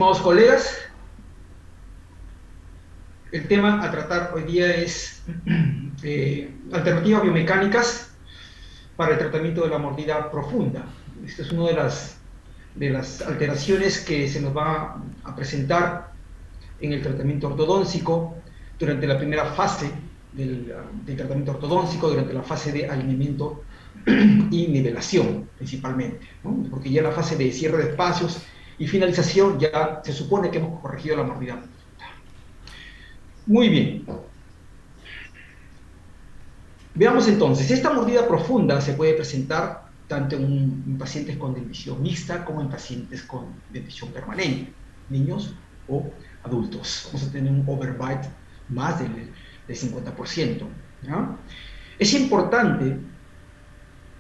Estimados colegas, el tema a tratar hoy día es alternativas biomecánicas para el tratamiento de la mordida profunda. Esta es una de las alteraciones que se nos va a presentar en el tratamiento ortodóncico durante la primera fase del tratamiento ortodóncico, durante la fase de alineamiento y nivelación principalmente, ¿no? Porque ya en la fase de cierre de espacios y finalización ya se supone que hemos corregido la mordida. Muy bien. Veamos entonces, esta mordida profunda se puede presentar tanto en pacientes con dentición mixta como en pacientes con dentición permanente, niños o adultos. Vamos a tener un overbite más del 50%. ¿Ya? Es importante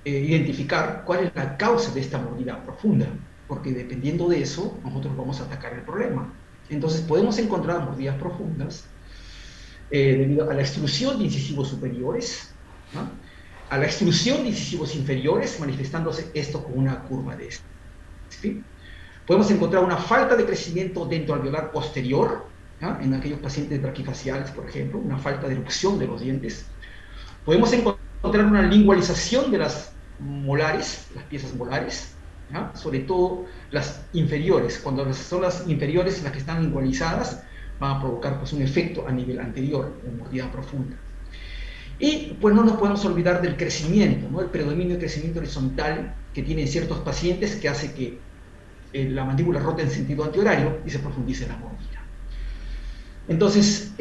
identificar cuál es la causa de esta mordida profunda, porque dependiendo de eso, nosotros vamos a atacar el problema. Entonces, podemos encontrar mordidas profundas debido a la extrusión de incisivos superiores, ¿no? A la extrusión de incisivos inferiores, manifestándose esto con una curva de Spin. Podemos encontrar una falta de crecimiento dentro alveolar posterior, ¿no? En aquellos pacientes braquifaciales, por ejemplo, una falta de erupción de los dientes. Podemos encontrar una lingualización de las molares, las piezas molares, ¿no? Sobre todo las inferiores. Cuando son las inferiores las que están lingualizadas, van a provocar pues, un efecto a nivel anterior, una mordida profunda. Y pues no nos podemos olvidar del crecimiento, ¿no? El predominio de crecimiento horizontal que tienen ciertos pacientes que hace que la mandíbula rota en sentido antihorario y se profundice la mordida. Entonces,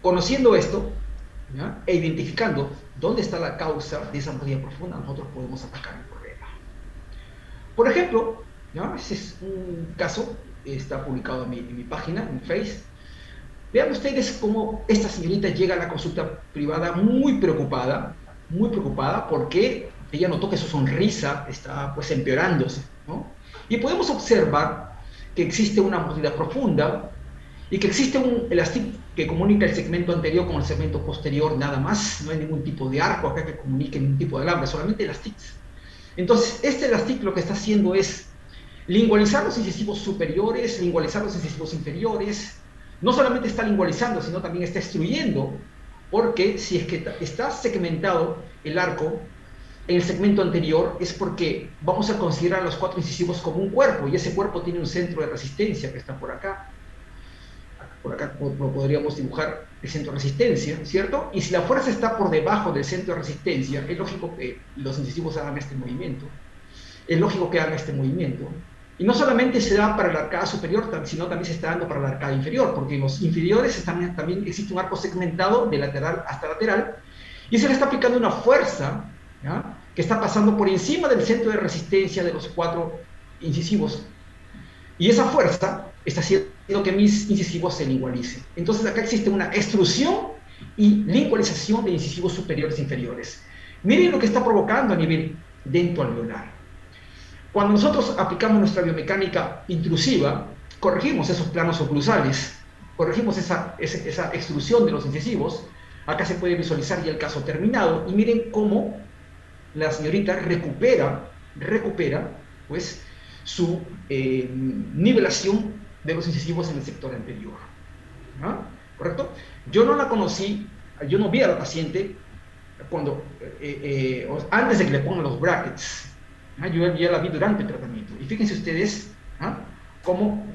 conociendo esto, ¿ya? E identificando dónde está la causa de esa mordida profunda, nosotros podemos atacar el problema. Por ejemplo, ¿ya? Ese es un caso, está publicado en mi página, en Face. Vean ustedes cómo esta señorita llega a la consulta privada muy preocupada porque ella notó que su sonrisa está pues empeorándose, ¿no? Y podemos observar que existe una mordida profunda y que existe un elastic que comunica el segmento anterior con el segmento posterior nada más, no hay ningún tipo de arco acá que comunique ningún tipo de alambre, solamente elastics. Entonces, este elastic lo que está haciendo es lingualizar los incisivos superiores, lingualizar los incisivos inferiores. No solamente está lingualizando, sino también está extruyendo, porque si es que está segmentado el arco en el segmento anterior, es porque vamos a considerar los 4 incisivos como un cuerpo, y ese cuerpo tiene un centro de resistencia que está por acá. Por acá podríamos dibujar el centro de resistencia, ¿cierto? Y si la fuerza está por debajo del centro de resistencia, es lógico que los incisivos hagan este movimiento. Es lógico que hagan este movimiento. Y no solamente se da para la arcada superior, sino también se está dando para la arcada inferior, porque en los inferiores también existe un arco segmentado de lateral hasta lateral, y se le está aplicando una fuerza, ¿ya? Que está pasando por encima del centro de resistencia de los 4 incisivos. Y esa fuerza está haciendo que mis incisivos se lingualicen. Entonces acá existe una extrusión y lingualización de incisivos superiores e inferiores. Miren lo que está provocando a nivel dentoalveolar. Cuando nosotros aplicamos nuestra biomecánica intrusiva, corregimos esos planos oclusales, corregimos esa extrusión de los incisivos. Acá se puede visualizar ya el caso terminado, y miren cómo la señorita recupera pues, su nivelación de los incisivos en el sector anterior. ¿No? ¿Correcto? Yo no la conocí, yo no vi a la paciente cuando, antes de que le pongan los brackets. Yo ya la vi durante el tratamiento. Y fíjense ustedes cómo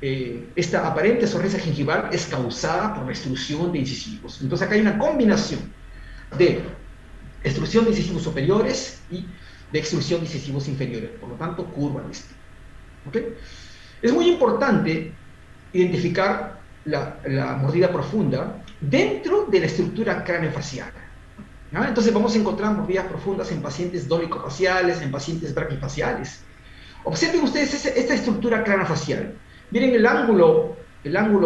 esta aparente sonrisa gingival es causada por la extrusión de incisivos. Entonces acá hay una combinación de extrusión de incisivos superiores y de extrusión de incisivos inferiores. Por lo tanto, curva de estilo. ¿Okay? Es muy importante identificar la mordida profunda dentro de la estructura craneofacial. ¿No? Entonces vamos a encontrar mordidas profundas en pacientes dolicofaciales, en pacientes braquifaciales. Observen ustedes esta estructura craneofacial. Miren el ángulo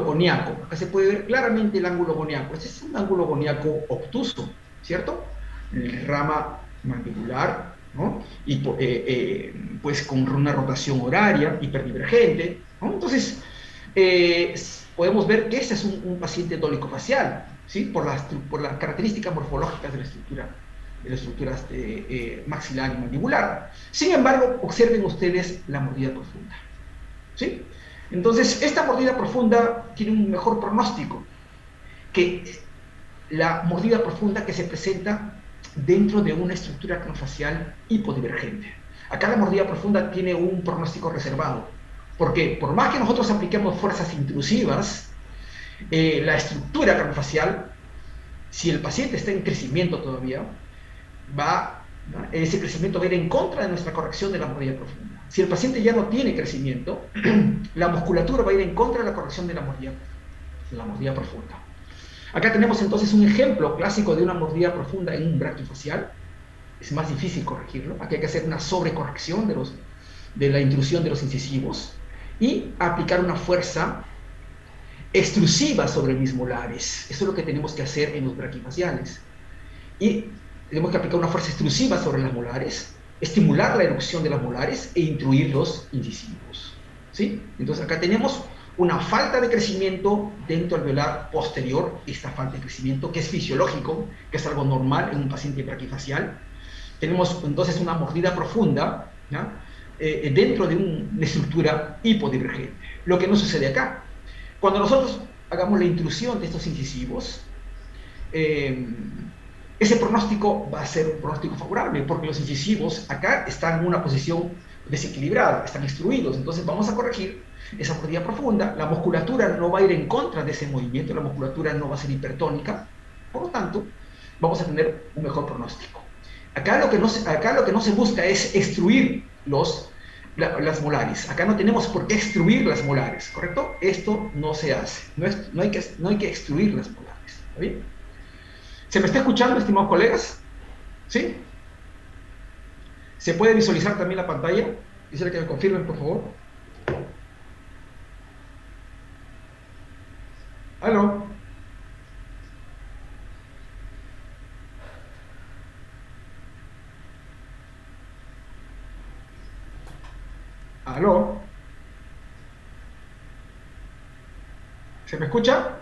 coniaco. Acá se puede ver claramente el ángulo coniaco. Este es un ángulo coniaco obtuso, ¿cierto? Rama mandibular, ¿no? Y pues con una rotación horaria hiperdivergente, ¿no? Entonces podemos ver que este es un paciente dolicofacial, ¿sí? Por las características morfológicas de la estructura maxilar y mandibular. Sin embargo, observen ustedes la mordida profunda. ¿sí? Entonces, esta mordida profunda tiene un mejor pronóstico que la mordida profunda que se presenta dentro de una estructura craneofacial hipodivergente. Acá la mordida profunda tiene un pronóstico reservado, porque por más que nosotros apliquemos fuerzas intrusivas, la estructura craneofacial, si el paciente está en crecimiento todavía, ¿no? Ese crecimiento va a ir en contra de nuestra corrección de la mordida profunda. Si el paciente ya no tiene crecimiento, la musculatura va a ir en contra de la corrección de la mordida profunda. Acá tenemos entonces un ejemplo clásico de una mordida profunda en un braquifacial. Es más difícil corregirlo. Aquí hay que hacer una sobrecorrección de la intrusión de los incisivos y aplicar una fuerza extrusiva sobre mis molares. Eso es lo que tenemos que hacer en los braquifaciales. Y tenemos que aplicar una fuerza extrusiva sobre las molares, estimular la erupción de las molares e intruir los incisivos. ¿Sí? Entonces acá tenemos una falta de crecimiento dentro alveolar posterior, esta falta de crecimiento que es fisiológico, que es algo normal en un paciente braquifacial. Tenemos entonces una mordida profunda, ¿ya? Dentro de una estructura hipodivergente. Lo que no sucede acá. Cuando nosotros hagamos la intrusión de estos incisivos, ese pronóstico va a ser un pronóstico favorable, porque los incisivos acá están en una posición desequilibrada, están extruidos, entonces vamos a corregir esa mordida profunda, la musculatura no va a ir en contra de ese movimiento, la musculatura no va a ser hipertónica, por lo tanto, vamos a tener un mejor pronóstico. Acá lo que no se busca es extruir las molares, acá no tenemos por qué extruir las molares, ¿correcto? Esto no se hace, no hay que extruir las molares, ¿está bien? ¿Se me está escuchando, estimados colegas? ¿Sí? ¿Se puede visualizar también la pantalla? Quisiera que me confirmen, por favor. ¿Aló? ¿Aló? ¿Se me escucha?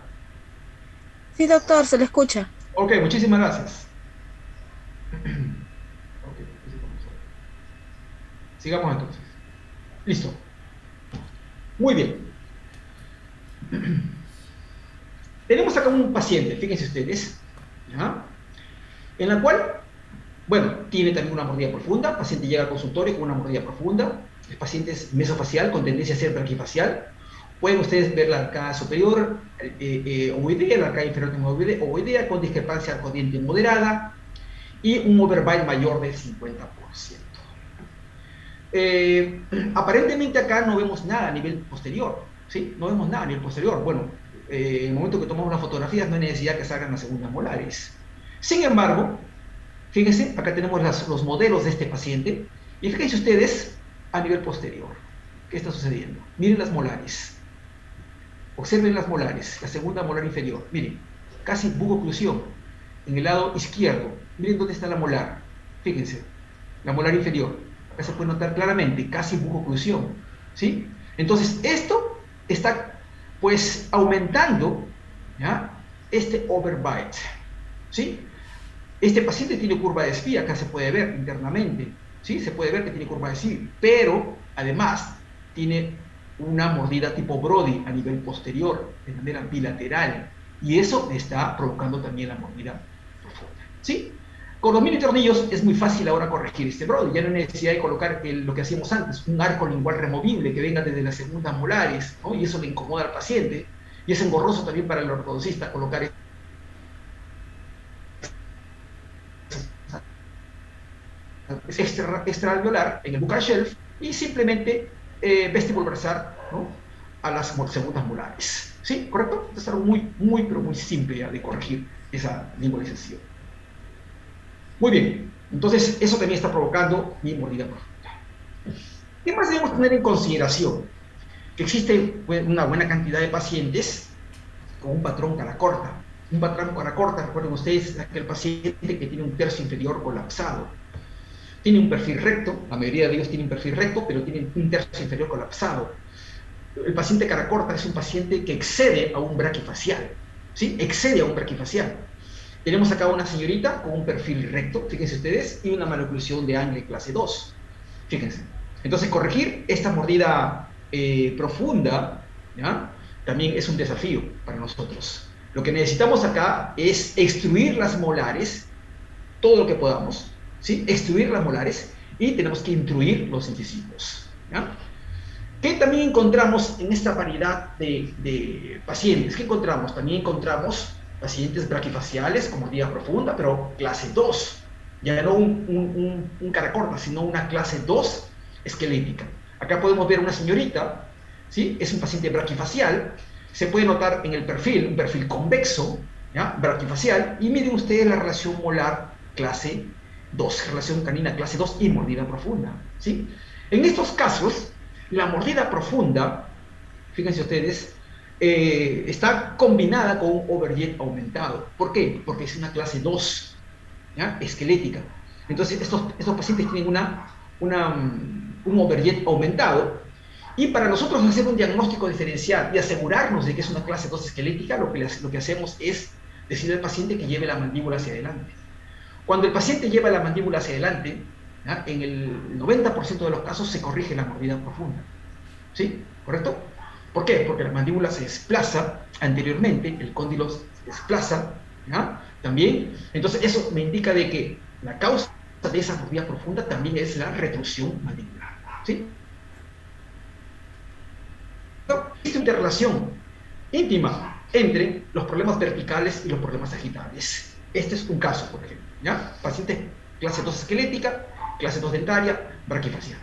Sí, doctor, se le escucha. Ok, muchísimas gracias. Ok, sigamos entonces. Listo. Muy bien. Tenemos acá un paciente, fíjense ustedes, ¿ya? En la cual, bueno, tiene también una mordida profunda. El paciente llega al consultorio con una mordida profunda. El paciente es mesofacial con tendencia a ser braquifacial. Pueden ustedes ver la arcada superior ovoidea, la arcada inferior ovoidea con discrepancia arcodiente moderada y un overbite mayor del 50%. Aparentemente acá no vemos nada a nivel posterior, ¿sí? No vemos nada a nivel posterior. Bueno, en el momento que tomamos las fotografías no hay necesidad que salgan las segundas molares. Sin embargo, fíjense, acá tenemos los modelos de este paciente y fíjense ustedes a nivel posterior. ¿Qué está sucediendo? Miren las molares. Observen las molares, la segunda molar inferior. Miren, casi bugoclusión en el lado izquierdo. Miren dónde está la molar. Fíjense, la molar inferior. Acá se puede notar claramente, casi bugoclusión. ¿Sí? Entonces, esto está, pues, aumentando, ¿ya? Este overbite. ¿Sí? Este paciente tiene curva de Spee, acá se puede ver internamente. ¿Sí? Se puede ver que tiene curva de Spee, pero, además, tiene una mordida tipo Brody a nivel posterior, de manera bilateral, y eso está provocando también la mordida profunda. ¿Sí? Con los mini tornillos es muy fácil ahora corregir este Brody, ya no hay necesidad de colocar lo que hacíamos antes, un arco lingual removible que venga desde las segundas molares, ¿no? Y eso le incomoda al paciente, y es engorroso también para el ortodoncista colocar extraalveolar en el buccal shelf y simplemente vestibulbarzar, ¿no? A las segundas molares. ¿Sí? ¿Correcto? Es algo pero muy simple ya de corregir esa lingualización. Muy bien. Entonces, eso también está provocando mi mordida profunda. ¿Qué más debemos tener en consideración? Que existe una buena cantidad de pacientes con un patrón cara corta. Un patrón cara corta, recuerden ustedes, aquel paciente que tiene un tercio inferior colapsado. Tiene un perfil recto, la mayoría de ellos tienen un perfil recto, pero tienen un tercio inferior colapsado. El paciente cara corta es un paciente que excede a un braquifacial, ¿sí? Excede a un braquifacial. Tenemos acá una señorita con un perfil recto, fíjense ustedes, y una maloclusión de Angle clase 2. Fíjense. Entonces, corregir esta mordida profunda, ¿ya? También es un desafío para nosotros. Lo que necesitamos acá es extruir las molares, todo lo que podamos, ¿sí? Extruir las molares y tenemos que intruir los incisivos, ¿ya? ¿Qué también encontramos en esta variedad de pacientes? ¿Qué encontramos? También encontramos pacientes braquifaciales con mordida profunda, pero clase 2, ya no un cara corta, sino una clase 2 esquelética. Acá podemos ver una señorita, ¿sí? Es un paciente braquifacial, se puede notar en el perfil, un perfil convexo, ¿ya? Braquifacial, y miren ustedes la relación molar clase 2, relación canina clase 2 y mordida profunda, ¿sí? En estos casos, la mordida profunda, fíjense ustedes, está combinada con un overjet aumentado. ¿Por qué? Porque es una clase 2, ¿ya? Esquelética. Entonces, estos pacientes tienen un overjet aumentado. Y para nosotros hacer un diagnóstico diferencial y asegurarnos de que es una clase 2 esquelética, lo que hacemos es decirle al paciente que lleve la mandíbula hacia adelante. Cuando el paciente lleva la mandíbula hacia adelante, ¿ya? En el 90% de los casos se corrige la mordida profunda. ¿Sí? ¿Correcto? ¿Por qué? Porque la mandíbula se desplaza anteriormente, el cóndilo se desplaza, ¿ya? También. Entonces, eso me indica de que la causa de esa mordida profunda también es la retrusión mandibular. ¿Sí? Existe una interrelación íntima entre los problemas verticales y los problemas sagitales. Este es un caso, por ejemplo, ¿ya? Paciente clase 2 esquelética, clase 2 dentaria, braquifacial.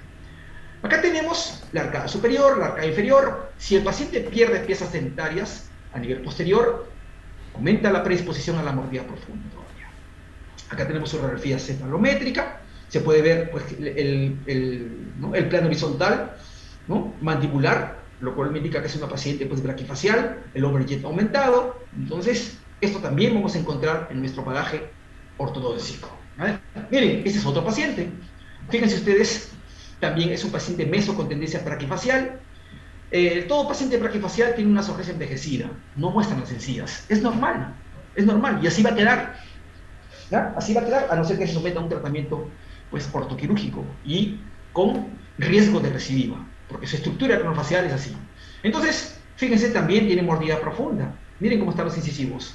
Acá tenemos la arcada superior, la arcada inferior. Si el paciente pierde piezas dentarias a nivel posterior, aumenta la predisposición a la mordida profunda todavía. Acá tenemos su radiografía cefalométrica. Se puede ver pues, el plano horizontal, ¿no? Mandibular, lo cual me indica que es una paciente pues, braquifacial, el overjet aumentado. Entonces, esto también vamos a encontrar en nuestro bagaje ortodóntico. ¿Vale? Miren, este es otro paciente. Fíjense ustedes, también es un paciente meso con tendencia braquifacial. Todo paciente braquifacial tiene una sonrisa envejecida, no muestran las encías. Es normal, y así va a quedar. ¿Ya? Así va a quedar, a no ser que se someta a un tratamiento pues, ortoquirúrgico y con riesgo de recidiva, porque su estructura craneofacial es así. Entonces, fíjense, también tiene mordida profunda. Miren cómo están los incisivos.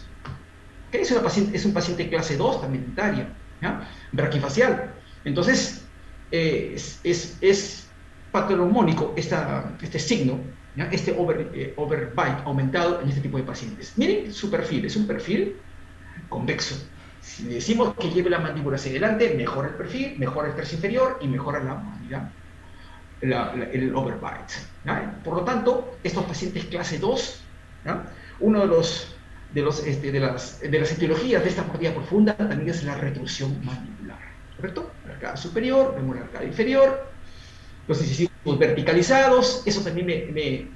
¿Qué es un paciente clase 2, también dentaria, ¿ya? Braquifacial. Entonces, es patognomónico este signo, ¿ya? Este overbite aumentado en este tipo de pacientes. Miren su perfil, es un perfil convexo. Si le decimos que lleve la mandíbula hacia adelante, mejora el perfil, mejora el tercio inferior y mejora el overbite, ¿ya? Por lo tanto, estos pacientes clase 2, ¿ya? Uno de las etiologías de esta mordida profunda también es la retrusión mandibular, ¿correcto? La arcada superior, vemos la arcada inferior, los incisivos verticalizados, eso también me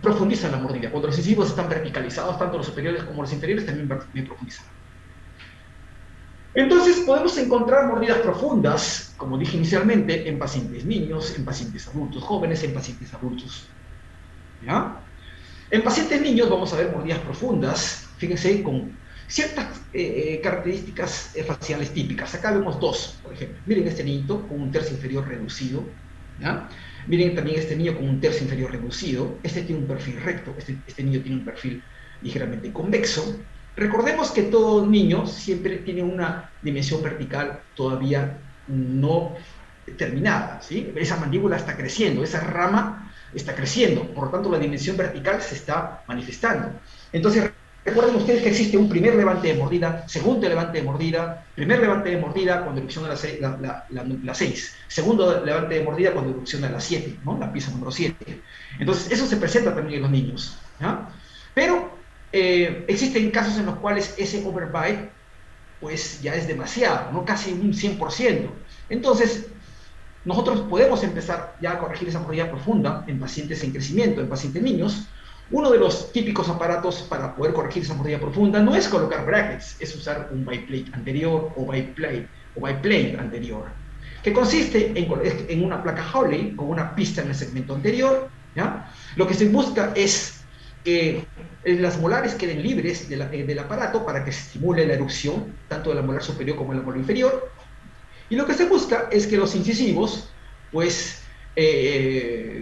profundiza la mordida. Cuando los incisivos están verticalizados, tanto los superiores como los inferiores, también me profundizan. Entonces podemos encontrar mordidas profundas, como dije inicialmente, en pacientes niños, en pacientes adultos jóvenes, en pacientes adultos. ¿Ya? En pacientes niños vamos a ver mordidas profundas, fíjense, con ciertas características faciales típicas. Acá vemos dos, por ejemplo. Miren este niñito con un tercio inferior reducido. ¿Ya? Miren también este niño con un tercio inferior reducido. Este tiene un perfil recto, este niño tiene un perfil ligeramente convexo. Recordemos que todo niño siempre tiene una dimensión vertical todavía no terminada, ¿sí? Esa mandíbula está creciendo, esa rama está creciendo, por lo tanto la dimensión vertical se está manifestando. Entonces, recuerden ustedes que existe un primer levante de mordida, segundo levante de mordida, primer levante de mordida cuando erupciona la 6, segundo levante de mordida cuando erupciona la 7, ¿no? La pieza número 7. Entonces, eso se presenta también en los niños, ¿ya? Pero existen casos en los cuales ese overbite pues ya es demasiado, ¿no? Casi un 100%. Entonces, nosotros podemos empezar ya a corregir esa mordida profunda en pacientes en crecimiento, en pacientes niños. Uno de los típicos aparatos para poder corregir esa mordida profunda no es colocar brackets, es usar un biplate anterior o biplate anterior, que consiste en una placa Hawley con una pista en el segmento anterior, ¿ya? Lo que se busca es que las molares queden libres del aparato para que se estimule la erupción, tanto de la molar superior como de la molar inferior. Y lo que se busca es que los incisivos, pues,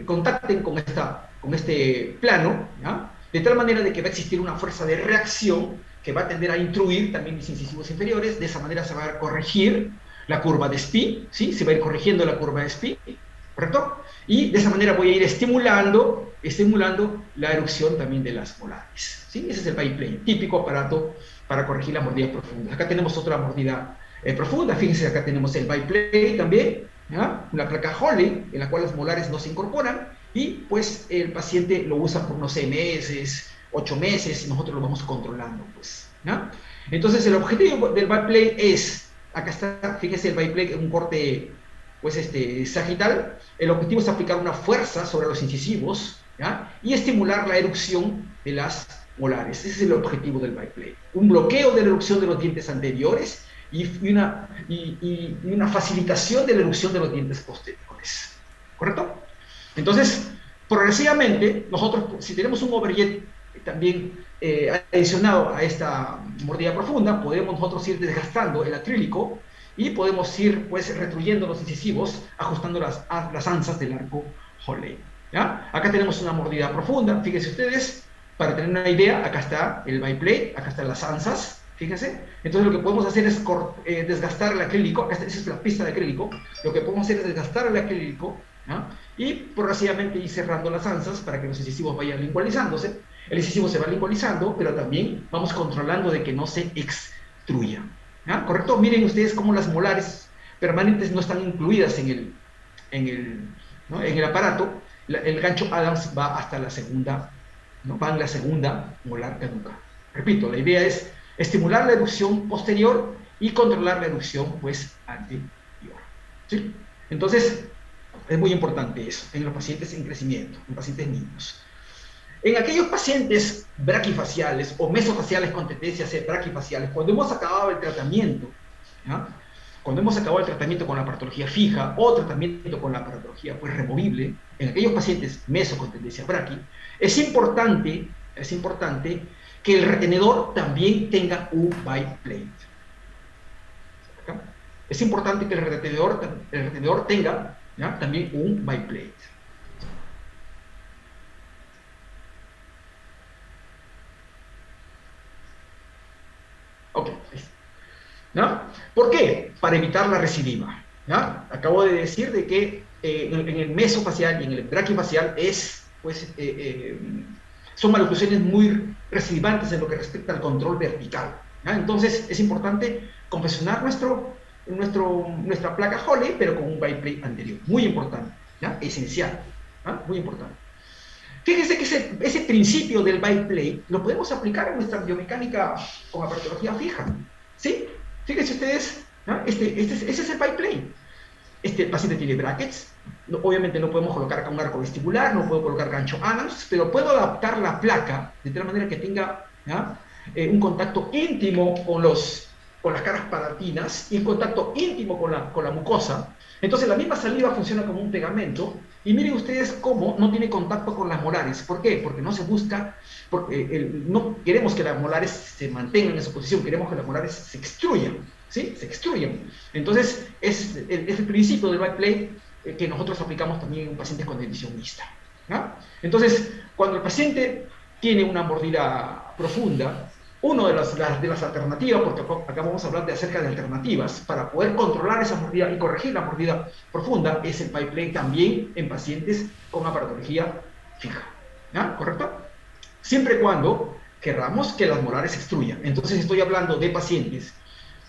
contacten con este plano, ¿ya? De tal manera de que va a existir una fuerza de reacción que va a tender a intruir también mis incisivos inferiores. De esa manera se va a corregir la curva de Spee, ¿sí? Se va a ir corrigiendo la curva de Spee, ¿correcto? Y de esa manera voy a ir estimulando la erupción también de las molares, ¿sí? Ese es el biplane, típico aparato para corregir las mordidas profundas. Acá tenemos otra mordida profunda, fíjense, acá tenemos el biplane también, ¿ya? Una placa Hawley en la cual las molares no se incorporan y pues el paciente lo usa por unos 6 meses, 8 meses y nosotros lo vamos controlando, pues, ¿ya? Entonces el objetivo del biplane es, acá está, fíjense el biplane, un corte pues sagital. El objetivo es aplicar una fuerza sobre los incisivos, ¿ya? Y estimular la erupción de las molares. Ese es el objetivo del biplane. Un bloqueo de la erupción de los dientes anteriores y una facilitación de la erupción de los dientes posteriores. ¿Correcto? Entonces, progresivamente, nosotros, si tenemos un overjet también adicionado a esta mordida profunda, podemos nosotros ir desgastando el acrílico y podemos ir pues retruyendo los incisivos, ajustando las anzas del arco Hawley, ¿ya? Acá tenemos una mordida profunda, fíjense ustedes, para tener una idea, acá está el biplane, acá están las anzas, fíjense. Entonces lo que podemos hacer es desgastar el acrílico, acá está, esa es la pista de acrílico, lo que podemos hacer es desgastar el acrílico, ¿ya? Y progresivamente ir cerrando las anzas para que los incisivos vayan lingualizándose. El incisivo se va lingualizando, pero también vamos controlando de que no se extruya, ¿ya? ¿Correcto? Miren ustedes cómo las molares permanentes no están incluidas ¿no? En el aparato. El gancho Adams va hasta la segunda, ¿no? Va en la segunda molar caduca. Repito, la idea es estimular la erupción posterior y controlar la erupción pues anterior, ¿sí? Entonces es muy importante eso en los pacientes en crecimiento, en pacientes niños. En aquellos pacientes braquifaciales o mesofaciales con tendencia a ser braquifaciales, cuando hemos acabado el tratamiento, ¿ya? Cuando hemos acabado el tratamiento con la aparatología fija o tratamiento con la aparatología pues removible, en aquellos pacientes meso con tendencia braqui, es importante que el retenedor también tenga un biplate. Es importante que el retenedor tenga, ¿ya? También un biplate. Ok, ¿no? ¿Por qué? Para evitar la recidiva, ¿no? Acabo de decir de que en el mesofacial y en el braquifacial son maloclusiones muy recidivantes en lo que respecta al control vertical, ¿no? Entonces es importante confeccionar nuestra placa Hawley, pero con un biplate anterior. Muy importante, ¿ya? Esencial, ¿no? Muy importante. Fíjense que ese principio del biplate lo podemos aplicar en nuestra biomecánica con aparatología fija, ¿sí? Fíjense ustedes, ¿no? Ese es el biplane. Este paciente tiene brackets, obviamente no podemos colocar acá un arco vestibular, no puedo colocar gancho Adams, pero puedo adaptar la placa de tal manera que tenga, ¿ya? Un contacto íntimo con las caras palatinas y un contacto íntimo con la mucosa. Entonces la misma saliva funciona como un pegamento y miren ustedes cómo no tiene contacto con las molares. ¿Por qué? Porque no se busca, no queremos que las molares se mantengan en su posición, queremos que las molares se extruyan, ¿sí? Se extruyan. Entonces es el principio del biplate que nosotros aplicamos también en pacientes con dentición mixta, ¿no? Entonces cuando el paciente tiene una mordida profunda, una de las alternativas, porque acá vamos a hablar acerca de alternativas, para poder controlar esa mordida y corregir la mordida profunda, es el biplane también en pacientes con aparatología fija, ¿ya? ¿Correcto? Siempre y cuando queramos que las molares se extruyan. Entonces estoy hablando de pacientes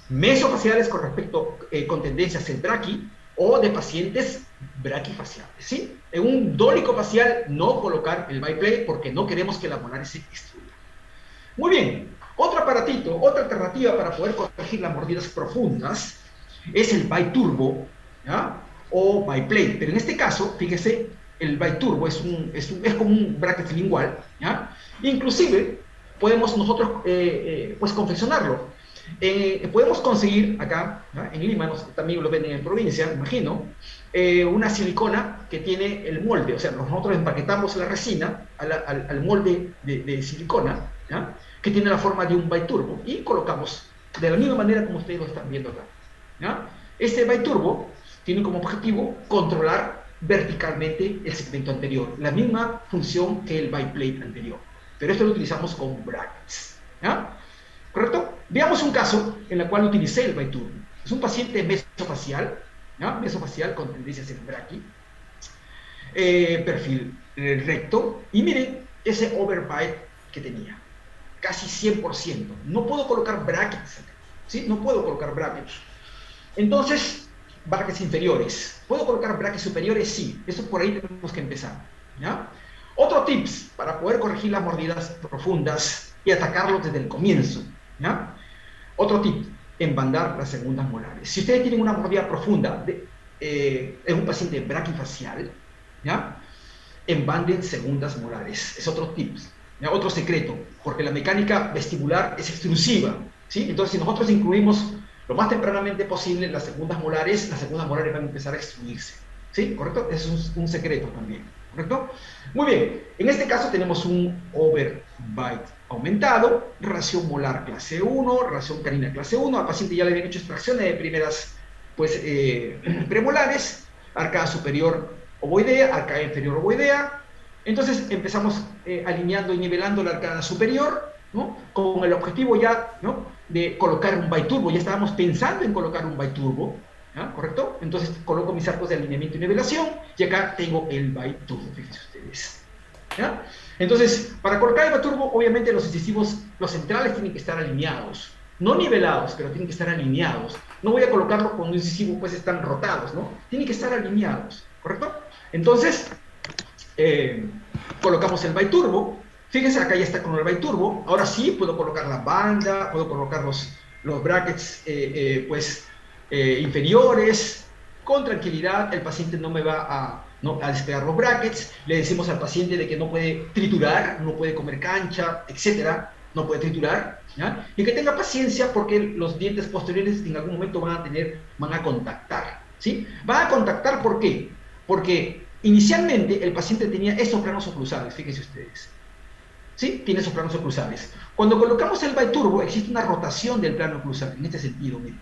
mesofaciales con tendencia a ser braqui o de pacientes braquifaciales, ¿sí? En un dólico facial no colocar el biplane porque no queremos que las molares se extruyan. Muy bien, otro aparatito, otra alternativa para poder corregir las mordidas profundas es el biturbo, ¿ya? O biplate, pero en este caso, fíjese, el biturbo es como un bracket lingual, ¿ya? Inclusive podemos nosotros pues confeccionarlo. Podemos conseguir acá, ¿no? En Lima, también lo venden en provincia, imagino, una silicona que tiene el molde, o sea, nosotros empaquetamos la resina al molde de silicona, ¿ya? Que tiene la forma de un biturbo y colocamos de la misma manera como ustedes lo están viendo acá, ¿ya? Este biturbo tiene como objetivo controlar verticalmente el segmento anterior, la misma función que el biplate anterior, pero esto lo utilizamos con brackets, ¿ya? ¿Correcto? Veamos un caso en el cual utilicé el biturbo. Es un paciente mesofacial, ¿ya? Mesofacial con tendencia a ser braqui, perfil recto, y miren ese overbite que tenía, casi 100%. No puedo colocar brackets, ¿sí? No puedo colocar brackets. Entonces, brackets inferiores. ¿Puedo colocar brackets superiores? Sí. Eso por ahí tenemos que empezar, ¿ya? Otro tips para poder corregir las mordidas profundas y atacarlos desde el comienzo, ¿ya? Otro tip, embandar las segundas molares. Si ustedes tienen una mordida profunda en un paciente braquifacial, ¿ya? Embanden segundas molares. Es otro tip, ¿ya? Otro secreto, porque la mecánica vestibular es extrusiva, ¿sí? Entonces, si nosotros incluimos lo más tempranamente posible las segundas molares van a empezar a extruirse, ¿sí? ¿Correcto? Es un secreto también, ¿correcto? Muy bien, en este caso tenemos un overbite aumentado, ración molar clase 1, ración canina clase 1, al paciente ya le habían hecho extracciones de primeras, pues, premolares, arcada superior ovoidea, arcada inferior ovoidea. Entonces empezamos alineando y nivelando la arcada superior, ¿no? Con el objetivo ya, ¿no?, de colocar un biturbo. Ya estábamos pensando en colocar un biturbo, ¿ya? ¿Correcto? Entonces coloco mis arcos de alineamiento y nivelación y acá tengo el biturbo, fíjense ustedes, ¿ya? Entonces, para colocar el biturbo, obviamente los incisivos, los centrales tienen que estar alineados, no nivelados, pero tienen que estar alineados. No voy a colocarlo cuando un incisivo pues están rotados, ¿no? Tienen que estar alineados, ¿correcto? Entonces, colocamos el biturbo. Fíjense, acá ya está con el biturbo. Ahora sí puedo colocar la banda, puedo colocar los brackets inferiores. Con tranquilidad, el paciente no me va a despegar los brackets. Le decimos al paciente de que no puede triturar, no puede comer cancha, etcétera. No puede triturar, ¿ya? Y que tenga paciencia porque los dientes posteriores en algún momento van a contactar, ¿sí? Van a contactar, ¿por qué? Porque inicialmente el paciente tenía estos planos oclusales, fíjense ustedes, ¿sí? Tiene esos planos oclusales. Cuando colocamos el biturbo, existe una rotación del plano oclusal, en este sentido, miren,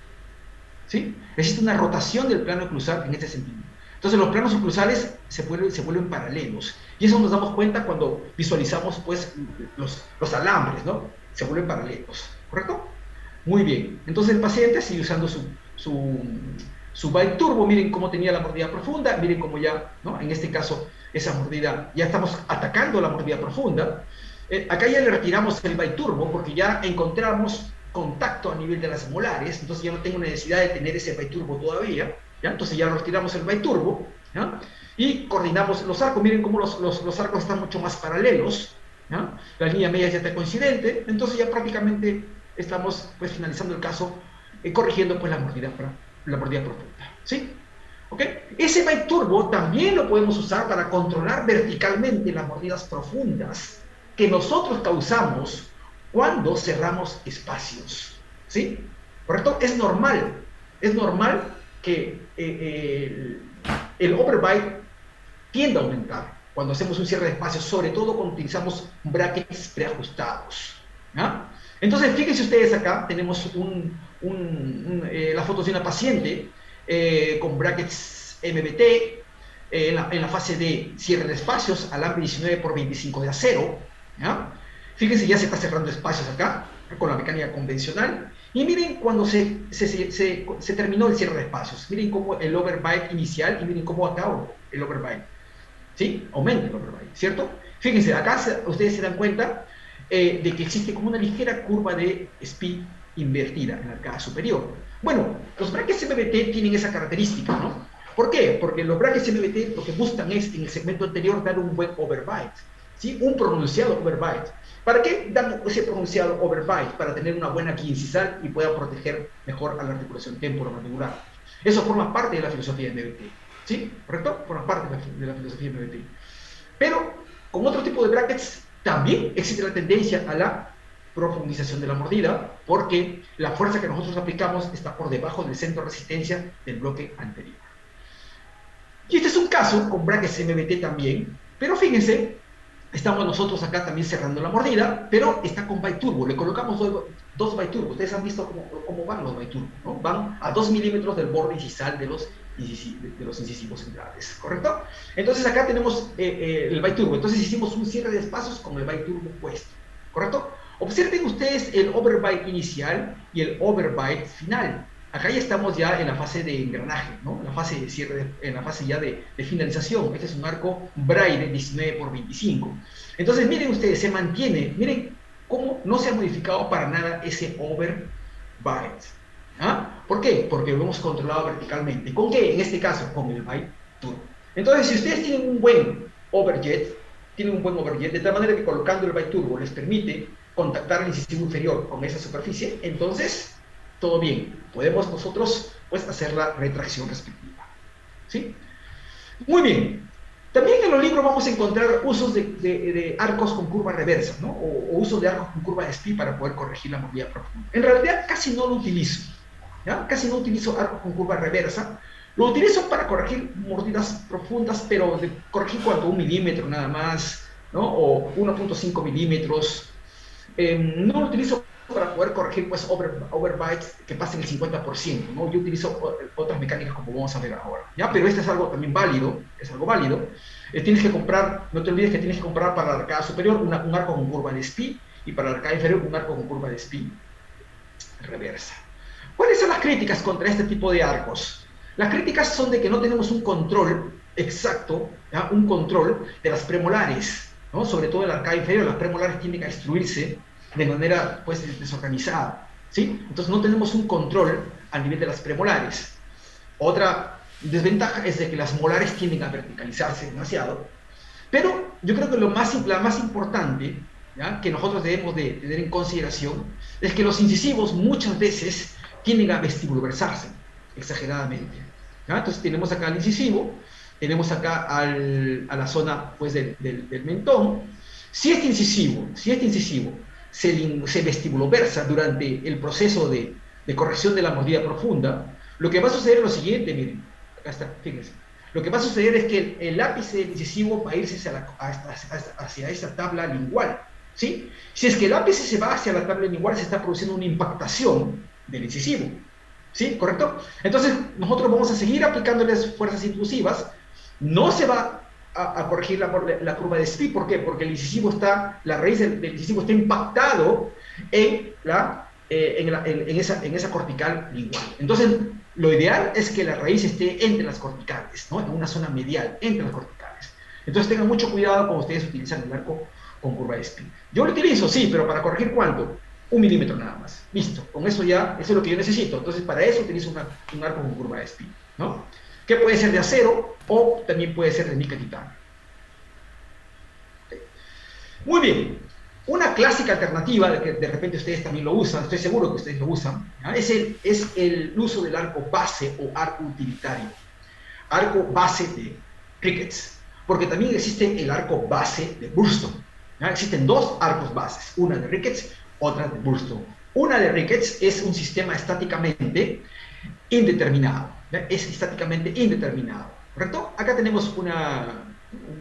¿sí? Existe una rotación del plano oclusal en este sentido. Entonces los planos oclusales se vuelven paralelos. Y eso nos damos cuenta cuando visualizamos pues, los alambres, ¿no? Se vuelven paralelos, ¿correcto? Muy bien. Entonces el paciente sigue usando su biturbo. Miren cómo tenía la mordida profunda. Miren cómo ya, ¿no? En este caso, esa mordida, ya estamos atacando la mordida profunda. Acá ya le retiramos el biturbo porque ya encontramos contacto a nivel de las molares. Entonces ya no tengo necesidad de tener ese biturbo todavía. ¿Ya? Entonces ya retiramos el biturbo, ¿ya? Y coordinamos los arcos. Miren cómo los arcos están mucho más paralelos, ¿ya? La línea media ya está coincidente. Entonces ya prácticamente estamos pues finalizando el caso, corrigiendo pues la mordida profunda, ¿sí? ¿Ok? Ese biturbo también lo podemos usar para controlar verticalmente las mordidas profundas que nosotros causamos cuando cerramos espacios, ¿sí? ¿Correcto? Es normal que el overbite tiende a aumentar cuando hacemos un cierre de espacios, sobre todo cuando utilizamos brackets preajustados, ¿ya? Entonces, fíjense ustedes acá, tenemos las fotos de una paciente con brackets MBT en la fase de cierre de espacios, alambre 19 por 25 de acero, ¿ya? Fíjense, ya se está cerrando espacios acá, con la mecánica convencional. Y miren cuando se terminó el cierre de espacios. Miren cómo el overbite inicial y miren cómo acá el overbite. ¿Sí? Aumenta el overbite, ¿cierto? Fíjense, acá ustedes se dan cuenta de que existe como una ligera curva de speed invertida en la arcada superior. Bueno, los brackets MBT tienen esa característica, ¿no? ¿Por qué? Porque los brackets MBT lo que buscan es, en el segmento anterior, dar un buen overbite, ¿sí? Un pronunciado overbite. ¿Para qué dan ese pronunciado overbite? Para tener una buena guía incisal y pueda proteger mejor a la articulación temporomandibular. Eso forma parte de la filosofía de MBT, ¿sí? ¿Correcto? Forma parte de la filosofía de MBT. Pero con otro tipo de brackets también existe la tendencia a la profundización de la mordida, porque la fuerza que nosotros aplicamos está por debajo del centro de resistencia del bloque anterior. Y este es un caso con brackets MBT también, pero fíjense, estamos nosotros acá también cerrando la mordida, pero está con biturbo. Le colocamos dos biturbos. Ustedes han visto cómo van los biturbos, ¿no? Van a 2 milímetros del borde incisal de los de los incisivos centrales, ¿correcto? Entonces acá tenemos el byte turbo. Entonces hicimos un cierre de espacios con el byte turbo puesto, ¿correcto? Observen ustedes el overbyte inicial y el overbyte final. Acá ya estamos ya en la fase de engranaje, ¿no? En la fase de cierre, en la fase ya de finalización. Este es un arco Braille 19 por 25. Entonces miren ustedes, se mantiene, miren cómo no se ha modificado para nada ese overbyte. ¿Ah? ¿Por qué? Porque lo hemos controlado verticalmente. ¿Con qué? En este caso, con el byte turbo. Entonces, si ustedes tienen un buen overjet, de tal manera que colocando el byte turbo les permite contactar el incisivo inferior con esa superficie, entonces, todo bien. Podemos nosotros, pues, hacer la retracción respectiva. ¿Sí? Muy bien. También en los libros vamos a encontrar usos de arcos con curva reversa, ¿no? O usos de arcos con curva de Spee para poder corregir la mordida profunda. En realidad, casi no lo utilizo. ¿Ya? Casi no utilizo arcos con curva reversa. Lo utilizo para corregir mordidas profundas, pero de corregir cuánto, 1 milímetro nada más, ¿no? O 1.5 milímetros. No lo utilizo para poder corregir pues overbytes que pasen el 50%, ¿no? Yo utilizo otras mecánicas como vamos a ver ahora, ¿ya? Pero este es algo también válido, tienes que comprar, no te olvides que tienes que comprar para la arcada superior un arco con curva de Spee y para la arcada inferior un arco con curva de Spee reversa. ¿Cuáles son las críticas contra este tipo de arcos? Las críticas son de que no tenemos un control exacto, ¿ya? Un control de las premolares, ¿no? Sobre todo en la arcada inferior, las premolares tienden a destruirse de manera pues desorganizada, ¿sí? Entonces no tenemos un control a nivel de las premolares. Otra desventaja es de que las molares tienden a verticalizarse demasiado, pero yo creo que la más importante, ¿ya? Que nosotros debemos de tener en consideración es que los incisivos muchas veces tienden a vestibuloversarse exageradamente, ¿ya? Entonces tenemos acá el incisivo, tenemos acá a la zona pues, del mentón. Si este incisivo se vestibuloversa durante el proceso de corrección de la mordida profunda, lo que va a suceder es lo siguiente, miren, acá está, fíjense. Lo que va a suceder es que el ápice del incisivo va a irse hacia esa tabla lingual, ¿sí? Si es que el ápice se va hacia la tabla lingual, se está produciendo una impactación del incisivo, ¿sí? ¿Correcto? Entonces, nosotros vamos a seguir aplicándoles fuerzas intrusivas, no se va a corregir la curva de Spee. ¿Por qué? Porque la raíz del incisivo está impactado en esa cortical lingual. Entonces, lo ideal es que la raíz esté entre las corticales, ¿no? En una zona medial, entre las corticales. Entonces, tengan mucho cuidado cuando ustedes utilizan el arco con curva de Spee. Yo lo utilizo, sí, pero para corregir ¿cuánto? 1 milímetro nada más. Listo. Con eso ya, eso es lo que yo necesito. Entonces, para eso utilizo un arco con curva de Spee, ¿no? Que puede ser de acero o también puede ser de níquel titanio. Okay. Muy bien. Una clásica alternativa, de que de repente ustedes también lo usan, estoy seguro que ustedes lo usan, ¿ya? Es el uso del arco base o arco utilitario. Arco base de Ricketts. Porque también existe el arco base de Burston. ¿Ya? Existen dos arcos bases, una de Ricketts, otra de Burston. Una de Ricketts es un sistema estáticamente indeterminado. ¿Ya? Es estáticamente indeterminado, ¿correcto? Acá tenemos un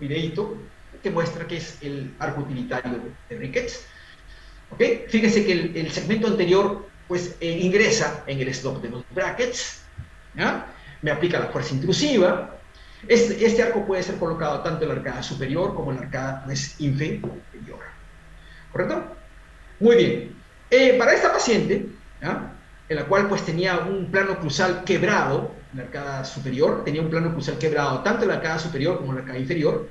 videito que muestra que es el arco utilitario de Ricketts. ¿Ok? Fíjense que el segmento anterior pues, ingresa en el stop de los brackets, ¿ya? Me aplica la fuerza intrusiva. Este arco puede ser colocado tanto en la arcada superior como en la arcada pues, inferior, ¿correcto? Muy bien. Para esta paciente, ¿ya? En la cual pues tenía un plano cruzal quebrado, en la arcada superior, tenía un plano cruzal quebrado tanto en la arcada superior como en la arcada inferior.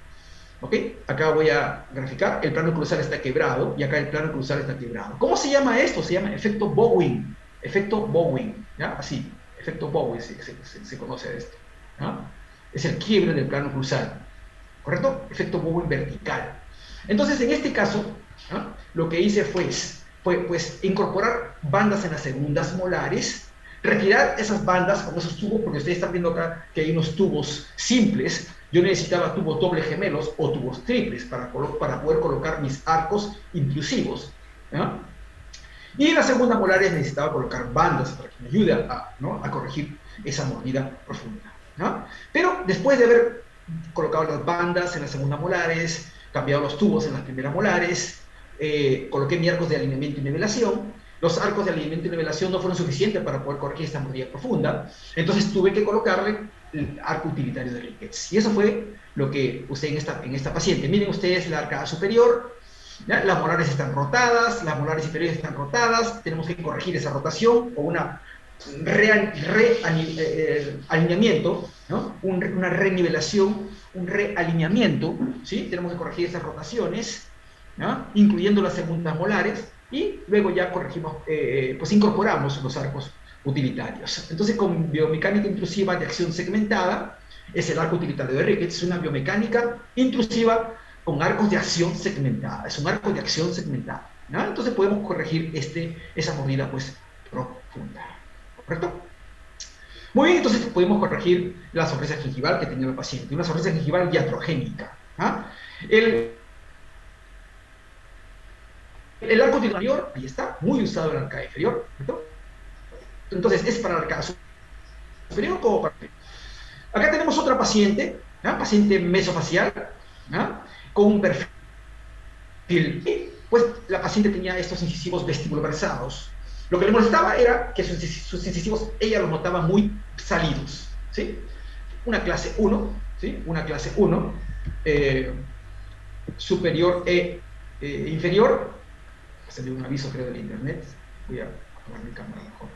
¿Ok? Acá voy a graficar, el plano cruzal está quebrado y acá el plano cruzal está quebrado. ¿Cómo se llama esto? Se llama efecto Bowen. Efecto Bowen, ¿ya? Así, efecto Bowen se conoce de esto, ¿ya? Es el quiebre del plano cruzal, ¿correcto? Efecto Bowen vertical. Entonces, en este caso, ¿ya? Lo que hice fue pues incorporar bandas en las segundas molares, retirar esas bandas con esos tubos, porque ustedes están viendo acá que hay unos tubos simples. Yo necesitaba tubos doble gemelos o tubos triples para poder colocar mis arcos intrusivos, ¿no? Y en la segunda molares necesitaba colocar bandas para que me ayude a corregir esa mordida profunda, ¿no? Pero después de haber colocado las bandas en la segunda molares, cambiado los tubos en las primeras molares, coloqué mis arcos de alineamiento y nivelación, los arcos de alineamiento y nivelación no fueron suficientes para poder corregir esta mordida profunda, entonces tuve que colocarle el arco utilitario de Ricketts. Y eso fue lo que usé en esta paciente. Miren ustedes la arcada superior, ¿ya? Las molares están rotadas, las molares inferiores están rotadas, tenemos que corregir esa rotación con una alineamiento, ¿no? Una renivelación, un realineamiento, ¿sí? Tenemos que corregir esas rotaciones, ¿no? Incluyendo las segundas molares, y luego ya corregimos, pues incorporamos los arcos utilitarios. Entonces, con biomecánica intrusiva de acción segmentada, es el arco utilitario de Ricketts, es una biomecánica intrusiva con arcos de acción segmentada, es un arco de acción segmentada, ¿no? Entonces podemos corregir esa mordida, pues, profunda. ¿Correcto? Muy bien, entonces podemos corregir la sonrisa gingival que tenía el paciente, una sonrisa gingival iatrogénica. ¿Ah? El arco utilitario, ahí está, muy usado en la arcada inferior. ¿Correcto? Entonces, es para la arcada superior como para... Acá tenemos otra paciente, ¿ah? Paciente mesofacial, ¿ah? Con un perfil. Pues la paciente tenía estos incisivos vestibuloversados. Lo que le molestaba era que sus incisivos, ella los notaba muy salidos, ¿sí? Una clase 1, ¿sí? Una clase 1, superior e inferior. Salió un aviso, creo, del internet. Voy a apagar mi cámara mejor.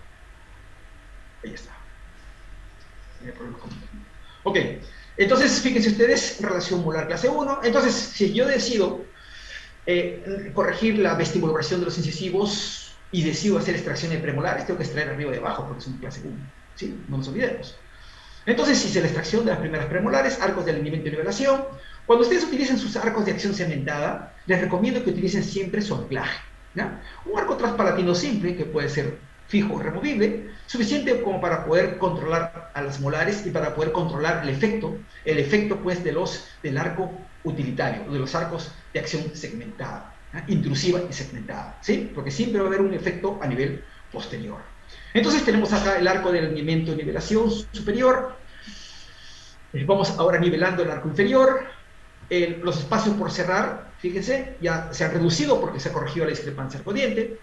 Ahí está. Ok, entonces, fíjense ustedes, relación molar clase 1. Entonces, si yo decido corregir la vestibuloversión de los incisivos y decido hacer extracciones premolares, tengo que extraer arriba y abajo porque es una clase 1, ¿sí? No nos olvidemos. Entonces hice la extracción de las primeras premolares, arcos de alineamiento y nivelación. Cuando ustedes utilicen sus arcos de acción cementada, les recomiendo que utilicen siempre su anclaje, ¿ya? Un arco transpalatino simple, que puede ser fijo o removible, suficiente como para poder controlar a las molares y para poder controlar el efecto pues del arco utilitario, de los arcos de acción segmentada, ¿no? Intrusiva y segmentada, ¿sí? Porque siempre va a haber un efecto a nivel posterior. Entonces tenemos acá el arco de alineamiento y nivelación superior. Vamos ahora nivelando el arco inferior. Los espacios por cerrar, fíjense, ya se han reducido porque se ha corregido la discrepancia arcodiente.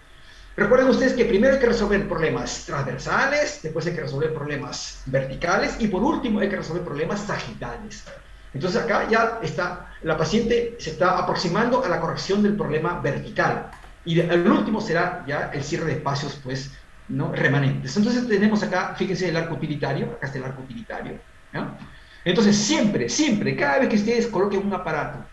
Recuerden ustedes que primero hay que resolver problemas transversales, después hay que resolver problemas verticales y por último hay que resolver problemas sagitales. Entonces acá ya está, la paciente se está aproximando a la corrección del problema vertical y el último será ya el cierre de espacios, pues, ¿no? Remanentes. Entonces tenemos acá, fíjense, el arco utilitario, acá está el arco utilitario, ¿no? Entonces siempre, cada vez que ustedes coloquen un aparato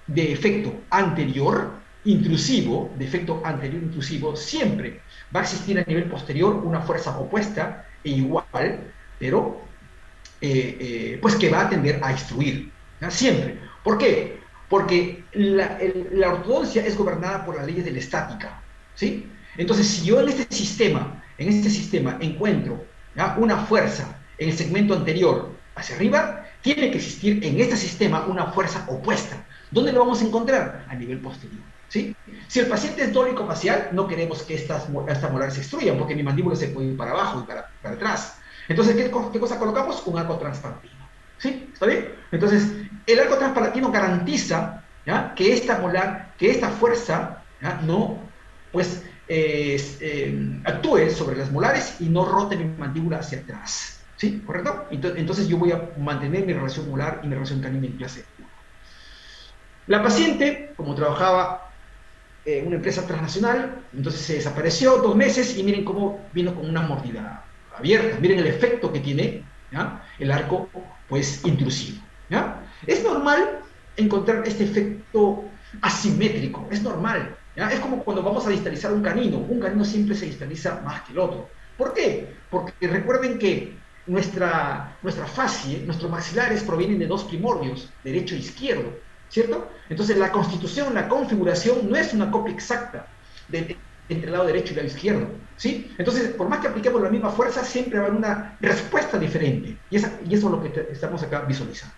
de efecto anterior, intrusivo, de efecto anterior intrusivo, siempre va a existir a nivel posterior una fuerza opuesta e igual, pero pues que va a tender a instruir, ¿no? Siempre. ¿Por qué? Porque la ortodoncia es gobernada por las leyes de la estática, ¿sí? Entonces, si yo en este sistema encuentro, ¿ya?, una fuerza en el segmento anterior hacia arriba, tiene que existir en este sistema una fuerza opuesta. ¿Dónde lo vamos a encontrar? A nivel posterior, ¿sí? Si el paciente es dólico facial, no queremos que estas molares se extruyan, porque mi mandíbula se puede ir para abajo y para atrás. Entonces, ¿qué cosa colocamos? Un arco transpalatino, ¿sí? ¿Está bien? Entonces, el arco transpalatino garantiza, ¿ya?, que esta molar, que esta fuerza, ¿ya?, no, pues, actúe sobre las molares y no rote mi mandíbula hacia atrás, ¿sí? ¿Correcto? Entonces yo voy a mantener mi relación molar y mi relación canina en clase 1. La paciente, como trabajaba en una empresa transnacional, entonces se desapareció 2 meses y miren cómo vino con una mordida abierta. Miren el efecto que tiene, ¿ya?, el arco, pues, intrusivo, ¿ya? Es normal encontrar este efecto asimétrico, es normal, ¿ya? Es como cuando vamos a distalizar un canino siempre se distaliza más que el otro. ¿Por qué? Porque recuerden que nuestra facie, nuestros maxilares provienen de 2 primordios, derecho e izquierdo, ¿cierto? Entonces la constitución, la configuración no es una copia exacta entre el lado derecho y el lado izquierdo, ¿sí? Entonces, por más que apliquemos la misma fuerza, siempre va a haber una respuesta diferente, y eso es lo que estamos acá visualizando.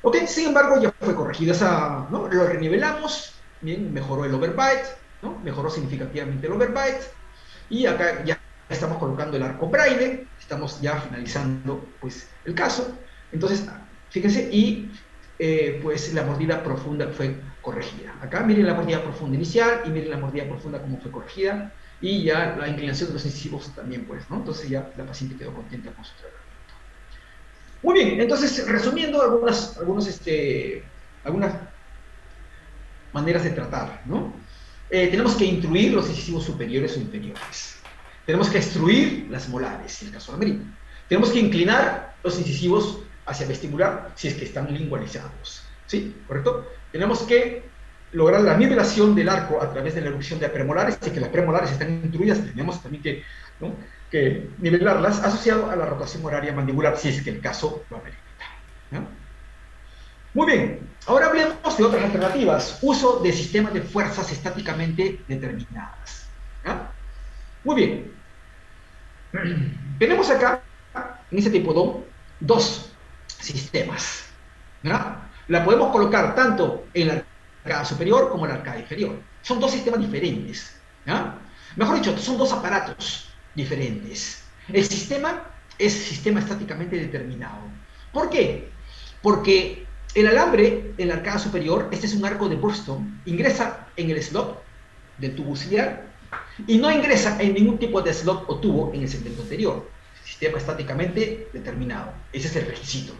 Ok, sin embargo, ya fue corregido esa, ¿no? Lo renivelamos, bien, mejoró el overbite, ¿no? Mejoró significativamente el overbite, y acá ya estamos colocando el arco braille, estamos ya finalizando, pues, el caso. Entonces, fíjense, y pues la mordida profunda fue corregida. Acá miren la mordida profunda inicial y miren la mordida profunda como fue corregida, y ya la inclinación de los incisivos también, pues, ¿no? Entonces ya la paciente quedó contenta con su tratamiento. Muy bien, entonces resumiendo algunas maneras de tratar, ¿no? Tenemos que intruir los incisivos superiores o inferiores. Tenemos que extruir las molares, si el caso lo amerita. Tenemos que inclinar los incisivos hacia vestibular si es que están lingualizados. ¿Sí? ¿Correcto? Tenemos que lograr la nivelación del arco a través de la erupción de premolares. Si es que las premolares están intruidas, tenemos también que, ¿no?, que nivelarlas asociado a la rotación horaria mandibular, si es que el caso lo amerita. ¿No? Muy bien, ahora hablemos de otras alternativas. Uso de sistemas de fuerzas estáticamente determinadas. ¿No? Muy bien. Tenemos acá, en este tipodón, dos sistemas. ¿No? La podemos colocar tanto en la arcada superior como en la arcada inferior. Son dos sistemas diferentes. ¿No? Mejor dicho, son dos aparatos diferentes. El sistema es sistema estáticamente determinado. ¿Por qué? Porque el alambre en la arcada superior, este es un arco de Burston, ingresa en el slot del tubo auxiliar y no ingresa en ningún tipo de slot o tubo en el segmento anterior. Sistema estáticamente determinado. Ese es el requisito.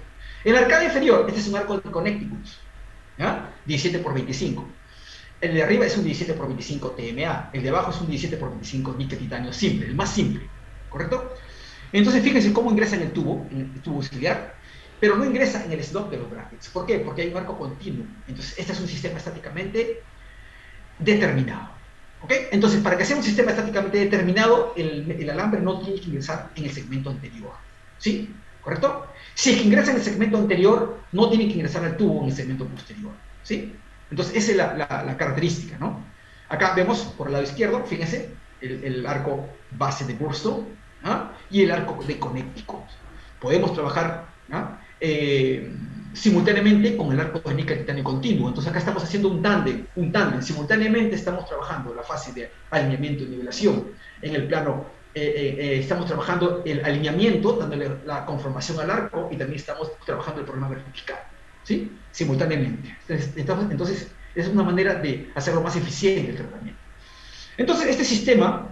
En la arcada inferior, este es un arco de Connecticut, ¿ya? 17 por 25. El de arriba es un 17 por 25 TMA. El de abajo es un 17 por 25 níquel titanio simple, el más simple. ¿Correcto? Entonces, fíjense cómo ingresa en el tubo auxiliar, pero no ingresa en el slot de los brackets. ¿Por qué? Porque hay un arco continuo. Entonces, este es un sistema estáticamente determinado. ¿Ok? Entonces, para que sea un sistema estáticamente determinado, el alambre no tiene que ingresar en el segmento anterior. ¿Sí? ¿Correcto? Si es que ingresa en el segmento anterior, no tiene que ingresar al tubo en el segmento posterior. ¿Sí? Entonces, esa es la característica, ¿no? Acá vemos, por el lado izquierdo, fíjense, el arco base de Burston, ¿no?, y el arco de Connecticut. Podemos trabajar, ¿no?, simultáneamente con el arco de níquel titanio continuo. Entonces acá estamos haciendo un tándem. Simultáneamente estamos trabajando la fase de alineamiento y nivelación. En el plano, estamos trabajando el alineamiento, dándole la conformación al arco, y también estamos trabajando el problema vertical, ¿sí? Simultáneamente. Entonces es una manera de hacerlo más eficiente el tratamiento. Entonces este sistema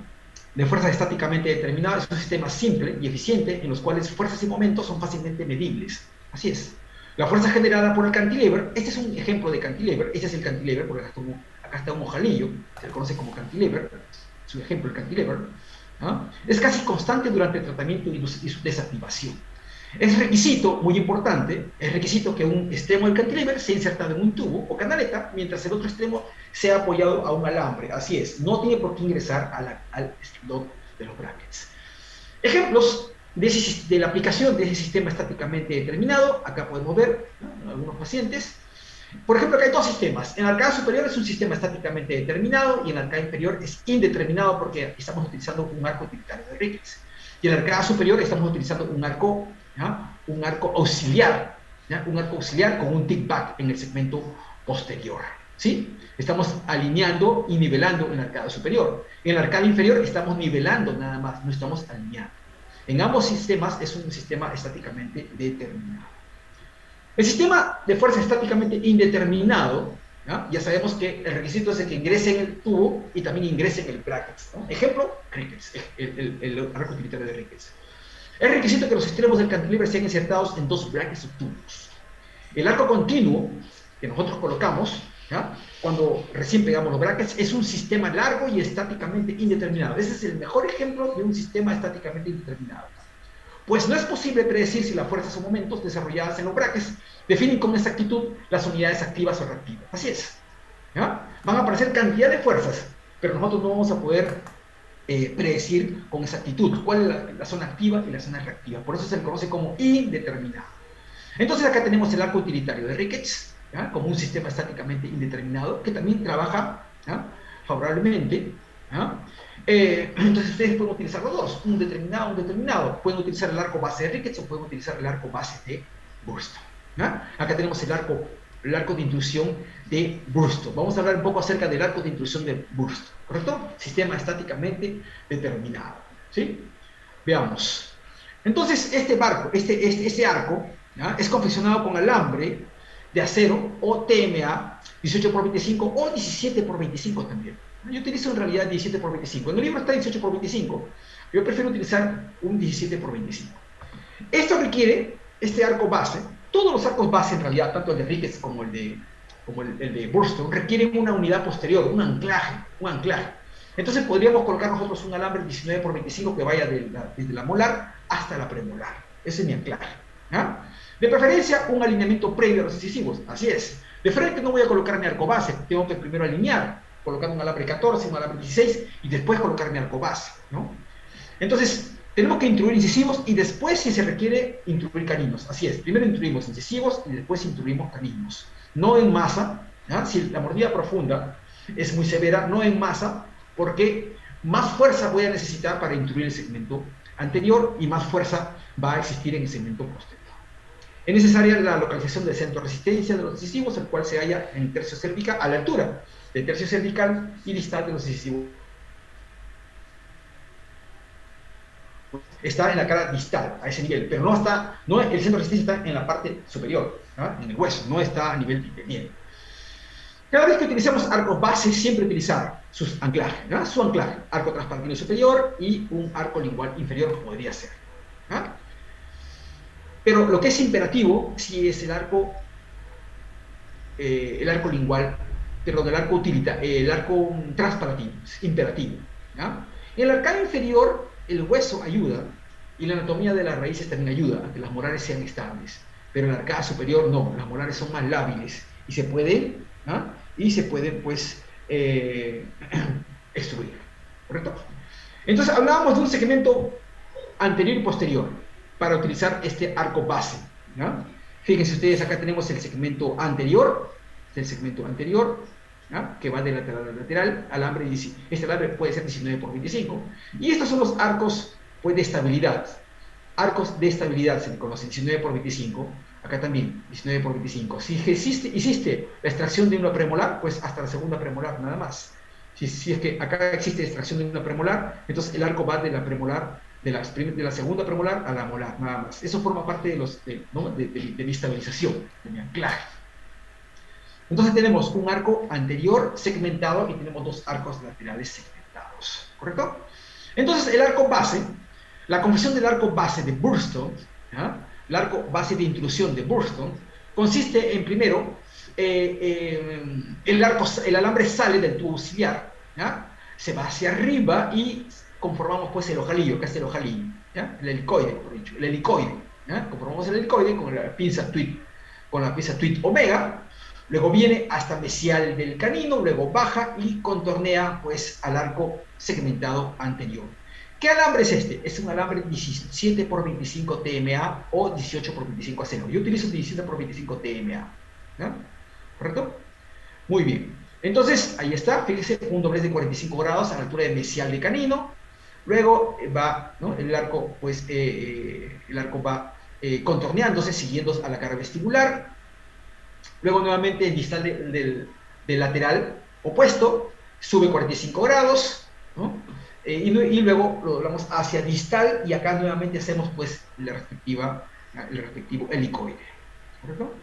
de fuerzas estáticamente determinadas es un sistema simple y eficiente en los cuales fuerzas y momentos son fácilmente medibles. Así es. La fuerza generada por el cantilever, este es un ejemplo de cantilever, este es el cantilever, porque acá está un ojalillo, se le conoce como cantilever, es un ejemplo del cantilever, ¿no? Es casi constante durante el tratamiento y su desactivación. Es requisito, muy importante, es requisito que un extremo del cantilever sea insertado en un tubo o canaleta, mientras el otro extremo sea apoyado a un alambre. Así es, no tiene por qué ingresar al slot de los brackets. Ejemplos de la aplicación de ese sistema estáticamente determinado. Acá podemos ver, ¿no?, algunos pacientes. Por ejemplo, acá hay dos sistemas. En la arcada superior es un sistema estáticamente determinado y en la arcada inferior es indeterminado porque estamos utilizando un arco utilitario de Ricketts. Y en la arcada superior estamos utilizando un arco, ¿ya?, un arco auxiliar, ¿ya?, un arco auxiliar con un tick-back en el segmento posterior. ¿Sí? Estamos alineando y nivelando en la arcada superior. En la arcada inferior estamos nivelando nada más, no estamos alineando. En ambos sistemas es un sistema estáticamente determinado. El sistema de fuerza estáticamente indeterminado, ¿ya?, ya sabemos que el requisito es el que ingrese en el tubo y también ingrese en el brackets, ¿no? Ejemplo, Ricketts, el arco utilitario de Ricketts. Es requisito que los extremos del cantilever sean insertados en dos brackets o tubos. El arco continuo que nosotros colocamos, ¿ya?, cuando recién pegamos los brackets, es un sistema largo y estáticamente indeterminado. Ese es el mejor ejemplo de un sistema estáticamente indeterminado. Pues no es posible predecir si las fuerzas o momentos desarrolladas en los brackets definen con exactitud las unidades activas o reactivas. Así es, ¿ya? Van a aparecer cantidad de fuerzas, pero nosotros no vamos a poder predecir con exactitud cuál es la zona activa y la zona reactiva. Por eso se le conoce como indeterminado. Entonces acá tenemos el arco utilitario de Ricketts, ¿ya?, como un sistema estáticamente indeterminado que también trabaja, ¿ya?, favorablemente, ¿ya? Entonces ustedes pueden utilizar los dos, un determinado. Pueden utilizar el arco base de Ricketts o pueden utilizar el arco base de Burston, ¿ya? Acá tenemos el arco de intrusión de Burston. Vamos a hablar un poco acerca del arco de intrusión de Burston, ¿correcto? Sistema estáticamente determinado, ¿sí? Veamos. Entonces este arco, ¿ya?, es confeccionado con alambre de acero, o TMA 18 por 25 o 17 por 25 también. Yo utilizo en realidad 17 por 25. En el libro está 18 por 25. Yo prefiero utilizar un 17 por 25. Esto requiere, este arco base, todos los arcos base en realidad, tanto el de Ricketts como el de Burston, requieren una unidad posterior, un anclaje. Entonces podríamos colocar nosotros un alambre 19 por 25 que vaya desde la molar hasta la premolar. Ese es mi anclaje. ¿Ah? De preferencia, un alineamiento previo a los incisivos. Así es. De frente no voy a colocar mi arco base, tengo que primero alinear, colocando un alambre 14, un alambre 16 y después colocar mi arco base, ¿no? Entonces, tenemos que introducir incisivos y después, si se requiere, introducir caninos. Así es, primero introducimos incisivos y después introducimos caninos. No en masa, ¿ya? Si la mordida profunda es muy severa, no en masa, porque más fuerza voy a necesitar para introducir el segmento anterior y más fuerza va a existir en el segmento posterior. Es necesaria la localización del centro de resistencia de los incisivos, el cual se halla en el tercio cervical, a la altura del tercio cervical y distal de los incisivos. Está en la cara distal, a ese nivel, pero el centro de resistencia está en la parte superior, ¿no? En el hueso, no está a nivel interior. Cada vez que utilicemos arcos base, siempre utilizar sus anclajes, ¿no? Su anclaje, arco transpartino superior y un arco lingual inferior podría ser, ¿no? Pero lo que es imperativo, sí es el arco lingual, perdón, el arco transpalatino, es imperativo, ¿no? En el arcado inferior, el hueso ayuda y la anatomía de las raíces también ayuda a que las molares sean estables, pero en la arcada superior no, las molares son más lábiles y se pueden, ¿no? Pues extruir, ¿correcto? Entonces hablábamos de un segmento anterior y posterior para utilizar este arco base, ¿no? Fíjense ustedes, acá tenemos el segmento anterior, ¿no? Que va de lateral a lateral, alambre, este alambre puede ser 19 por 25, y estos son los arcos pues, de estabilidad. Arcos de estabilidad se le conocen, 19 por 25, acá también, 19 por 25. Si hiciste la extracción de una premolar, pues hasta la segunda premolar, nada más. Si es que acá existe extracción de una premolar, entonces el arco va de la premolar, de la segunda premolar a la molar, nada más. Eso forma parte de mi estabilización, de mi anclaje. Entonces tenemos un arco anterior segmentado y tenemos dos arcos laterales segmentados, ¿correcto? Entonces el arco base, la confección del arco base de Burston, ¿ya? El arco base de intrusión de Burston, consiste en primero, el alambre sale del tubo ciliar, ¿ya? Se va hacia arriba y conformamos pues el ojalillo, que es el ojalillo, ¿ya? El helicoide, por dicho, el helicoide, ¿ya? Conformamos el helicoide con la pinza tweet omega. Luego viene hasta mesial del canino, luego baja y contornea pues al arco segmentado anterior. ¿Qué alambre es este? Es un alambre 17 por 25 TMA o 18 por 25 acero. Yo utilizo 17 por 25 TMA, ¿no? ¿Correcto? Muy bien. Entonces, ahí está, fíjese, un doblez de 45 grados a la altura de mesial de canino. Luego va, ¿no? El arco va contorneándose, siguiendo a la cara vestibular. Luego nuevamente el distal del lateral opuesto sube 45 grados, ¿no? Y luego lo doblamos hacia distal y acá nuevamente hacemos pues el respectivo helicoide, ¿correcto?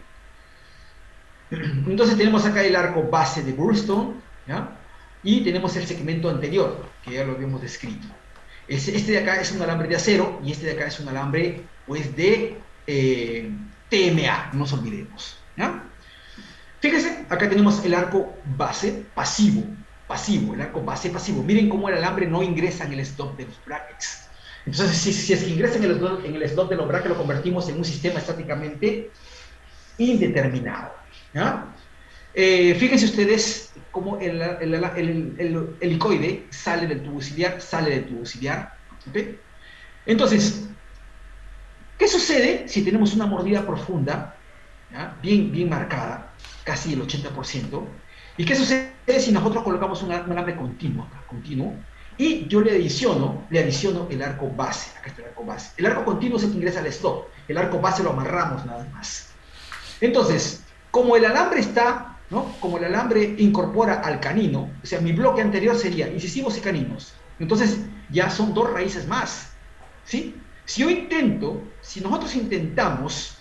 Entonces tenemos acá el arco base de Burston, ¿ya? Y tenemos el segmento anterior, que ya lo habíamos descrito. Este de acá es un alambre de acero y este de acá es un alambre pues de TMA, no nos olvidemos, ¿ya? Fíjense, acá tenemos el arco base pasivo, el arco base pasivo. Miren cómo el alambre no ingresa en el stop de los brackets. Entonces, si es que ingresa en el slot de los brackets, lo convertimos en un sistema estáticamente indeterminado, ¿ya? Fíjense ustedes cómo el helicoide sale del tubo ciliar, ¿okay? Entonces, ¿qué sucede si tenemos una mordida profunda, ¿ya? bien marcada, casi el 80%? ¿Y qué sucede si nosotros colocamos un alambre continuo, y yo le adiciono el arco base? Acá está el arco base. El arco continuo es el que ingresa al stop, el arco base lo amarramos nada más. Entonces, como el alambre está, ¿no? Como el alambre incorpora al canino, o sea, mi bloque anterior sería incisivos y caninos, entonces ya son dos raíces más, ¿sí? Si nosotros intentamos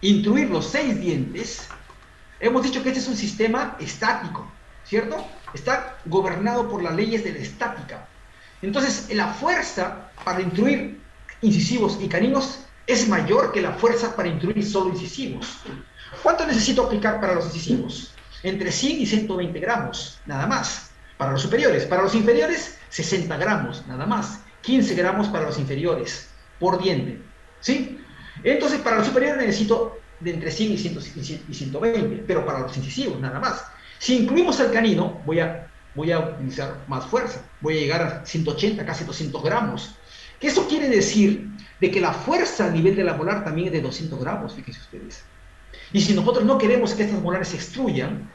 intruir los 6 dientes, Hemos dicho que este es un sistema estático, ¿cierto? Está gobernado por las leyes de la estática. Entonces, la fuerza para intruir incisivos y caninos es mayor que la fuerza para intruir solo incisivos. ¿Cuánto necesito aplicar para los incisivos? Entre 100 y 120 gramos, nada más. Para los superiores. Para los inferiores, 60 gramos, nada más. 15 gramos para los inferiores, por diente. ¿Sí? Entonces, para los superiores necesito de entre 100 y 120, pero para los incisivos, nada más. Si incluimos el canino, voy a utilizar más fuerza. Voy a llegar a 180, casi 200 gramos. Que eso quiere decir de que la fuerza a nivel de la molar también es de 200 gramos, fíjense ustedes. Y si nosotros no queremos que estas molares se extruyan,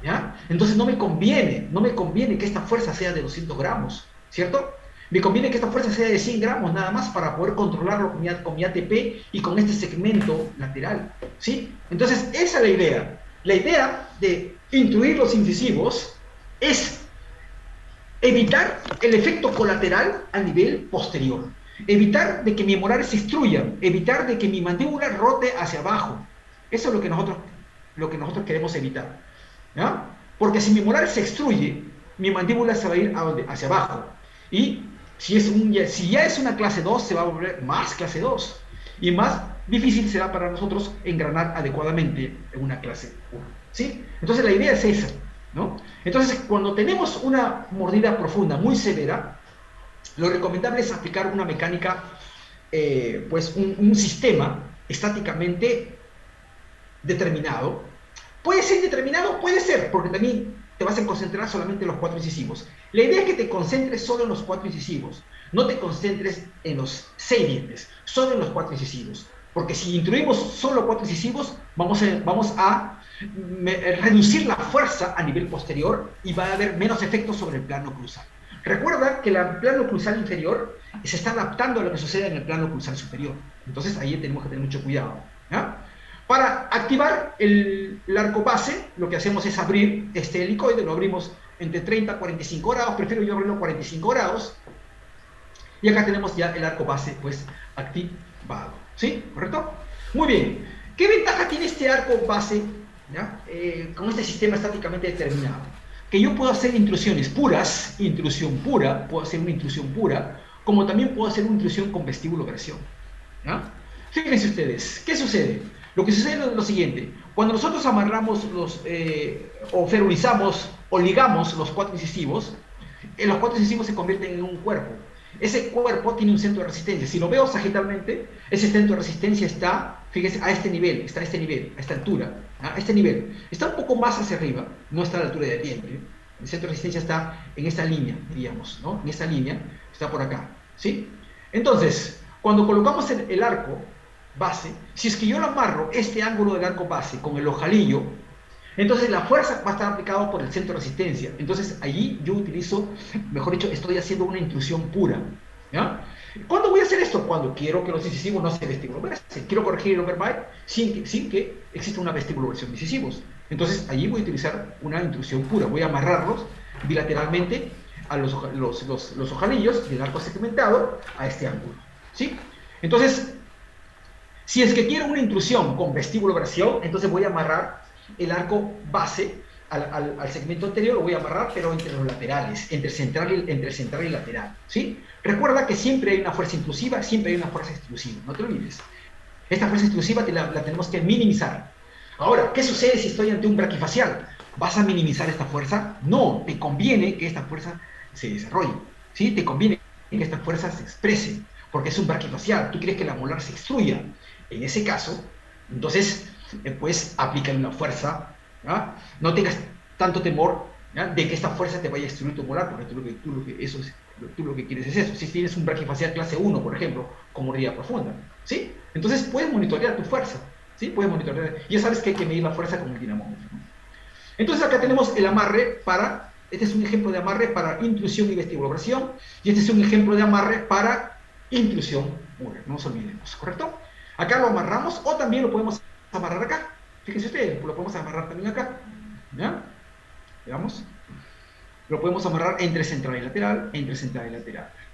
¿ya? Entonces no me conviene que esta fuerza sea de 200 gramos, ¿cierto? Me conviene que esta fuerza sea de 100 gramos nada más para poder controlarlo con mi ATP y con este segmento lateral, ¿sí? Entonces esa es la idea. La idea de intruir los incisivos es evitar el efecto colateral a nivel posterior, evitar de que mi molares se extruyan, evitar de que mi mandíbula rote hacia abajo. Eso es lo que nosotros queremos evitar, ¿ya? Porque si mi molar se extruye, mi mandíbula se va a ir hacia abajo. Y si ya es una clase 2, se va a volver más clase 2. Y más difícil será para nosotros engranar adecuadamente en una clase 1. ¿Sí? Entonces la idea es esa, ¿no? Entonces, cuando tenemos una mordida profunda muy severa, lo recomendable es aplicar una mecánica, pues un sistema estáticamente determinado. Puede ser indeterminado, puede ser, porque también te vas a concentrar solamente en los 4 incisivos. La idea es que te concentres solo en los 4 incisivos, no te concentres en los 6 dientes, solo en los 4 incisivos. Porque si intruimos solo 4 incisivos, vamos a reducir la fuerza a nivel posterior y va a haber menos efectos sobre el plano cruzal. Recuerda que el plano cruzal inferior se está adaptando a lo que sucede en el plano cruzal superior. Entonces ahí tenemos que tener mucho cuidado, ¿ya? Para activar el arco base, lo que hacemos es abrir este helicoide, lo abrimos entre 30 a 45 grados, prefiero yo abrirlo a 45 grados, y acá tenemos ya el arco base pues activado, ¿sí? ¿Correcto? Muy bien. ¿Qué ventaja tiene este arco base, ¿ya? Con este sistema estáticamente determinado? Que yo puedo hacer intrusiones puras, intrusión pura, puedo hacer una intrusión pura, como también puedo hacer una intrusión con vestíbulo-gresión, ¿ya? Fíjense ustedes, ¿qué sucede? Lo que sucede es lo siguiente: cuando nosotros amarramos o ferulizamos o ligamos los 4 incisivos, los 4 incisivos se convierten en un cuerpo. Ese cuerpo tiene un centro de resistencia. Si lo veo sagitalmente, ese centro de resistencia está, fíjense, a este nivel, está a este nivel, a esta altura, a este nivel. Está un poco más hacia arriba, no está a la altura del diente. El centro de resistencia está en esta línea, diríamos, ¿no? En esta línea, está por acá, ¿sí? Entonces, cuando colocamos el arco base, si es que yo lo amarro este ángulo del arco base con el ojalillo, entonces la fuerza va a estar aplicada por el centro de resistencia. Entonces allí yo utilizo, mejor dicho, estoy haciendo una intrusión pura, ¿ya? ¿Cuándo voy a hacer esto? Cuando quiero que los incisivos no se vestibuloversión. Quiero corregir el overbite sin que exista una vestibuloversión de incisivos. Entonces allí voy a utilizar una intrusión pura. Voy a amarrarlos bilateralmente a los ojalillos del arco segmentado a este ángulo, ¿sí? Entonces, si es que quiero una intrusión con vestíbulo-versión, entonces voy a amarrar el arco base al segmento anterior, lo voy a amarrar, pero entre los laterales, entre central y lateral, ¿sí? Recuerda que siempre hay una fuerza intrusiva, siempre hay una fuerza extrusiva, no te olvides. Esta fuerza extrusiva la tenemos que minimizar. Ahora, ¿qué sucede si estoy ante un braquifacial? ¿Vas a minimizar esta fuerza? No, te conviene que esta fuerza se desarrolle, ¿sí? Te conviene que esta fuerza se exprese, porque es un braquifacial, tú quieres que la molar se extruya. En ese caso, entonces, pues aplica una fuerza, ¿ya? No tengas tanto temor, ¿ya?, de que esta fuerza te vaya a destruir tu molar, porque tú lo que quieres es eso. Si tienes un braquifacial clase 1, por ejemplo, con mordida profunda, ¿sí? Entonces puedes monitorear tu fuerza, ¿sí? Puedes monitorear. Ya sabes que hay que medir la fuerza con el dinamómetro, ¿no? Entonces acá tenemos el amarre para, este es un ejemplo de amarre para intrusión y vestibuloversión, y este es un ejemplo de amarre para intrusión mular, no nos olvidemos, ¿correcto? Acá lo amarramos, o también lo podemos amarrar acá. Fíjense ustedes, lo podemos amarrar también acá, ¿ya? Veamos. Lo podemos amarrar entre central y lateral,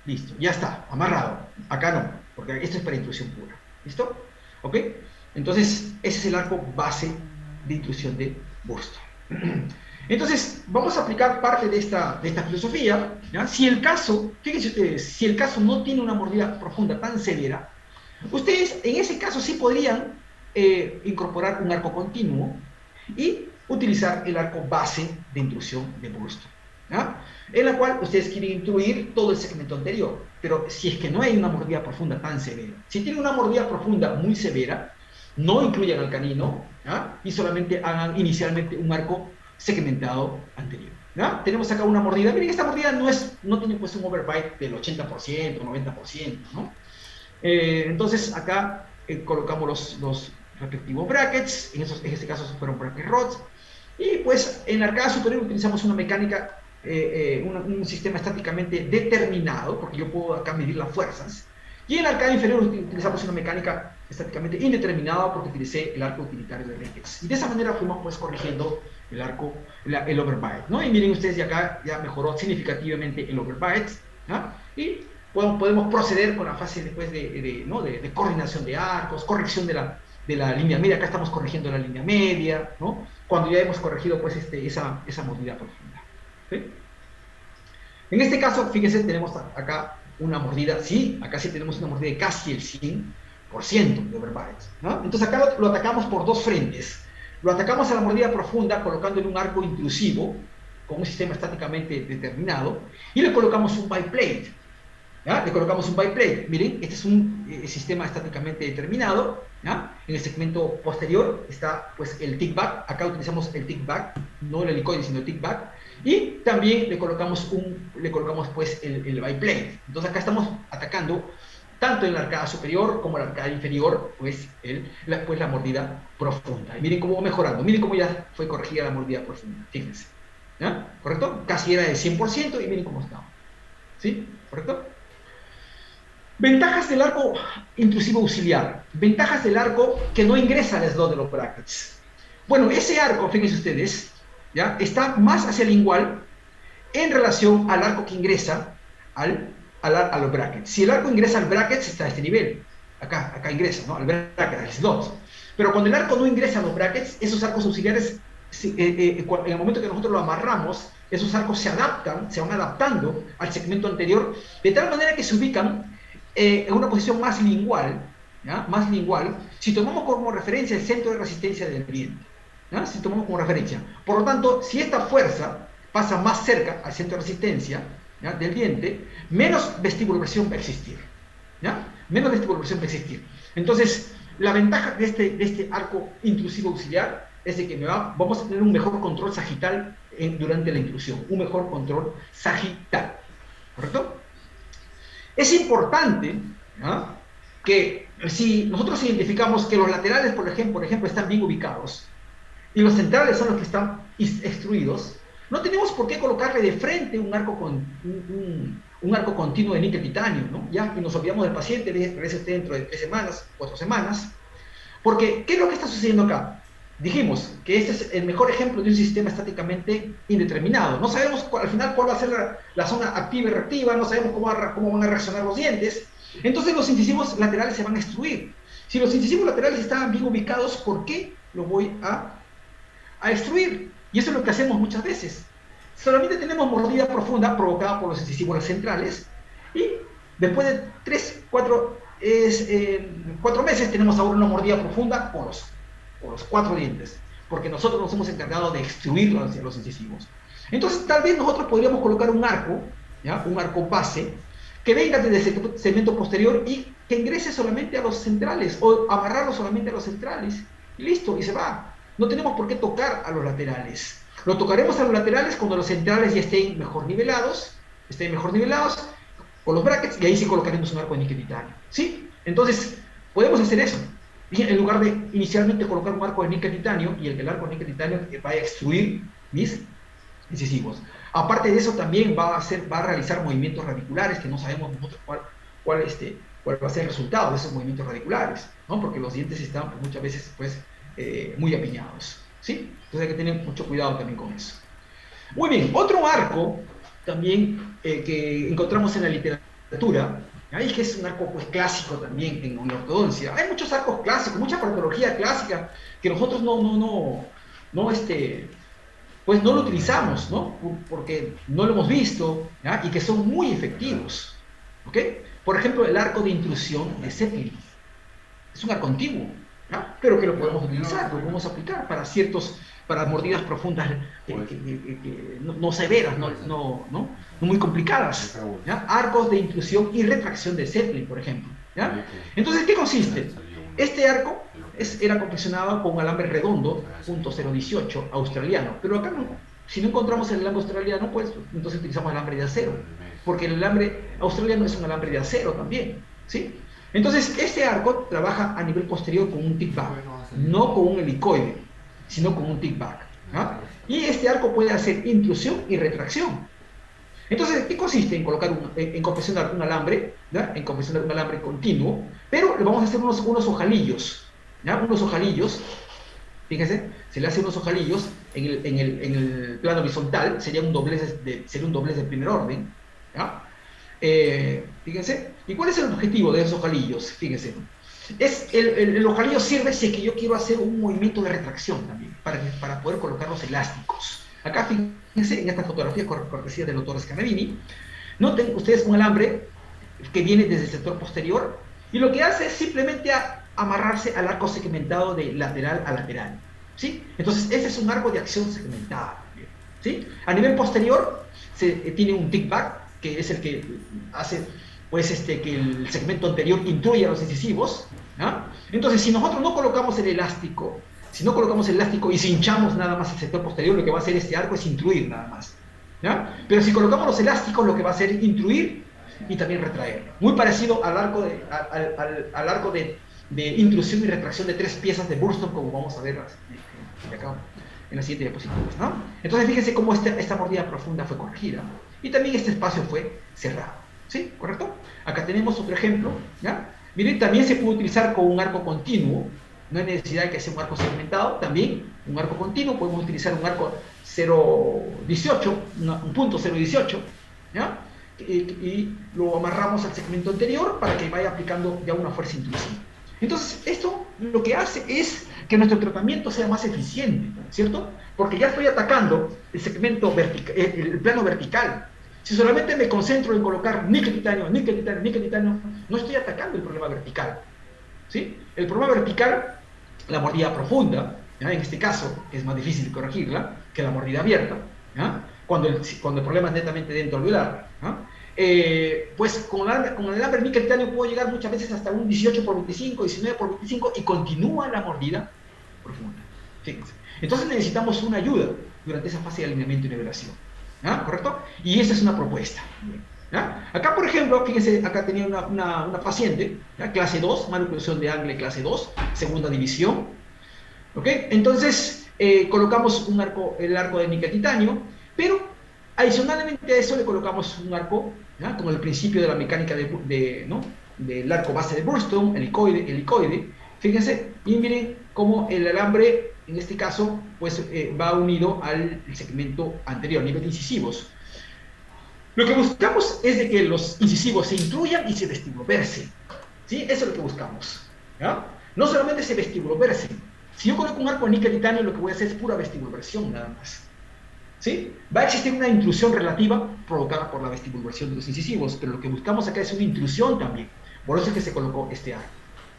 Listo, ya está, amarrado. Acá no, porque esto es para intrusión pura. ¿Listo? ¿Ok? Entonces, ese es el arco base de intrusión de bursto. Entonces, vamos a aplicar parte de esta filosofía. ¿Ya? Si el caso, fíjense ustedes, si el caso no tiene una mordida profunda tan severa, ustedes en ese caso sí podrían incorporar un arco continuo y utilizar el arco base de intrusión de bursto, ¿ya? En la cual ustedes quieren intruir todo el segmento anterior. Pero si es que no hay una mordida profunda tan severa, si tienen una mordida profunda muy severa, no incluyan al canino, ¿ya? Y solamente hagan inicialmente un arco segmentado anterior, ¿ya? Tenemos acá una mordida. Miren, esta mordida no tiene pues un overbite del 80%, 90%, ¿no? Entonces acá colocamos los respectivos brackets, en este caso fueron bracket rods, y pues en la arcada superior utilizamos una mecánica, un sistema estáticamente determinado, porque yo puedo acá medir las fuerzas, y en la arcada inferior utilizamos una mecánica estáticamente indeterminada porque utilicé el arco utilitario de Regex. Y de esa manera fuimos pues corrigiendo el overbite, ¿no? Y miren ustedes, ya acá ya mejoró significativamente el overbite, ¿no? Y podemos proceder con la fase después de coordinación de arcos, corrección de la línea media. Acá estamos corrigiendo la línea media, ¿no? Cuando ya hemos corregido pues esa mordida profunda, ¿sí? En este caso, fíjense, tenemos acá una mordida, sí, acá sí tenemos una mordida de casi el 100% de overbite, ¿no? Entonces acá lo atacamos por dos frentes. Lo atacamos a la mordida profunda colocándole un arco intrusivo con un sistema estáticamente determinado y le colocamos un biplate. ¿Ya? Le colocamos un biplate. Miren, este es un sistema estáticamente determinado. ¿Ya? En el segmento posterior está pues el tick-back. Acá utilizamos el tick-back, no el helicoide, sino el tick-back. Y también le colocamos pues el biplate. Entonces acá estamos atacando tanto en la arcada superior como en la arcada inferior, pues la mordida profunda. Y miren cómo va mejorando. Miren cómo ya fue corregida la mordida profunda. Fíjense. ¿Ya? ¿Correcto? Casi era del 100% y miren cómo está. ¿Sí? ¿Correcto? Ventajas del arco intrusivo auxiliar. Ventajas del arco que no ingresa al slot de los brackets. Bueno, ese arco, fíjense ustedes, ¿ya? Está más hacia el lingual en relación al arco que ingresa a los brackets. Si el arco ingresa al brackets, está a este nivel. Acá ingresa, ¿no? Al bracket, al slot. Pero cuando el arco no ingresa a los brackets, esos arcos auxiliares, en el momento que nosotros lo amarramos, esos arcos se van adaptando al segmento anterior, de tal manera que se ubican en una posición más lingual, ¿ya? Más lingual, si tomamos como referencia el centro de resistencia del viento, ¿ya? Si tomamos como referencia. Por lo tanto, si esta fuerza pasa más cerca al centro de resistencia, ¿ya? Del diente, menos vestibulación va a existir, ¿ya? Menos vestibulación va a existir. Entonces, la ventaja de este arco intrusivo auxiliar es de que vamos a tener un mejor control sagital durante la intrusión, un mejor control sagital, ¿correcto? Es importante, ¿no?, que si nosotros identificamos que los laterales, por ejemplo, están bien ubicados y los centrales son los que están extruidos, no tenemos por qué colocarle de frente un arco continuo de níquel titanio, ¿no? Ya, y nos olvidamos del paciente, regrese usted dentro de 3 semanas, 4 semanas, porque ¿qué es lo que está sucediendo acá? Dijimos que este es el mejor ejemplo de un sistema estáticamente indeterminado. No sabemos al final cuál va a ser la zona activa y reactiva, no sabemos cómo van a reaccionar los dientes. Entonces los incisivos laterales se van a extruir. Si los incisivos laterales estaban bien ubicados, ¿por qué los voy a extruir? Y eso es lo que hacemos muchas veces. Solamente tenemos mordida profunda provocada por los incisivos centrales y después de 4 meses tenemos ahora una mordida profunda por los 4 dientes, porque nosotros nos hemos encargado de extruir los incisivos. Entonces, tal vez nosotros podríamos colocar un arco, ¿ya? Un arco base, que venga desde el segmento posterior y que ingrese solamente a los centrales, o amarrarlo solamente a los centrales, y listo, y se va. No tenemos por qué tocar a los laterales. Lo tocaremos a los laterales cuando los centrales ya estén mejor nivelados con los brackets, y ahí sí colocaremos un arco de níquel titanio, ¿sí? Entonces, podemos hacer eso. En lugar de inicialmente colocar un arco de níquel titanio y el arco de níquel titanio vaya a extruir mis incisivos. Aparte de eso, también va a realizar movimientos radiculares que no sabemos nosotros cuál va a ser el resultado de esos movimientos radiculares, ¿no? Porque los dientes están pues, muchas veces pues, muy apiñados, ¿sí? Entonces hay que tener mucho cuidado también con eso. Muy bien, otro arco también que encontramos en la literatura, ahí que es un arco pues, clásico también en ortodoncia. Hay muchos arcos clásicos, mucha patología clásica que nosotros no no, pues no lo utilizamos, ¿no? Porque no lo hemos visto, ¿ya? Y que son muy efectivos, ¿ok? Por ejemplo, el arco de intrusión de Zeppelin. Es un arco antiguo, ¿ya? Pero que lo podemos utilizar, lo podemos aplicar para mordidas profundas no severas, no muy complicadas, ¿ya? Arcos de intrusión y retracción de Zeppelin, por ejemplo, ¿ya? Entonces, ¿qué consiste? Este arco era confeccionado con un alambre redondo, .018 australiano, pero acá no, si no encontramos el alambre australiano, pues entonces utilizamos alambre de acero, porque el alambre australiano es un alambre de acero también, ¿sí? Entonces, este arco trabaja a nivel posterior con un tick back, no con un helicoide, sino con un tick back, ¿no? Y este arco puede hacer intrusión y retracción. Entonces, ¿qué consiste en colocar en confeccionar un alambre, ¿ya? En confeccionar un alambre continuo, pero le vamos a hacer unos ojalillos, ¿ya? Unos ojalillos, fíjense, se le hace unos ojalillos en el plano horizontal, sería un doblez de primer orden, ¿ya? Fíjense, ¿y cuál es el objetivo de esos ojalillos? Fíjense, el ojalillo sirve si es que yo quiero hacer un movimiento de retracción también, para poder colocar los elásticos. Acá fíjense en esta fotografía cortesía del doctor Scanavini, noten ustedes un alambre que viene desde el sector posterior y lo que hace es simplemente amarrarse al arco segmentado de lateral a lateral, ¿sí? Entonces ese es un arco de acción segmentada, ¿sí? A nivel posterior tiene un tick back, que es el que hace pues, que el segmento anterior intruya a los incisivos, ¿ya? Entonces, si nosotros no colocamos el elástico, y si hinchamos nada más el sector posterior, lo que va a hacer este arco es intruir nada más, ¿ya? Pero si colocamos los elásticos, lo que va a hacer es intruir y también retraer. Muy parecido al arco de intrusión y retracción de 3 piezas de Burston, como vamos a ver acá en la siguiente diapositiva, ¿no? Entonces, fíjense cómo esta mordida profunda fue corregida y también este espacio fue cerrado, ¿sí? ¿Correcto? Acá tenemos otro ejemplo, ¿ya? Miren, también se puede utilizar con un arco continuo, no hay necesidad de que sea un arco segmentado, también un arco continuo, podemos utilizar un arco 0.18, un punto 0.18, ¿ya? Y lo amarramos al segmento anterior para que vaya aplicando ya una fuerza intrusiva. Entonces, esto lo que hace es que nuestro tratamiento sea más eficiente, ¿cierto? Porque ya estoy atacando el segmento vertical, el plano vertical. Si solamente me concentro en colocar níquel, titanio, níquel, titanio, níquel, titanio, no estoy atacando el problema vertical, ¿sí? El problema vertical, la mordida profunda, ¿ya? En este caso es más difícil corregirla que la mordida abierta, ¿ya? Cuando el problema es netamente dentro alveolar, ¿ya? Pues con el alambre níquel titanio puedo llegar muchas veces hasta un 18x25, 19x25 y continúa la mordida profunda. Fíjense. Entonces necesitamos una ayuda durante esa fase de alineamiento y nivelación, ¿ya? ¿Correcto? Y esa es una propuesta, ¿ya? Acá, por ejemplo, fíjense, acá tenía una paciente, ¿ya? Clase 2, manipulación de Angle clase 2, segunda división, ¿ok? Entonces colocamos el arco de níquel titanio, pero adicionalmente a eso le colocamos un arco, ¿ya? Como el principio de la mecánica del arco base de Burston, helicoide. Fíjense, y miren cómo el alambre, en este caso, pues va unido al segmento anterior, nivel de incisivos. Lo que buscamos es de que los incisivos se intruyan y se vestibuloversen, ¿sí? Eso es lo que buscamos, ¿ya? No solamente se vestibuloversen. Si yo coloco un arco de níquel titanio, lo que voy a hacer es pura vestibuloversión nada más, ¿sí? Va a existir una intrusión relativa provocada por la vestibuloversión de los incisivos, pero lo que buscamos acá es una intrusión también. Por eso es que se colocó este arco,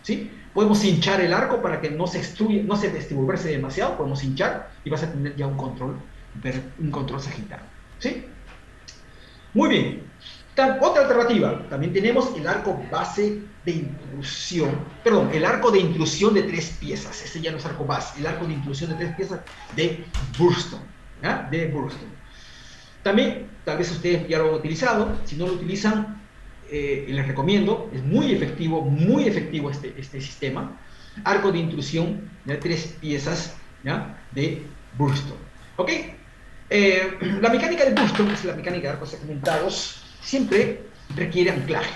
¿sí? Podemos hinchar el arco para que no se vestibuloverse demasiado, podemos hinchar y vas a tener ya un control sagital, ¿sí? Muy bien. Otra alternativa, también tenemos el arco base de intrusión, perdón, el arco de intrusión de 3 piezas, ese ya no es arco base, el arco de intrusión de 3 piezas de Burston, ¿ya? De Burston. También, tal vez ustedes ya lo han utilizado, si no lo utilizan, les recomiendo, es muy efectivo este sistema, arco de intrusión de 3 piezas, ¿ya? De Burston, ¿ok? La mecánica de Burston, que es la mecánica de arcos segmentados, siempre requiere anclaje,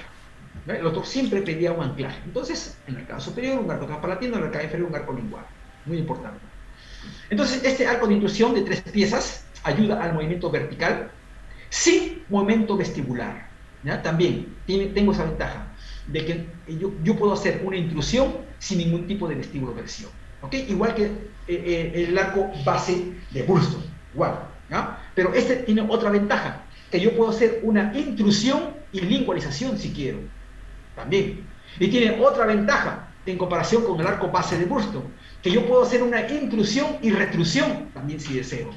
¿no? El otro siempre pedía un anclaje. Entonces, en el arcado superior, un arco transpalatino, en el arcado inferior, un arco lingual. Muy importante. Entonces, este arco de intrusión de 3 piezas ayuda al movimiento vertical sin movimiento vestibular, ¿ya? También tengo esa ventaja de que yo puedo hacer una intrusión sin ningún tipo de vestibuloversión. ¿ok? Igual que el arco base de Burston, igual, ¿ya? Pero este tiene otra ventaja, que yo puedo hacer una intrusión y lingualización si quiero, también. Y tiene otra ventaja en comparación con el arco base de Burston, que yo puedo hacer una intrusión y retrusión también si deseo.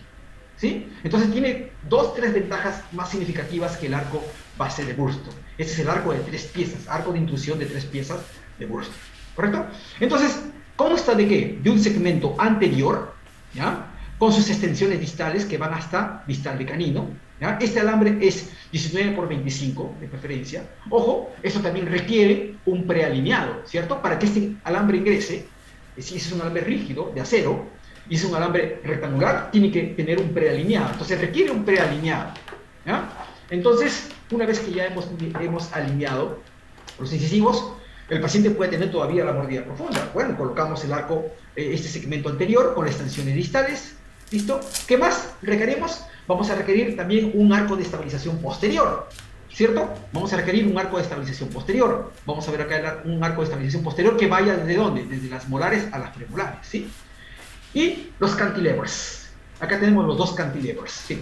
¿Sí? Entonces tiene dos, tres ventajas más significativas que el arco base de Burston. Este es el arco de 3 piezas, arco de intrusión de 3 piezas de Burston. ¿Correcto? Entonces, consta de qué? De un segmento anterior, ¿ya? Con sus extensiones distales que van hasta distal de canino. ¿Ya? Este alambre es 19 por 25 de preferencia. Ojo, esto también requiere un prealineado, ¿cierto? Para que este alambre ingrese, si es un alambre rígido de acero y es un alambre rectangular, tiene que tener un prealineado. Entonces requiere un prealineado. ¿Ya? Entonces, una vez que ya hemos alineado los incisivos, el paciente puede tener todavía la mordida profunda. Bueno, colocamos el arco, este segmento anterior con las extensiones distales. ¿Listo? ¿Qué más requerimos? Vamos a requerir también un arco de estabilización posterior, ¿cierto? Vamos a requerir un arco de estabilización posterior. Vamos a ver acá un arco de estabilización posterior que vaya ¿desde dónde? Desde las molares a las premolares, ¿sí? Y los cantilevers. Acá tenemos los dos cantilevers, ¿sí?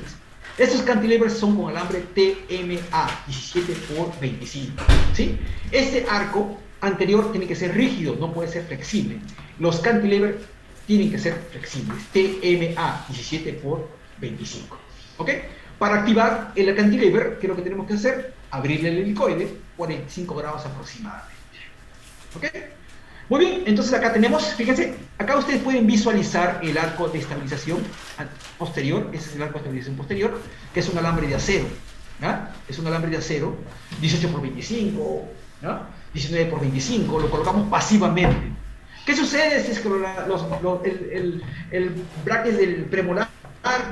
Estos cantilevers son con alambre TMA 17 por 25, ¿sí? Este arco anterior tiene que ser rígido, no puede ser flexible. Los cantilevers tienen que ser flexibles, TMA 17 por 25, ¿ok? Para activar el cantilever, ¿qué es lo que tenemos que hacer? Abrirle el helicoide, 45 grados aproximadamente, ¿ok? Muy bien, entonces acá tenemos, fíjense, acá ustedes pueden visualizar el arco de estabilización posterior, ese es el arco de estabilización posterior, que es un alambre de acero, ¿ya? Es un alambre de acero, 18 por 25, ¿ya? 19 por 25, lo colocamos pasivamente. ¿Qué sucede si es que el bracket del premolar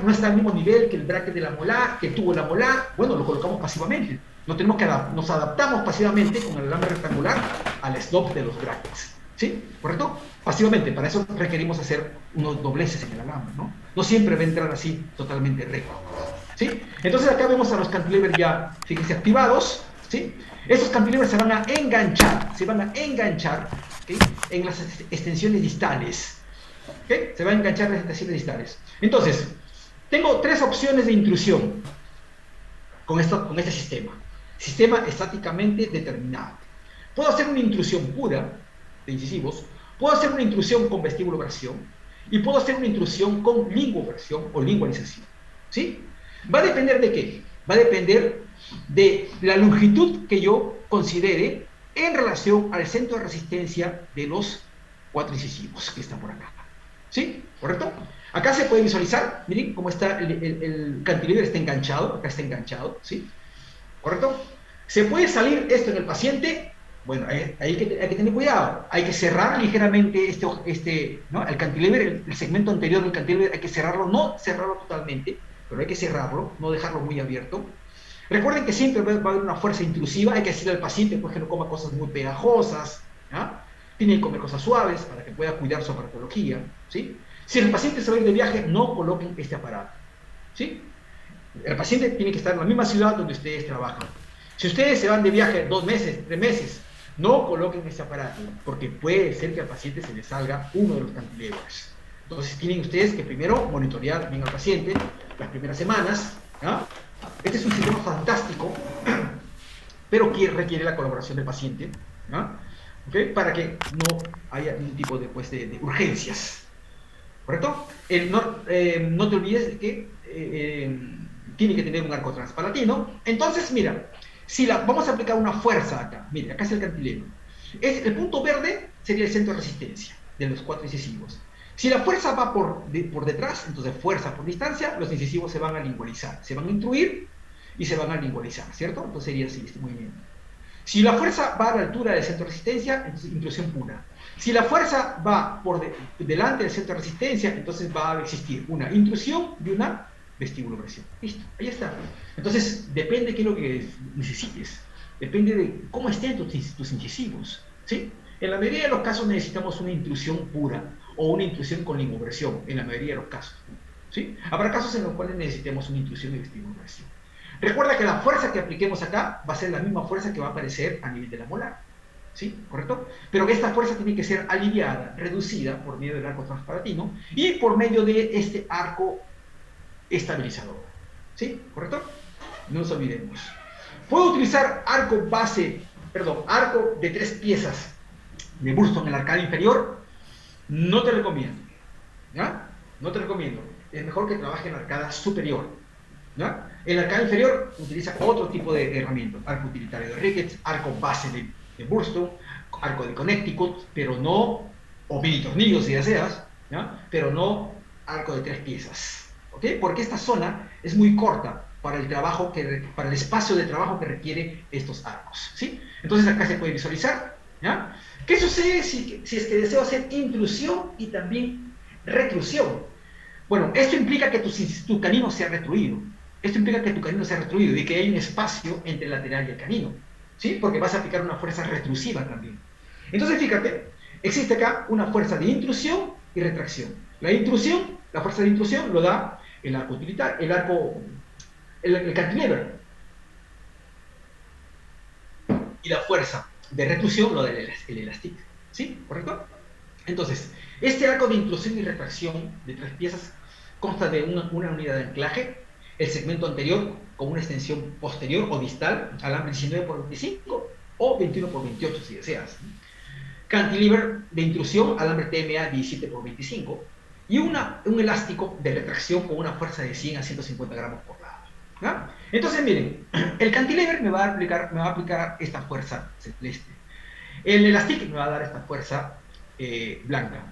no está al mismo nivel que el bracket de la molar, que tuvo la molar? Bueno, lo colocamos pasivamente. Nos adaptamos pasivamente con el alambre rectangular al stop de los brackets. ¿Sí? ¿Correcto? Pasivamente. Para eso requerimos hacer unos dobleces en el alambre, ¿no? No siempre va a entrar así totalmente recto. ¿Sí? Entonces acá vemos a los cantilevers ya, fíjense, activados. ¿Sí? Estos cantilevers se van a enganchar, ¿okay? En las extensiones distales. ¿Okay? Se van a enganchar en las extensiones distales. Entonces, tengo tres opciones de intrusión con este sistema. Sistema estáticamente determinado. Puedo hacer una intrusión pura de incisivos, puedo hacer una intrusión con vestíbulo-versión y puedo hacer una intrusión con linguoversión o lingualización. ¿Sí? ¿Va a depender de qué? Va a depender de la longitud que yo considere en relación al centro de resistencia de los 4 incisivos que están por acá. ¿Sí? ¿Correcto? Acá se puede visualizar, miren cómo está el cantilever, está enganchado, acá está enganchado, ¿sí? ¿Correcto? ¿Se puede salir esto en el paciente? Bueno, hay que tener cuidado, hay que cerrar ligeramente ¿no? El cantilever, el segmento anterior del cantilever, hay que cerrarlo, no cerrarlo totalmente, pero hay que cerrarlo, no dejarlo muy abierto. Recuerden que siempre va a haber una fuerza intrusiva, hay que decirle al paciente pues, que no coma cosas muy pegajosas, ¿ya? Tiene que comer cosas suaves para que pueda cuidar su aparatología, ¿sí? Si el paciente se va a ir de viaje, no coloquen este aparato, ¿sí? El paciente tiene que estar en la misma ciudad donde ustedes trabajan. Si ustedes se van de viaje 2 meses, 3 meses, no coloquen este aparato, porque puede ser que al paciente se le salga uno de los cantilevers. Entonces tienen ustedes que primero monitorear bien al paciente las primeras semanas, ¿no? Este es un sistema fantástico, pero que requiere la colaboración del paciente, ¿no? ¿Okay? Para que no haya ningún tipo de urgencias. ¿Correcto? No te olvides de que tiene que tener un arco transpalatino. Entonces, mira, vamos a aplicar una fuerza acá. Mira, acá es el cantilever. El punto verde sería el centro de resistencia de los 4 incisivos. Si la fuerza va por detrás, entonces fuerza por distancia, los incisivos se van a lingualizar, se van a intruir y se van a lingualizar, ¿cierto? Entonces sería así este movimiento. Si la fuerza va a la altura del centro de resistencia, entonces intrusión pura. Si la fuerza va delante del centro de resistencia, entonces va a existir una intrusión y una vestíbulo-presión. Listo, ahí está. Entonces, depende de qué es lo que necesites. Depende de cómo estén tus incisivos, ¿sí? En la mayoría de los casos necesitamos una intrusión pura o una intrusión con linguoversión, en la mayoría de los casos, ¿sí? Habrá casos en los cuales necesitemos una intrusión y vestíbulo-presión. Recuerda que la fuerza que apliquemos acá va a ser la misma fuerza que va a aparecer a nivel de la molar, ¿sí? ¿Correcto? Pero esta fuerza tiene que ser aliviada, reducida por medio del arco transpalatino y por medio de este arco estabilizador, ¿sí? ¿Correcto? No nos olvidemos. Puedo utilizar arco de 3 piezas de Burston en el arcada inferior. No te recomiendo, ¿ya? No te recomiendo. Es mejor que trabaje en la arcada superior, ¿ya? En la arcada inferior utiliza otro tipo de herramientas: arco utilitario de Ricketts, arco base de Burston, arco de Connecticut, pero no, o mini tornillos si deseas, ¿ya? Pero no arco de 3 piezas, ¿ok? Porque esta zona es muy corta para para el espacio de trabajo que requiere estos arcos, ¿sí? Entonces acá se puede visualizar, ¿ya? ¿Qué sucede si es que deseo hacer intrusión y también retrusión? Bueno, esto implica que tu canino sea retruido. Esto implica que tu canino sea retruido y que hay un espacio entre el lateral y el canino, ¿sí? Porque vas a aplicar una fuerza retrusiva también. Entonces, fíjate, existe acá una fuerza de intrusión y retracción. La fuerza de intrusión lo da el arco utilitario, el cantilever. Y la fuerza de retrusión lo da el elastic, ¿sí? ¿Correcto? Entonces, este arco de intrusión y retracción de 3 piezas consta de una unidad de anclaje, el segmento anterior con una extensión posterior o distal, alambre 19 por 25 o 21 por 28 si deseas. Cantilever de intrusión, alambre TMA 17 por 25 y un elástico de retracción con una fuerza de 100 a 150 gramos por lado, ¿ya? Entonces, miren, el cantilever me va a aplicar esta fuerza celeste. El elastic me va a dar esta fuerza blanca.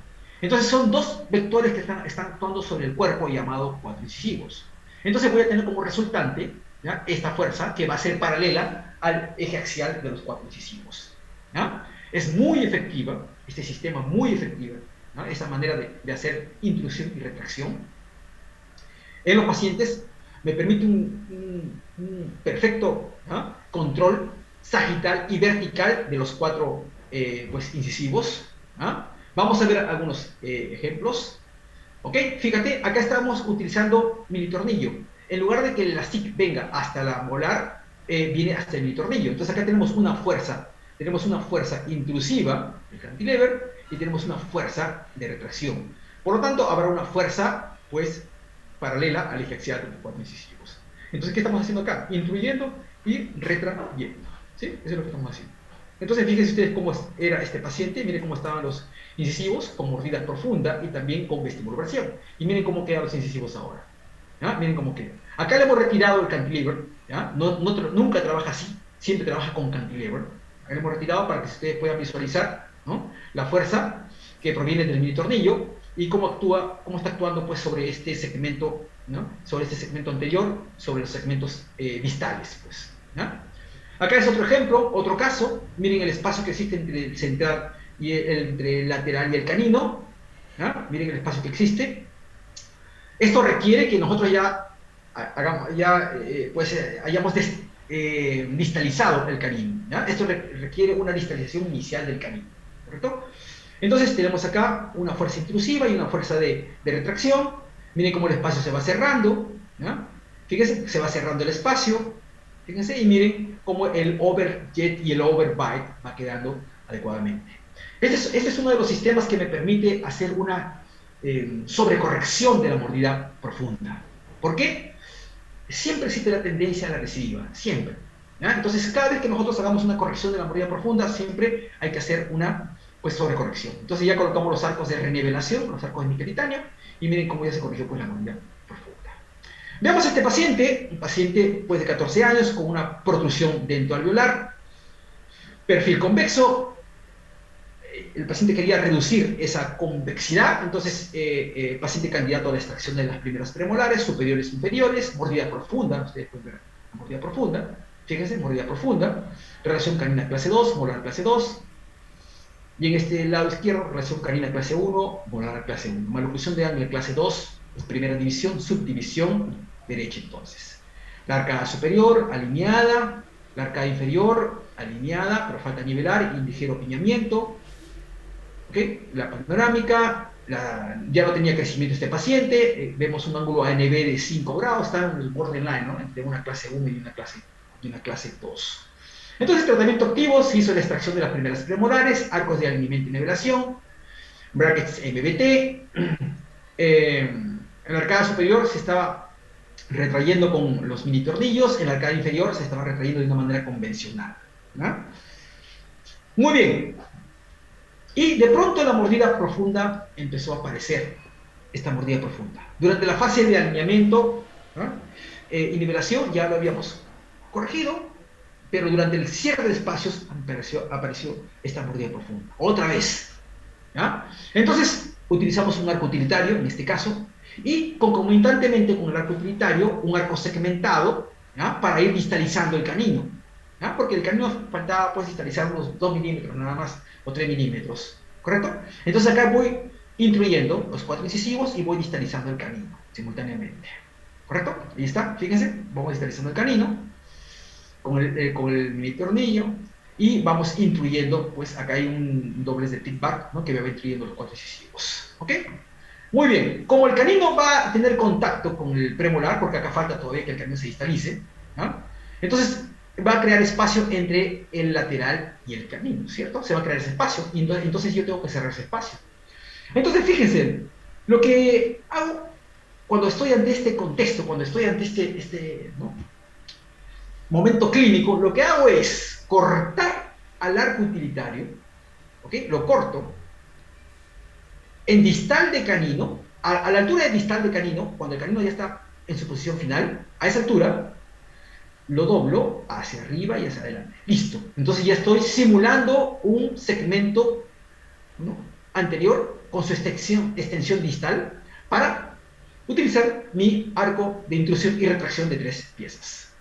Entonces son dos vectores que están actuando sobre el cuerpo llamado cuatro incisivos. Entonces voy a tener como resultante, ¿ya?, esta fuerza que va a ser paralela al eje axial de los cuatro incisivos, ¿ya? Es muy efectiva, este sistema muy efectivo, ¿no?, esa manera de hacer intrusión y retracción. En los pacientes me permite un perfecto, ¿no?, control sagital y vertical de los cuatro pues, incisivos, ¿no? Vamos a ver algunos ejemplos. ¿Ok? Fíjate, acá estamos utilizando mini tornillo. En lugar de que el elastic venga hasta la molar, viene hasta el mini tornillo. Entonces acá tenemos una fuerza intrusiva, el cantilever, y tenemos una fuerza de retracción. Por lo tanto, habrá una fuerza, pues, paralela al eje axial de los cuatro incisivos. Entonces, ¿qué estamos haciendo acá? Intruyendo y retrayendo, ¿sí? Eso es lo que estamos haciendo. Entonces, fíjense ustedes cómo era este paciente. Miren cómo estaban los incisivos con mordida profunda y también con vestibulación. Y miren cómo quedan los incisivos ahora, ¿ya? Miren cómo quedan. Acá le hemos retirado el cantilever, ¿ya? Nunca trabaja así, siempre trabaja con cantilever. Acá le hemos retirado para que ustedes puedan visualizar, ¿no?, la fuerza que proviene del mini tornillo y cómo está actuando, pues, sobre este segmento, ¿no?, sobre este segmento anterior, sobre los segmentos distales, pues, ¿ya? Acá es otro ejemplo, otro caso. Miren el espacio que existe entre el central y entre el lateral y el canino, ¿ya? Miren el espacio que existe. Esto requiere que nosotros hayamos distalizado el canino, ¿ya? Esto requiere una distalización inicial del canino, ¿correcto? Entonces tenemos acá una fuerza intrusiva y una fuerza de retracción. Miren cómo el espacio se va cerrando, ¿ya? Fíjense, se va cerrando el espacio. Fíjense, y miren cómo el overjet y el overbite va quedando adecuadamente. Este es uno de los sistemas que me permite hacer una sobrecorrección de la mordida profunda. ¿Por qué? Siempre existe la tendencia a la recidiva, siempre, ¿ya? Entonces, cada vez que nosotros hagamos una corrección de la mordida profunda, siempre hay que hacer una, pues, sobrecorrección. Entonces ya colocamos los arcos de renivelación, los arcos de níquel titanio, y miren cómo ya se corrigió, pues, la mordida profunda. Veamos a este paciente, un paciente, pues, de 14 años con una protrusión dentoalveolar, perfil convexo. El paciente quería reducir esa convexidad, entonces paciente candidato a la extracción de las primeras premolares, superiores e inferiores, mordida profunda, ustedes pueden ver la mordida profunda, fíjense, mordida profunda, relación canina clase 2, molar clase 2, y en este lado izquierdo, relación canina clase 1, molar clase 1, malocclusión de ángulo clase 2, primera división, subdivisión derecha entonces. La arcada superior alineada, la arcada inferior alineada, pero falta nivelar y ligero apiñamiento. ¿Okay? La panorámica, ya no tenía crecimiento este paciente, vemos un ángulo ANB de 5 grados, está en el borderline, ¿no?, entre una clase 1 y una clase 2. Entonces, el tratamiento activo se hizo la extracción de las primeras premolares, arcos de alineamiento y nivelación, brackets MBT. En la arcada superior se estaba retrayendo con los mini tornillos, en la arcada inferior se estaba retrayendo de una manera convencional, ¿no? Muy bien. Y de pronto la mordida profunda empezó a aparecer, esta mordida profunda. Durante la fase de alineamiento, ¿no? Y nivelación ya lo habíamos corregido, pero durante el cierre de espacios apareció esta mordida profunda. Otra vez. ¿Ya? Entonces, utilizamos un arco utilitario, en este caso, y concomitantemente con el arco utilitario, un arco segmentado, ¿ya? Para ir distalizando el canino. ¿Ya? Porque el canino faltaba pues distalizar unos 2 milímetros nada más, o 3 milímetros. ¿Correcto? Entonces acá voy incluyendo los 4 incisivos y voy distalizando el canino simultáneamente. ¿Correcto? Ahí está, fíjense, vamos distalizando el canino con el mini tornillo y vamos incluyendo, pues acá hay un doblez de feedback, ¿no? Que me va incluyendo los 4 incisivos. ¿Ok? Muy bien, como el canino va a tener contacto con el premolar, porque acá falta todavía que el canino se distalice, ¿no? Entonces va a crear espacio entre el lateral y el canino, ¿cierto? Se va a crear ese espacio, y entonces yo tengo que cerrar ese espacio. Entonces fíjense, lo que hago cuando estoy ante este contexto, cuando estoy ante ¿no? momento clínico, lo que hago es cortar al arco utilitario, ¿ok? Lo corto en distal de canino, a la altura de distal de canino, cuando el canino ya está en su posición final, a esa altura, lo doblo hacia arriba y hacia adelante. Listo. Entonces ya estoy simulando un segmento, ¿no? anterior con su extensión distal para utilizar mi arco de intrusión y retracción de 3 piezas.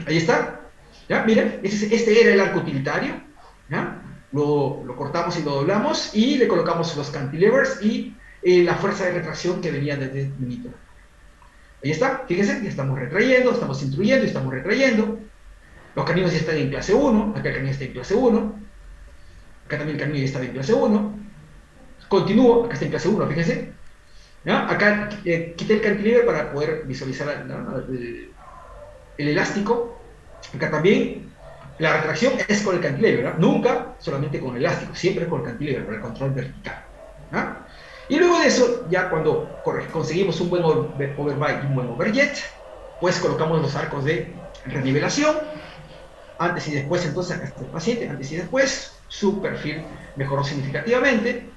Ahí está. ¿Ya? Miren, este era el arco utilitario. ¿Ya? Lo cortamos y lo doblamos y le colocamos los cantilevers y la fuerza de retracción que venía desde el monitor. Ahí está, fíjense, ya estamos retrayendo, estamos intruyendo y estamos retrayendo. Los caninos ya están en clase 1, acá el canino está en clase 1, acá también el canino ya está en clase 1. Continúo, acá está en clase 1, fíjense. ¿Ya? Acá quité el cantilever para poder visualizar el elástico. Acá también la retracción es con el cantilever, ¿no? Nunca solamente con el elástico, siempre con el cantilever para el control vertical. ¿No? Y luego de eso, ya cuando conseguimos un buen overbite y un buen overjet, pues colocamos los arcos de renivelación, antes y después. Entonces acá está el paciente, antes y después, su perfil mejoró significativamente,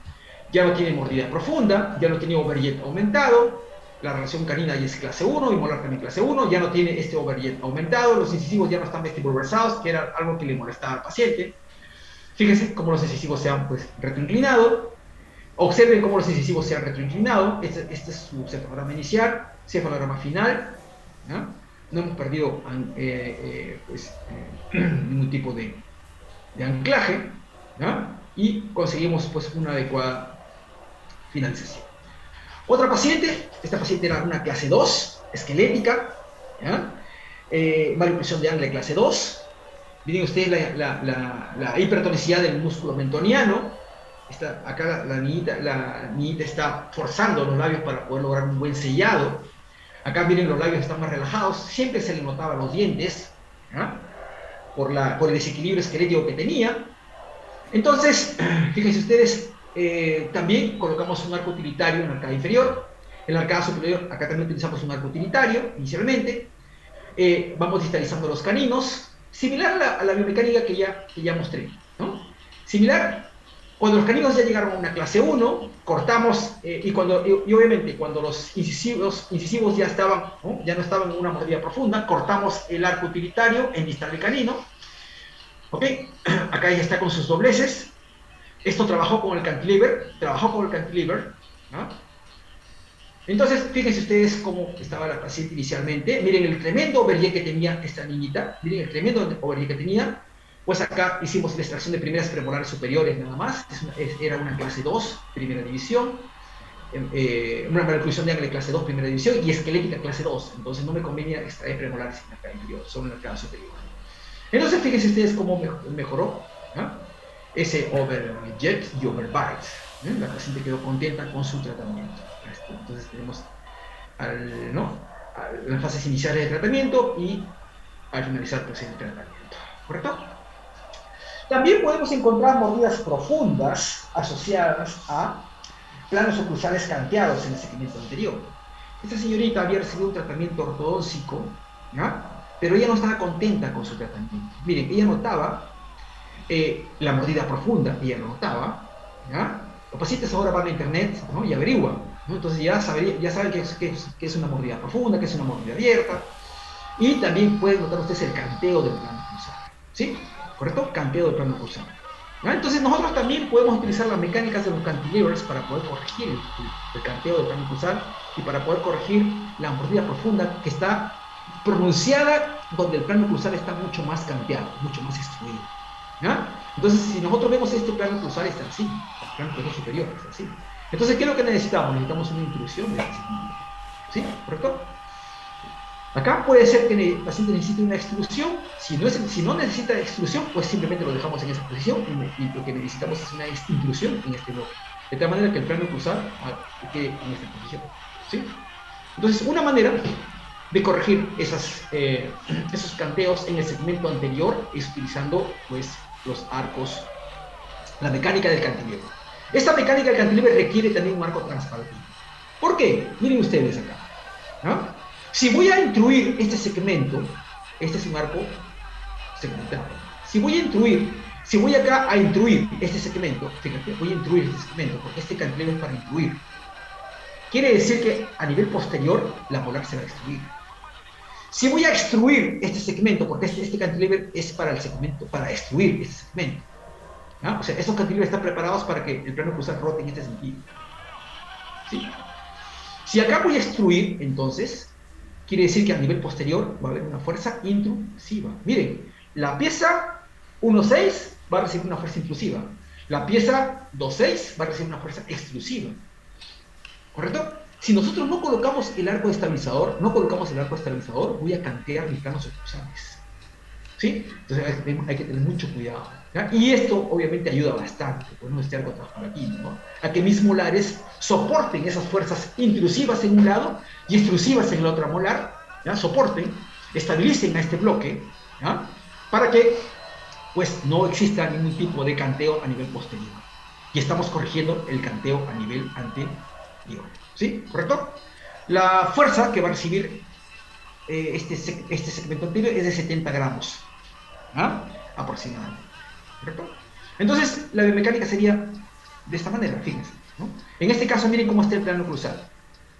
ya no tiene mordida profunda, ya no tiene overjet aumentado, la relación canina ya es clase 1 y molar también clase 1, ya no tiene este overjet aumentado, los incisivos ya no están vestibulversados, que era algo que le molestaba al paciente. Fíjense cómo los incisivos se han pues, retroinclinado. Observen cómo los incisivos se han retroinclinado. Este es su cefalograma inicial, cefalograma final. ¿No? No hemos perdido ningún tipo de anclaje. ¿No? Y conseguimos pues, una adecuada finalización. Otra paciente, esta paciente era una clase 2, esquelética, malnutrición de angle clase 2. Miren ustedes la hipertonicidad del músculo mentoniano. Acá la niñita está forzando los labios para poder lograr un buen sellado. Acá miren, los labios están más relajados. Siempre se le notaban los dientes, por el desequilibrio esquelético que tenía. Entonces, fíjense ustedes, también colocamos un arco utilitario en la arcada inferior. En la arcada superior, acá también utilizamos un arco utilitario inicialmente. Vamos distalizando los caninos, similar a la biomecánica que ya mostré, ¿no? Similar, cuando los caninos ya llegaron a una clase 1, cortamos, y obviamente cuando los incisivos ya estaban, ¿no? Ya no estaban en una mordida profunda, cortamos el arco utilitario en distal del canino. ¿Ok? Acá ya está con sus dobleces. Esto trabajó con el cantilever, ¿no? Entonces, fíjense ustedes cómo estaba la paciente inicialmente. Miren el tremendo overjet que tenía esta niñita. Miren el tremendo overjet que tenía. Pues acá hicimos la extracción de primeras premolares superiores nada más. Era una clase 2, primera división. Una maloclusión de angle clase 2, primera división. Y esquelética clase 2. Entonces no me convenía extraer premolares en la cara inferior, solo en la cara superior. Entonces, fíjense ustedes cómo mejoró, ¿no? Ese overjet y overbite. La paciente quedó contenta con su tratamiento. Entonces tenemos las fases iniciales de tratamiento y al finalizar pues, el tratamiento. ¿Correcto? También podemos encontrar mordidas profundas asociadas a planos oclusales canteados en el segmento anterior. Esta señorita había recibido un tratamiento ortodóntico, ¿ya? Pero ella no estaba contenta con su tratamiento. Miren, ella notaba la mordida profunda, ella lo notaba, ¿ya? Los pacientes ahora van a internet, ¿no? Y averiguan, ¿no? Entonces ya saben que es una mordida profunda, que es una mordida abierta, y también pueden notar ustedes el canteo del plano oclusal, ¿sí? ¿Correcto? Canteo del plano oclusal. ¿Ya? Entonces nosotros también podemos utilizar las mecánicas de los cantilevers para poder corregir el canteo del plano oclusal y para poder corregir la mordida profunda que está pronunciada donde el plano oclusal está mucho más canteado, mucho más extruido. ¿Ya? Entonces, si nosotros vemos este plano oclusal, está así, el plano oclusal superior está así. Entonces, ¿qué es lo que necesitamos? Necesitamos una intrusión de este segmento. ¿Sí? ¿Correcto? Acá puede ser que el paciente necesite una extrusión. Si no necesita extrusión, pues simplemente lo dejamos en esa posición y lo que necesitamos es una intrusión en este bloque. De tal manera que el plano oclusal quede en esta posición. ¿Sí? Entonces, una manera de corregir esos canteos en el segmento anterior es utilizando pues, los arcos, la mecánica del cantilever. Esta mecánica del cantilever requiere también un arco transparente. ¿Por qué? Miren ustedes acá. ¿No? Si voy a intruir este segmento, este es un arco segmentado. Si voy acá a intruir este segmento, fíjate, voy a intruir este segmento, porque este cantilever es para intruir. Quiere decir que a nivel posterior la molar se va a extruir. Si voy a extruir este segmento, porque este cantilever es para el segmento, para extruir este segmento. ¿No? O sea, estos cantilevers están preparados para que el plano oclusal rote en este sentido. ¿Sí? Si acá voy a extruir, entonces, quiere decir que a nivel posterior va a haber una fuerza intrusiva. Miren, la pieza 1.6 va a recibir una fuerza intrusiva. La pieza 2.6 va a recibir una fuerza extrusiva. ¿Correcto? Si nosotros no colocamos el arco estabilizador, voy a cantear mis planos oclusales. ¿Sí? Entonces hay que tener mucho cuidado. ¿Ya? Y esto obviamente ayuda bastante, pues, ¿no? Este arco transparentino, ¿no? A que mis molares soporten esas fuerzas intrusivas en un lado y extrusivas en la otra molar, ¿ya? Soporten, estabilicen a este bloque, ¿ya? Para que pues no exista ningún tipo de canteo a nivel posterior. Y estamos corrigiendo el canteo a nivel anterior. ¿Sí? ¿Correcto? La fuerza que va a recibir este segmento anterior es de 70 gramos, ¿ah? Aproximadamente. ¿Correcto? Entonces, la biomecánica sería de esta manera, fíjense, ¿no? En este caso, miren cómo está el plano cruzado.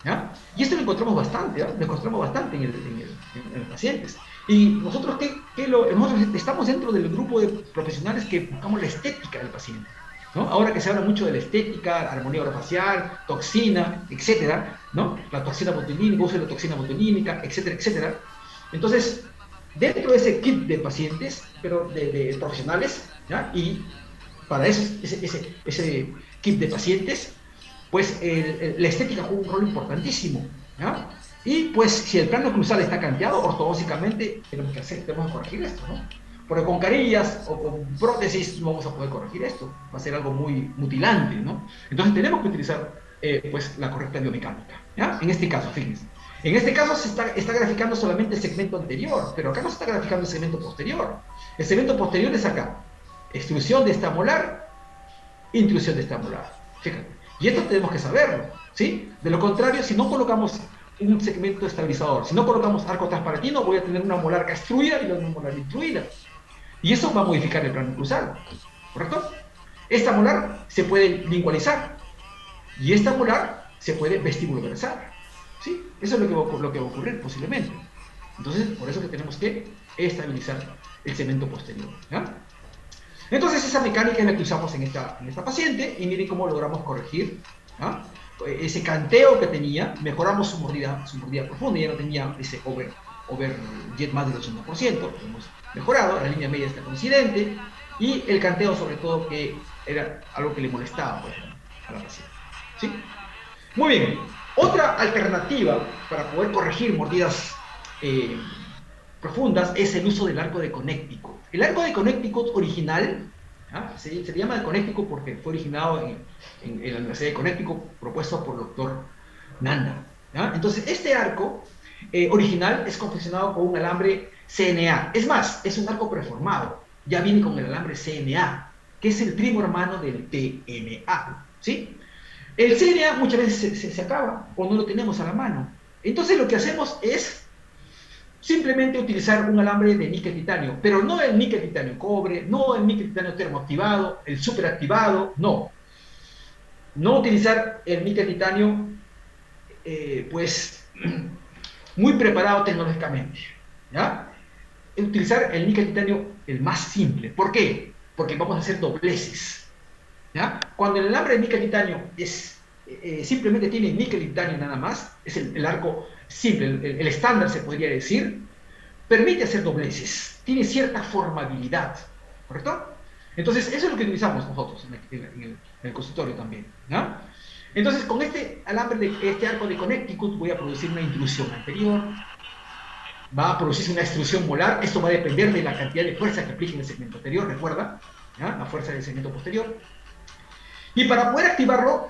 ¿Ya? Y esto lo encontramos bastante, ¿eh? Lo encontramos bastante en los pacientes. Y nosotros, nosotros estamos dentro del grupo de profesionales que buscamos la estética del paciente. ¿No? Ahora que se habla mucho de la estética, armonía orofacial, toxina, etcétera, ¿no? La toxina botulínica, uso de la toxina botulínica, etcétera, etcétera. Entonces, dentro de ese kit de pacientes, pero de profesionales, ¿ya? Y para ese kit de pacientes, pues la estética juega un rol importantísimo, ¿ya? Y pues si el plano cruzal está canteado, ortodóncicamente tenemos que corregir esto, ¿no? Porque con carillas o con prótesis no vamos a poder corregir esto, va a ser algo muy mutilante, ¿no? Entonces tenemos que utilizar pues la correcta biomecánica, ¿ya? En este caso, fíjense. En este caso se está graficando solamente el segmento anterior, pero acá no se está graficando el segmento posterior. El segmento posterior es acá. Extrusión de esta molar, intrusión de esta molar. Fíjate. Y esto tenemos que saberlo, ¿sí? De lo contrario, si no colocamos un segmento estabilizador, si no colocamos arco transparentino, voy a tener una molar extruida y una molar intruida. Y eso va a modificar el plano cruzal, ¿correcto? Esta molar se puede lingualizar y esta molar se puede vestibuloversar, ¿sí? Eso es lo que va a ocurrir posiblemente. Entonces, por eso que tenemos que estabilizar el segmento posterior, ¿ya? Entonces, esa mecánica es la que usamos en esta paciente y miren cómo logramos corregir, ¿ya? Ese canteo que tenía, mejoramos su mordida profunda, ya no tenía ese overjet más del 80%, lo hemos mejorado, la línea media está coincidente y el canteo sobre todo que era algo que le molestaba pues, a la paciente. ¿Sí? Muy bien, otra alternativa para poder corregir mordidas profundas es el uso del arco de Connecticut. El arco de Connecticut original, ¿ah? se llama de Connecticut porque fue originado en la Universidad de Connecticut, propuesto por el doctor Nanda. ¿Ah? Entonces, este arco original es confeccionado con un alambre CNA. Es más, es un arco preformado. ya viene con el alambre CNA, que es el primo hermano del TNA, ¿sí? El CNA muchas veces se acaba o no lo tenemos a la mano. Entonces lo que hacemos es simplemente utilizar un alambre de níquel titanio, pero no el níquel titanio cobre, no el níquel titanio termoactivado, el superactivado, no. No utilizar el níquel titanio, pues, muy preparado tecnológicamente, ¿ya? Utilizar el níquel titanio el más simple. ¿Por qué? Porque vamos a hacer dobleces, ¿ya? Cuando el alambre de níquel titanio es, simplemente tiene níquel titanio nada más, es el arco simple, el estándar se podría decir, permite hacer dobleces, tiene cierta formabilidad, ¿correcto? Entonces, eso es lo que utilizamos nosotros en el consultorio también, ¿no? Entonces, con este alambre de este arco de Connecticut voy a producir una intrusión anterior, va a producirse una extrusión molar, esto va a depender de la cantidad de fuerza que aplique en el segmento anterior, recuerda, ¿ya? La fuerza del segmento posterior. Y para poder activarlo,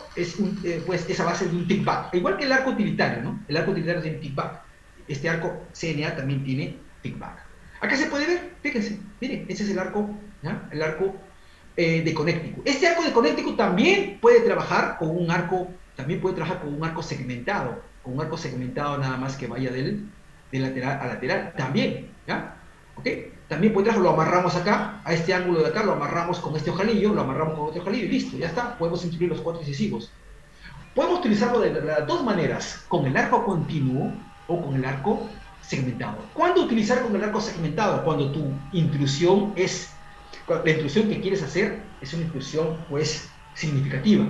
pues es a base de un tick-back, igual que el arco utilitario, ¿no? El arco utilitario tiene tick-back, este arco CNA también tiene tick-back. Acá se puede ver, fíjense, miren, ese es el arco, ¿ya? El arco de Connecticut. Este arco de Connecticut también puede trabajar con un arco, segmentado, con un arco segmentado nada más que vaya de lateral a lateral, también, ¿ya? ¿Ok? También puede trabajar, lo amarramos acá, a este ángulo de acá, lo amarramos con este ojalillo, lo amarramos con otro ojalillo y listo, ya está, podemos incluir los 4 incisivos. Podemos utilizarlo de las dos maneras, con el arco continuo o con el arco segmentado. ¿Cuándo utilizar con el arco segmentado? Cuando tu intrusión la intrusión que quieres hacer es una intrusión, pues, significativa,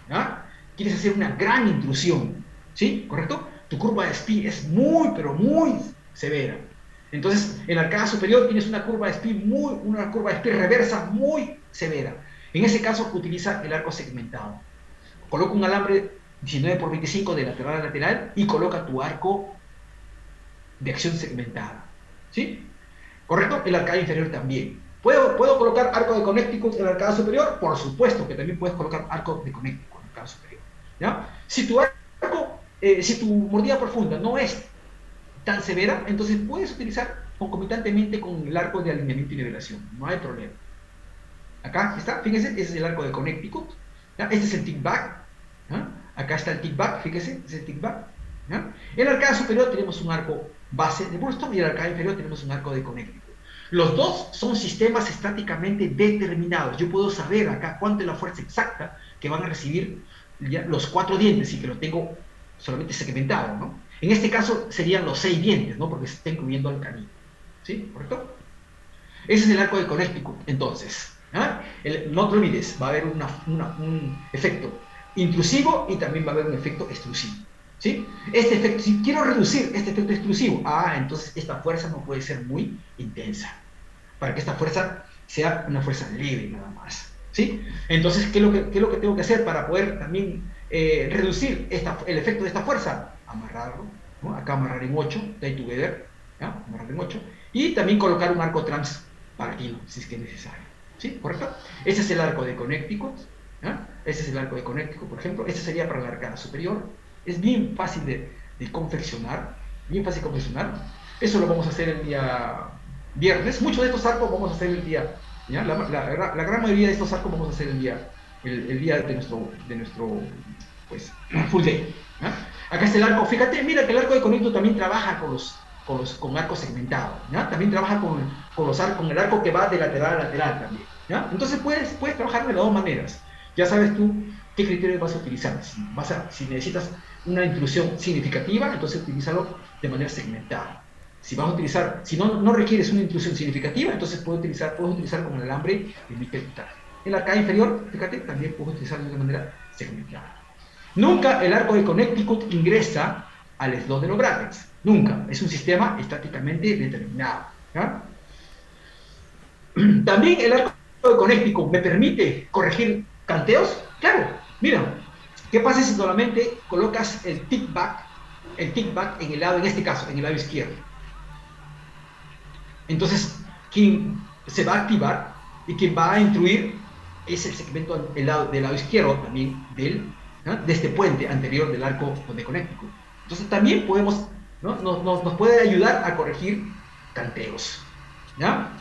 ¿ya? Quieres hacer una gran intrusión, ¿sí? ¿Correcto? Tu curva de SPI es muy, pero muy severa. Entonces, en la arcada superior tienes una curva de SPI reversa muy severa. En ese caso, utiliza el arco segmentado. Coloca un alambre 19 por 25 de lateral a lateral y coloca tu arco de acción segmentada, ¿sí? ¿Correcto? El arcada inferior también. ¿Puedo colocar arco de Connecticut en la arcada superior? Por supuesto que también puedes colocar arco de Connecticut en la arcada superior, ¿ya? Si tu mordida profunda no es tan severa, entonces puedes utilizar concomitantemente con el arco de alineamiento y nivelación, no hay problema. Acá está, fíjense, ese es el arco de Connecticut, ¿ya? Este es el tick-back, ¿ya? Acá está el tick-back, fíjense, ese es el tick-back, ¿ya? En la arcada superior tenemos un arco base de Burston y en la arcada inferior tenemos un arco de Connecticut. Los dos son sistemas estáticamente determinados. Yo puedo saber acá cuánto es la fuerza exacta que van a recibir ya los 4 dientes y que lo tengo solamente segmentado, ¿no? En este caso serían los 6 dientes, ¿no? Porque se está incluyendo al canino, ¿sí? ¿Correcto? Ese es el arco de Connecticut, entonces. ¿Ah? No te olvides, va a haber un efecto intrusivo y también va a haber un efecto extrusivo, ¿sí? Este efecto, si quiero reducir este efecto extrusivo, entonces esta fuerza no puede ser muy intensa, para que esta fuerza sea una fuerza leve nada más, ¿sí? Entonces, ¿qué es lo que tengo que hacer para poder también reducir el efecto de esta fuerza? Amarrarlo, ¿no? Acá amarrar en 8, tie together, ¿ya? Amarrar en 8, y también colocar un arco transpalatino, si es que es necesario, ¿sí? ¿Correcto? Ese es el arco de Connecticut, ¿ya? Ese es el arco de Connecticut, por ejemplo. Este sería para la arcada superior. Es bien fácil de confeccionar, bien fácil de confeccionar. Eso lo vamos a hacer el día viernes. Muchos de estos arcos vamos a hacer el día, ¿ya? La gran mayoría de estos arcos vamos a hacer el día de nuestro pues, full day, ¿ya? Acá está el arco. Fíjate, mira que el arco de Connecticut también trabaja con arco segmentado, ¿ya? También trabaja con el arco que va de lateral a lateral también, ¿ya? Entonces puedes trabajar de las dos maneras. Ya sabes tú qué criterios vas a utilizar. Si necesitas una intrusión significativa, entonces utilízalo de manera segmentada. Si no requieres una intrusión significativa, entonces puedes utilizar con el alambre de níquel titanio. En la arcada inferior, fíjate, también puedes utilizarlo de manera segmentada. Nunca el arco de Connecticut ingresa al slot de los brackets. Nunca. Es un sistema estáticamente determinado, ¿ya? También el arco de Connecticut me permite corregir canteos. Claro, mira, ¿qué pasa si solamente colocas el tick-back en el lado, en este caso, en el lado izquierdo? Entonces, quien se va a activar y quien va a intruir es el segmento del lado izquierdo también de este puente anterior del arco de Connecticut. Entonces también podemos, ¿no? nos puede ayudar a corregir canteos, ¿ya?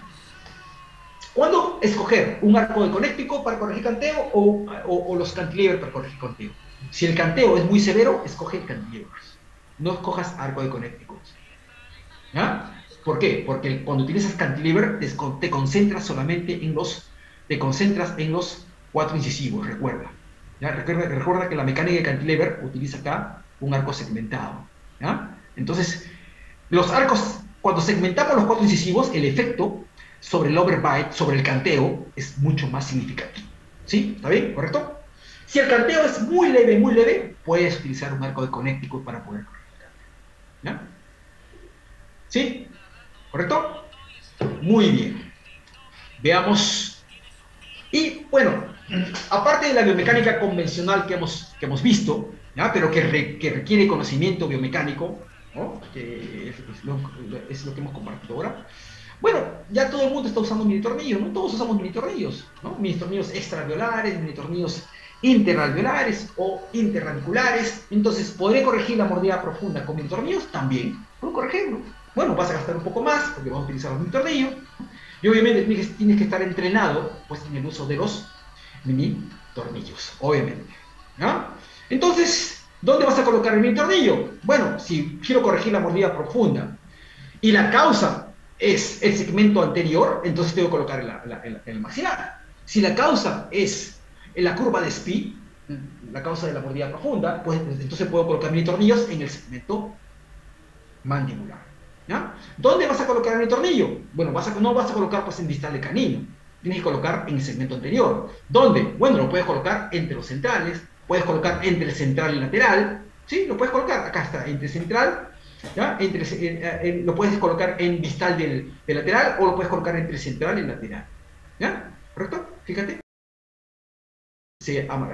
¿Cuándo escoger un arco de conéctico para corregir canteo o los cantilever para corregir canteo? Si el canteo es muy severo, escoge el cantilever. No escojas arco de conécticos. ¿Ya? ¿Por qué? Porque cuando utilizas cantilever te concentras solamente en los 4 incisivos, recuerda. ¿Ya? Recuerda que la mecánica de cantilever utiliza acá un arco segmentado. ¿Ya? Entonces, los arcos, cuando segmentamos los 4 incisivos, el efecto sobre el overbite, sobre el canteo, es mucho más significativo. ¿Sí? ¿Está bien? ¿Correcto? Si el canteo es muy leve, puedes utilizar un arco de conéctico para poder corregir el canteo. ¿Ya? ¿Sí? ¿Correcto? Muy bien. Veamos. Y bueno, aparte de la biomecánica convencional que hemos visto, ¿ya? Pero que requiere conocimiento biomecánico, ¿no? Que es lo que hemos compartido ahora. Bueno, ya todo el mundo está usando mini tornillos, ¿no? Todos usamos mini tornillos, ¿no? Mini tornillos extraalveolares, mini tornillos interalveolares o interradiculares. Entonces, ¿podré corregir la mordida profunda con mini tornillos? También puedo corregirlo. Bueno, vas a gastar un poco más porque vamos a utilizar los mini tornillos. Y obviamente tienes que estar entrenado pues, en el uso de los mini tornillos, obviamente. ¿No? Entonces, ¿dónde vas a colocar el mini tornillo? Bueno, si quiero corregir la mordida profunda y la causa es el segmento anterior, entonces tengo que colocar en el maxilar. Si la causa es en la curva de Spee, la causa de la mordida profunda, pues entonces puedo colocar mini tornillos en el segmento mandibular. ¿Ya? ¿Dónde vas a colocar el tornillo? Bueno, no vas a colocar pues en distal de canino, tienes que colocar en el segmento anterior. ¿Dónde? Bueno, lo puedes colocar entre los centrales, puedes colocar entre el central y el lateral, ¿sí? Lo puedes colocar, acá está, entre central, ¿ya? Lo puedes colocar en distal del lateral o lo puedes colocar entre central y el lateral. ¿Ya? ¿Correcto? Fíjate.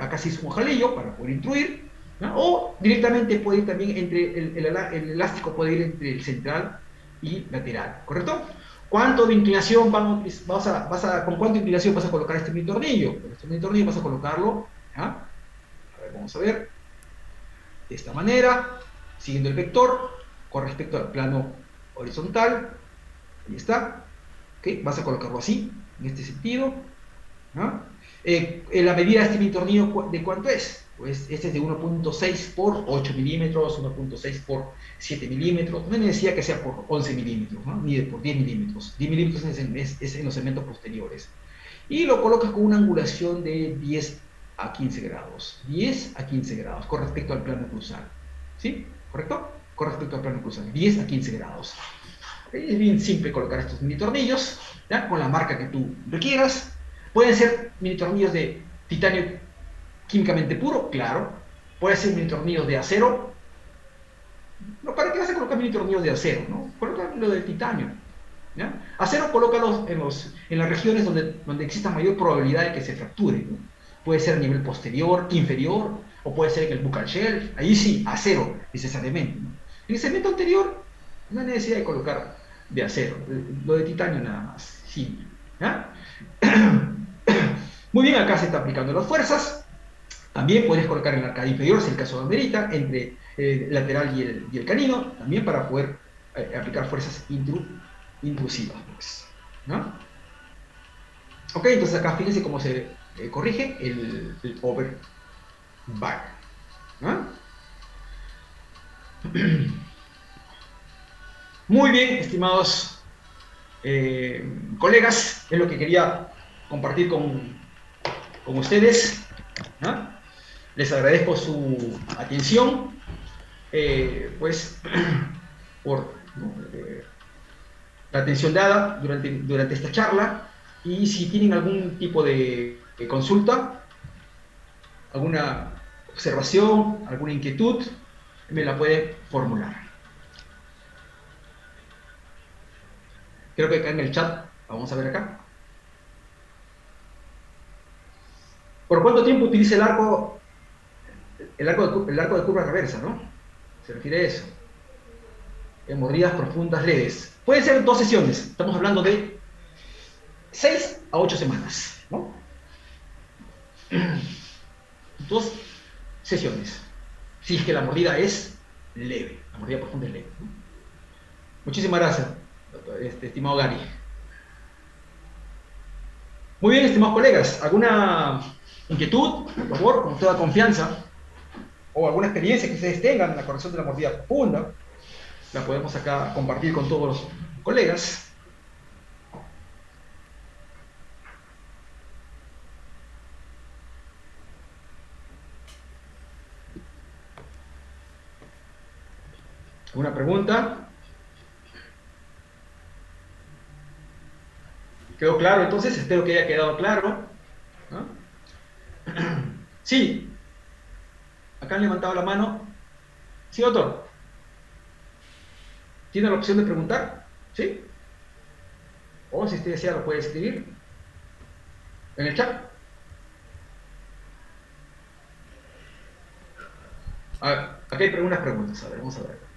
Acá se hizo un jalillo para poder intruir, ¿no? O directamente puede ir también entre el elástico puede ir entre el central y lateral, ¿correcto? ¿Cuánto de inclinación con cuánta inclinación vas a colocar este mini tornillo? Con este mini tornillo vas a colocarlo, ¿ya? A ver, vamos a ver, de esta manera, siguiendo el vector, con respecto al plano horizontal, ahí está, ¿ok? Vas a colocarlo así, en este sentido, ¿no? La medida de este mini tornillo, ¿de cuánto es? Pues este es de 1.6 por 8 milímetros, 1.6 por 7 milímetros. No decía que sea por 11 milímetros, ¿no? Ni por 10 milímetros. 10 milímetros es en los segmentos posteriores. Y lo colocas con una angulación de 10 a 15 grados. 10 a 15 grados con respecto al plano cruzal. ¿Sí? ¿Correcto? Con respecto al plano cruzal. 10 a 15 grados. Es bien simple colocar estos mini tornillos, ¿ya? Con la marca que tú requieras. Pueden ser mini tornillos de titanio químicamente puro, claro. Pueden ser mini tornillos de acero. No, ¿para qué vas a colocar mini tornillos de acero? ¿No? Colócalo de titanio. ¿Ya? Acero, colócalos en las regiones donde exista mayor probabilidad de que se fracture, ¿no? Puede ser a nivel posterior, inferior, o puede ser en el buccal shelf. Ahí sí, acero, necesariamente, ¿no? En el segmento anterior, no hay necesidad de colocar de acero, lo de titanio nada más. Sí. ¿Ya? Muy bien, acá se está aplicando las fuerzas. También puedes colocar en la arcada inferior, si el caso lo amerita, entre el lateral y el canino, también para poder aplicar fuerzas intrusivas. Pues, ¿no? Ok, entonces acá fíjense cómo se corrige el overbite. ¿No? Muy bien, estimados colegas, es lo que quería compartir con ustedes, ¿no? Les agradezco su atención, pues, por, ¿no? La atención dada durante esta charla, y si tienen algún tipo de consulta, alguna observación, alguna inquietud, me la pueden formular. Creo que acá en el chat, vamos a ver acá. ¿Por cuánto tiempo utiliza el arco de curva reversa, ¿no? Se refiere a eso. En mordidas profundas leves. Pueden ser 2 sesiones. Estamos hablando de 6 a 8 semanas, ¿no? 2 sesiones. Si es que la mordida es leve. La mordida profunda es leve, ¿no? Muchísimas gracias, estimado Gary. Muy bien, estimados colegas, ¿alguna inquietud, por favor, con toda confianza, o alguna experiencia que ustedes tengan en la corrección de la mordida profunda? La podemos acá compartir con todos los colegas. ¿Alguna pregunta? ¿Quedó claro entonces? Espero que haya quedado claro, ¿no? Sí, acá han levantado la mano. Sí, doctor. ¿Tiene la opción de preguntar? ¿Sí? O si usted desea lo puede escribir en el chat. A ver, aquí hay unas preguntas. A ver, vamos a ver.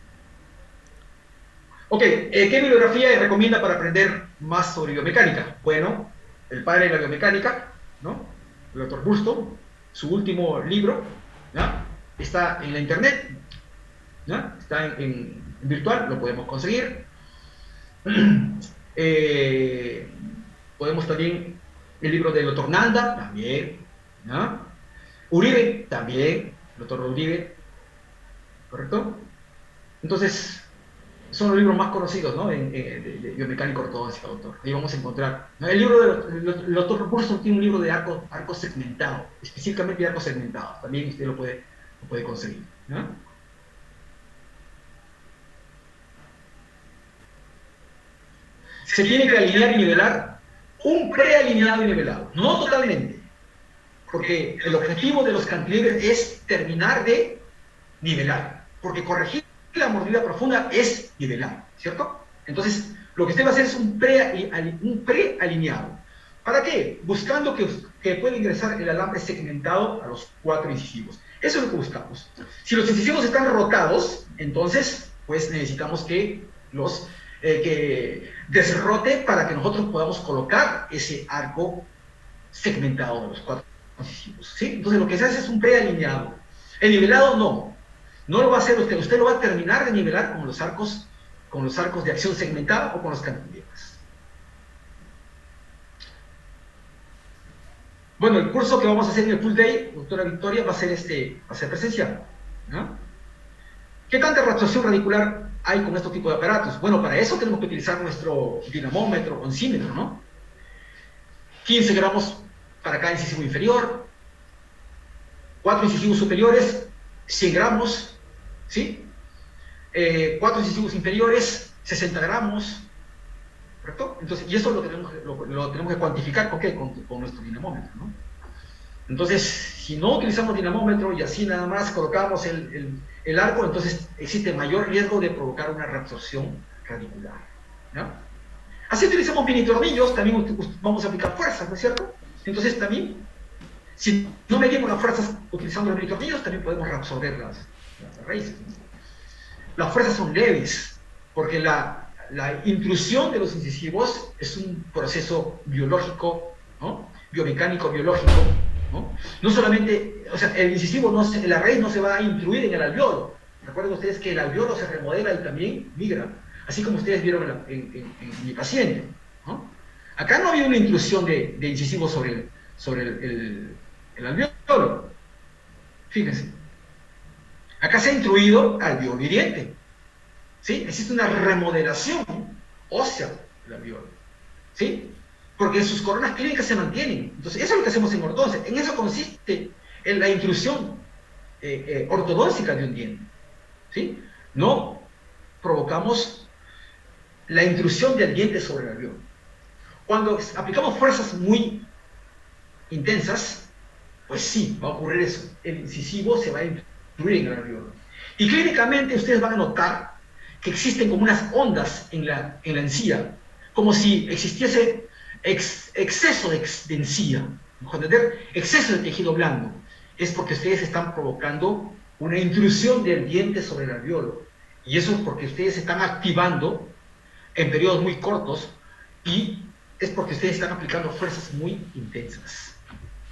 Ok, ¿qué bibliografía recomienda para aprender más sobre biomecánica? Bueno, el padre de la biomecánica, ¿no? El doctor Busto, su último libro, ¿ya? Está en la internet, ¿ya? Está en virtual, lo podemos conseguir. Podemos también el libro del doctor Nanda, también, ¿ya? Uribe, también, el doctor Uribe, ¿correcto? Entonces, son los libros más conocidos, ¿no? De biomecánica ortodoncia, doctor. Ahí vamos a encontrar, ¿no? El libro del doctor Busto tiene un libro de arco segmentado, específicamente de arcos segmentados. También usted lo puede conseguir, ¿no? Se tiene que alinear y nivelar un prealineado y nivelado, no totalmente, porque el objetivo de los cantilevers es terminar de nivelar, porque corregir la mordida profunda es nivelar, ¿cierto? Entonces, lo que usted va a hacer es un prealineado. ¿Para qué? Buscando que pueda ingresar el alambre segmentado a los 4 incisivos. Eso es lo que buscamos. Si los incisivos están rotados, entonces, pues necesitamos que los que desrote para que nosotros podamos colocar ese arco segmentado de los 4 incisivos, ¿sí? Entonces, lo que se hace es un prealineado. El nivelado no lo va a hacer usted lo va a terminar de nivelar con los arcos de acción segmentada o con los cantilevers. Bueno, el curso que vamos a hacer en el Full Day, doctora Victoria, va a ser presencial, ¿no? ¿Qué tanta reabsorción radicular hay con este tipo de aparatos? Bueno, para eso tenemos que utilizar nuestro dinamómetro o oncímetro, ¿no? 15 gramos para cada incisivo inferior, 4 incisivos superiores, 100 gramos, ¿sí? 4 incisivos inferiores, 60 gramos, ¿correcto? Entonces, y eso lo tenemos que cuantificar, ¿con qué? Con nuestro dinamómetro, ¿no? Entonces, si no utilizamos dinamómetro y así nada más colocamos el arco, entonces existe mayor riesgo de provocar una reabsorción radicular, ¿no? Así utilizamos mini tornillos, también vamos a aplicar fuerzas, ¿no es cierto? Entonces también, si no medimos las fuerzas utilizando los mini tornillos, también podemos reabsorber las raíces, ¿no? Las fuerzas son leves, porque la intrusión de los incisivos es un proceso biológico, ¿no? Biomecánico, biológico, ¿no? No solamente, o sea, el incisivo, la raíz no se va a intruir en el alveolo. Recuerden ustedes que el alveolo se remodela y también migra, así como ustedes vieron en mi paciente, ¿no? Acá no había una intrusión de incisivo sobre el alveolo. Fíjense. Acá se ha intruido alveolo hiriente, ¿sí? Existe una remodelación ósea del alveolo, ¿sí? Porque sus coronas clínicas se mantienen. Entonces, eso es lo que hacemos en ortodoncia. En eso consiste en la intrusión ortodóntica de un diente, ¿sí? No provocamos la intrusión del diente sobre el alveolo. Cuando aplicamos fuerzas muy intensas, pues sí, va a ocurrir eso. El incisivo se va a intruir en el alveolo. Y clínicamente ustedes van a notar que existen como unas ondas en la encía, como si existiese exceso de encía, ¿entender? Exceso de tejido blando. Es porque ustedes están provocando una intrusión del diente sobre el alveolo. Y eso es porque ustedes se están activando en periodos muy cortos y es porque ustedes están aplicando fuerzas muy intensas.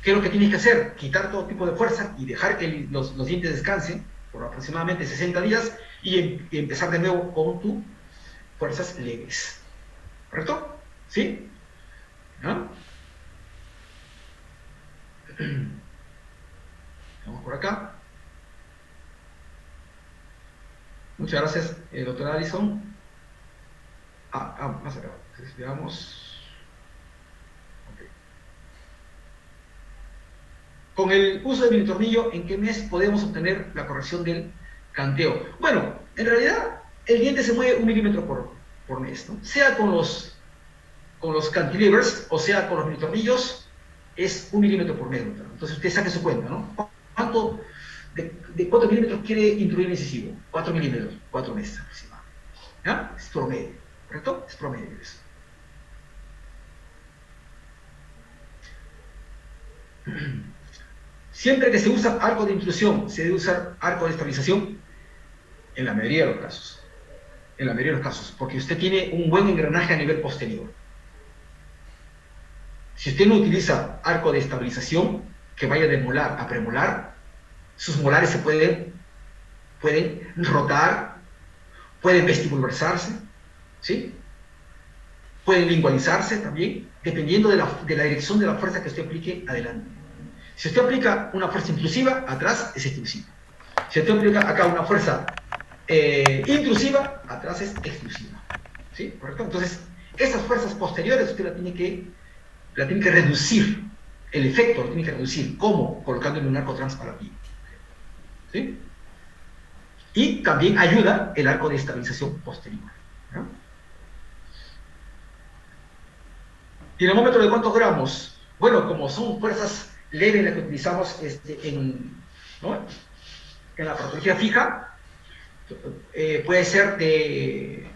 ¿Qué es lo que tienes que hacer? Quitar todo tipo de fuerza y dejar que los dientes descansen por aproximadamente 60 días y empezar de nuevo con tus fuerzas leves. ¿Correcto? ¿Sí? ¿No? Vamos por acá. Muchas gracias, doctora Allison. Más acá. Entonces, veamos. Okay. Con el uso del mini tornillo, ¿en qué mes podemos obtener la corrección del canteo? Bueno, en realidad, el diente se mueve 1 milímetro por mes, ¿no? Sea con los cantilevers, o sea con los mini tornillos, es 1 milímetro por mes, ¿no? Entonces usted saque su cuenta, ¿no? ¿De cuántos milímetros quiere incluir el incisivo? 4 milímetros, 4 meses aproximadamente. ¿Ya? Es promedio, ¿correcto? Es promedio eso. Siempre que se usa arco de intrusión, se debe usar arco de estabilización en la mayoría de los casos. En la mayoría de los casos, porque usted tiene un buen engranaje a nivel posterior. Si usted no utiliza arco de estabilización, que vaya de molar a premolar, sus molares se pueden rotar, pueden vestibularizarse, ¿sí? Pueden lingualizarse también, dependiendo de la dirección de la fuerza que usted aplique adelante. Si usted aplica una fuerza intrusiva, atrás es extrusiva. Si usted aplica acá una fuerza intrusiva, atrás es extrusiva. ¿Sí? ¿Correcto? Entonces, esas fuerzas posteriores usted la tiene que reducir. El efecto lo tiene que reducir. ¿Cómo? Colocándole un arco transparativo. ¿Sí? Y también ayuda el arco de estabilización posterior. ¿No? ¿Dinamómetro de cuántos gramos? Bueno, como son fuerzas leves las que utilizamos ¿no? En la patología fija, puede ser de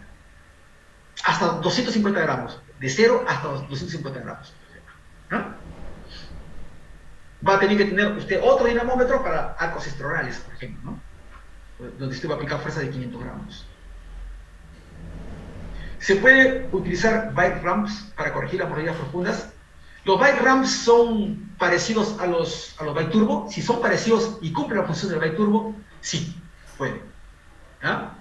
hasta 250 gramos, de 0 hasta 250 gramos. ¿No? Va a tener que tener usted otro dinamómetro para arcos estrorales, por ejemplo, ¿no? Donde usted va a aplicar fuerza de 500 gramos. Se puede utilizar bite ramps para corregir las mordidas profundas. Los bite ramps son parecidos a los bite turbo. Si son parecidos y cumplen la función del bite turbo, sí, puede. ¿Ah?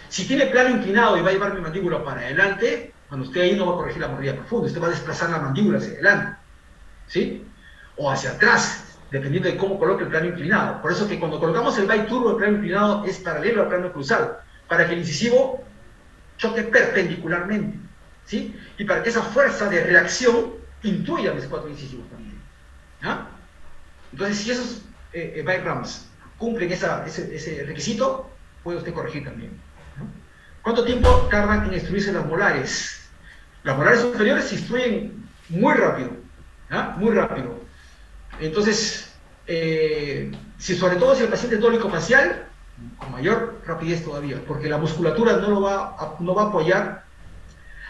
Si tiene plano inclinado y va a llevar mi mandíbula para adelante, cuando usted ahí no va a corregir la mordida profunda, usted va a desplazar la mandíbula hacia adelante, ¿sí? O hacia atrás, dependiendo de cómo coloque el plano inclinado. Por eso que cuando colocamos el bite turbo, el plano inclinado es paralelo al plano cruzado, para que el incisivo choque perpendicularmente, ¿sí? Y para que esa fuerza de reacción intuya mis 4 incisivos también. ¿Ah? Entonces, si esos bite ramps cumplen ese requisito, puede usted corregir también. ¿No? ¿Cuánto tiempo tardan en extruirse las molares? Las molares superiores se extruyen muy rápido, ¿ah? Muy rápido. Entonces, sobre todo si el paciente es dólico facial, con mayor rapidez todavía, porque la musculatura no va a apoyar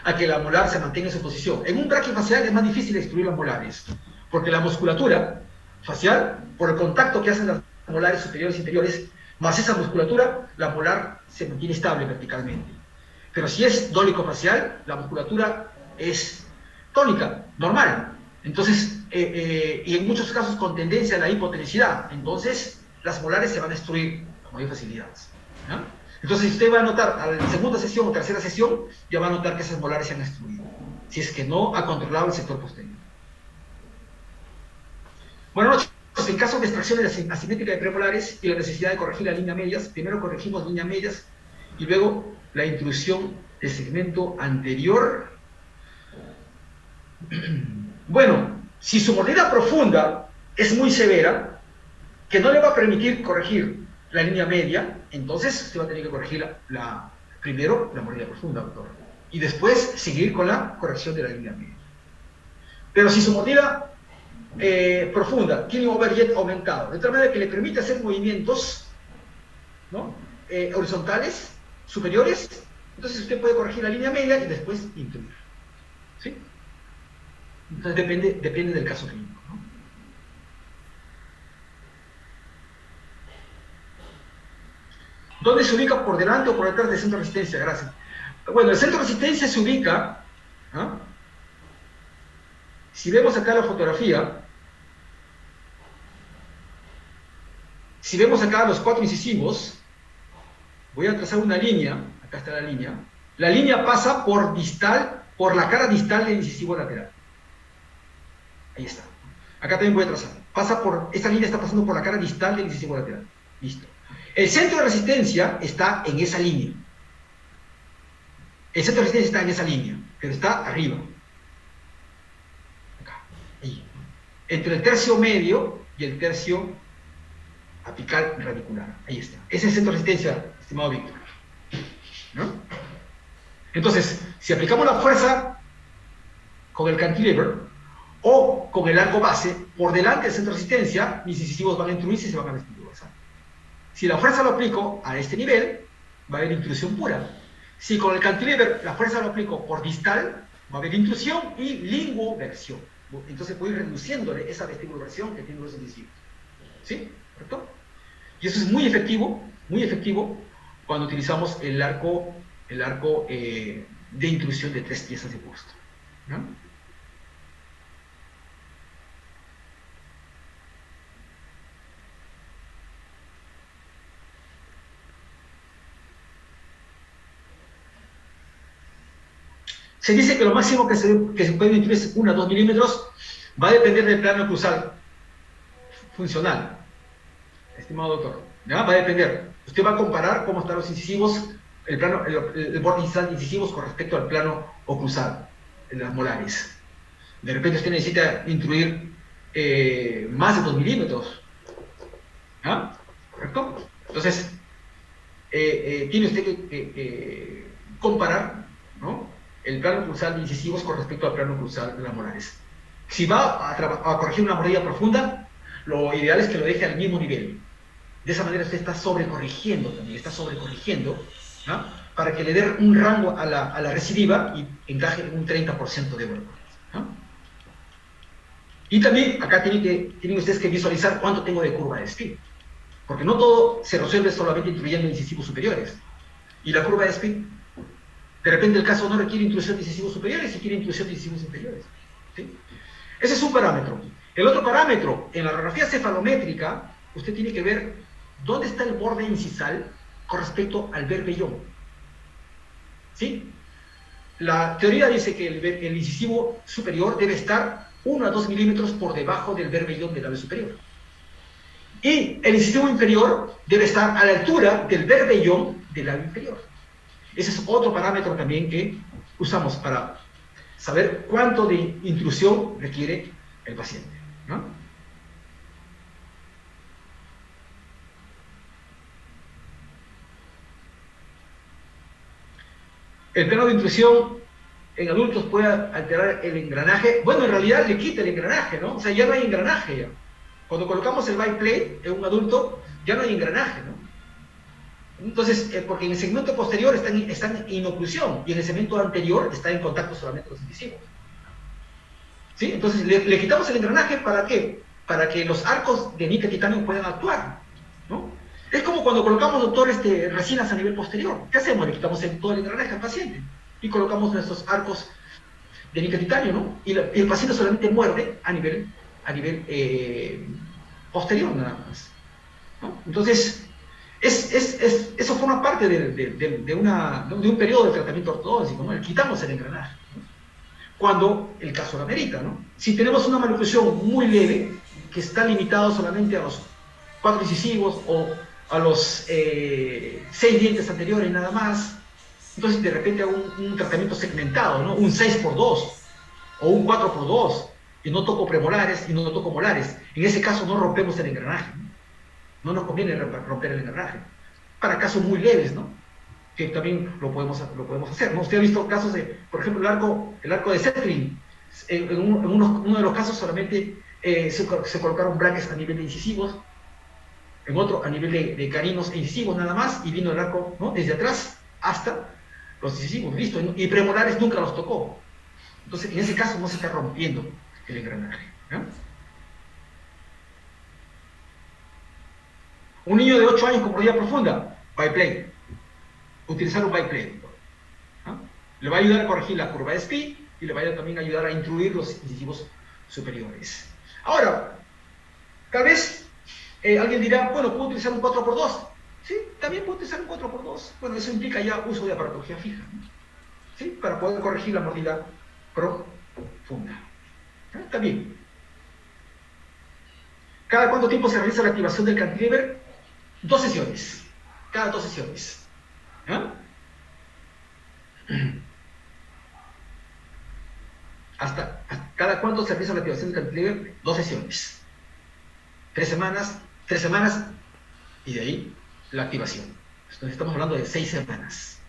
a que la molar se mantenga en su posición. En un braquifacial es más difícil extruir las molares, porque la musculatura facial, por el contacto que hacen las molares superiores e inferiores, más esa musculatura, la molar se mantiene estable verticalmente. Pero si es dólico facial, la musculatura es tónica, normal. Entonces, y en muchos casos con tendencia a la hipotonicidad. Entonces, las molares se van a destruir con mayor facilidad. ¿No? Entonces, usted va a notar, a la segunda sesión o tercera sesión, ya va a notar que esas molares se han destruido. Si es que no ha controlado el sector posterior. Buenas noches. En caso de extracciones asimétricas de premolares y la necesidad de corregir las líneas medias, primero corregimos líneas medias y luego la intrusión del segmento anterior. Bueno, si su mordida profunda es muy severa, que no le va a permitir corregir la línea media, entonces usted va a tener que corregir primero la mordida profunda, doctor, y después seguir con la corrección de la línea media. Pero si su mordida profunda tiene un overjet aumentado, de tal manera que le permite hacer movimientos, ¿no? Horizontales, superiores, entonces usted puede corregir la línea media y después intruir. ¿Sí? Entonces depende del caso clínico, ¿no? ¿Dónde se ubica por delante o por detrás del centro de resistencia? Gracias. Bueno, el centro de resistencia se ubica, ¿no? Si vemos acá la fotografía, si vemos acá los 4 incisivos, voy a trazar una línea, acá está la línea pasa por la cara distal del incisivo lateral. Ahí está. Acá también voy a trazar. Esta línea está pasando por la cara distal del incisivo lateral. Listo. El centro de resistencia está en esa línea. El centro de resistencia está en esa línea, pero está arriba. Acá, ahí. Entre el tercio medio y el tercio apical radicular. Ahí está. Ese es el centro de resistencia, estimado Víctor. ¿No? Entonces, si aplicamos la fuerza con el cantilever o con el arco base, por delante del centro de resistencia, mis incisivos van a intruirse y se van a desvirtualizar. Si la fuerza lo aplico a este nivel, va a haber intrusión pura. Si con el cantilever la fuerza lo aplico por distal, va a haber intrusión y linguoversión. Entonces voy reduciéndole esa vestibuloversión que tienen los incisivos. ¿Sí? ¿Correcto? Y eso es muy efectivo cuando utilizamos el arco de intrusión de 3 piezas de busto. ¿No? Se dice que lo máximo que se puede intruir es 1 a 2 milímetros, va a depender del plano cruzal funcional, estimado doctor. ¿Ya? Va a depender. Usted va a comparar cómo están los incisivos, el borde distal de incisivos con respecto al plano oclusal, en las molares. De repente usted necesita intruir más de 2 milímetros. ¿Ah? ¿Correcto? Entonces, tiene usted que comparar, ¿no?, el plano cruzal de incisivos con respecto al plano cruzal de las molares. Si va a corregir una mordida profunda, lo ideal es que lo deje al mismo nivel. De esa manera usted está sobrecorrigiendo también, ¿no?, para que le dé un rango a la recidiva y encaje en un 30% de vuelta, ¿no? Y también acá tienen ustedes que visualizar cuánto tengo de curva de speed, porque no todo se resuelve solamente intruyendo incisivos superiores. Y la curva de speed, de repente el caso no requiere intrusión de incisivos superiores y quiere intrusión de incisivos inferiores. ¿Sí? Ese es un parámetro. El otro parámetro, en la radiografía cefalométrica, usted tiene que ver dónde está el borde incisal con respecto al verbellón. ¿Sí? La teoría dice que el incisivo superior debe estar 1 a 2 milímetros por debajo del verbellón del labio superior. Y el incisivo inferior debe estar a la altura del verbellón del labio inferior. Ese es otro parámetro también que usamos para saber cuánto de intrusión requiere el paciente, ¿no? El plano de intrusión en adultos puede alterar el engranaje. Bueno, en realidad le quita el engranaje, ¿no? O sea, ya no hay engranaje ya. Cuando colocamos el biplate en un adulto, ya no hay engranaje, ¿no? Entonces, porque en el segmento posterior están en oclusión y en el segmento anterior está en contacto solamente los incisivos. ¿Sí? Entonces, le quitamos el engranaje, ¿para qué? Para que los arcos de níquel titanio puedan actuar, ¿no? Es como cuando colocamos, doctor, resinas a nivel posterior. ¿Qué hacemos? Le quitamos todo el engranaje al paciente y colocamos nuestros arcos de níquel titanio, ¿no? Y el paciente solamente muerde a nivel posterior nada más, ¿no? Entonces, eso forma parte de un periodo de tratamiento ortodóntico, ¿no? Le quitamos el engranaje, ¿no?, cuando el caso lo amerita, ¿no? Si tenemos una maloclusión muy leve, que está limitado solamente a los 4 incisivos o a los 6 dientes anteriores nada más, entonces de repente hago un tratamiento segmentado, ¿no? Un 6x2 o un 4x2, y no toco premolares y no toco molares. En ese caso no rompemos el engranaje, ¿no? No nos conviene romper el engranaje. Para casos muy leves, ¿no?, que también lo podemos hacer, ¿no? Usted ha visto casos de, por ejemplo, el arco de Zeppelin. En uno de los casos solamente se colocaron brackets a nivel de incisivos, en otro a nivel de carinos e incisivos nada más, y vino el arco, ¿no?, desde atrás hasta los incisivos, listo, y premolares nunca los tocó. Entonces, en ese caso no se está rompiendo el engranaje, ¿no? Un niño de 8 años con mordida profunda, biplane. Utilizar un biplane, ¿no? Le va a ayudar a corregir la curva de speed y le va a también ayudar a intruir los incisivos superiores. Ahora, tal vez alguien dirá, bueno, ¿puedo utilizar un 4x2? Sí, también puedo utilizar un 4x2. Bueno, eso implica ya uso de aparatología fija, ¿no?, ¿sí?, para poder corregir la mordida profunda. Está bien. ¿Cada cuánto tiempo se realiza la activación del cantilever? 2 sesiones. Cada 2 sesiones. ¿Ya? ¿Cada cuánto se realiza la activación del cantilever? 2 sesiones. 3 semanas y de ahí la activación. Entonces estamos hablando de 6 semanas.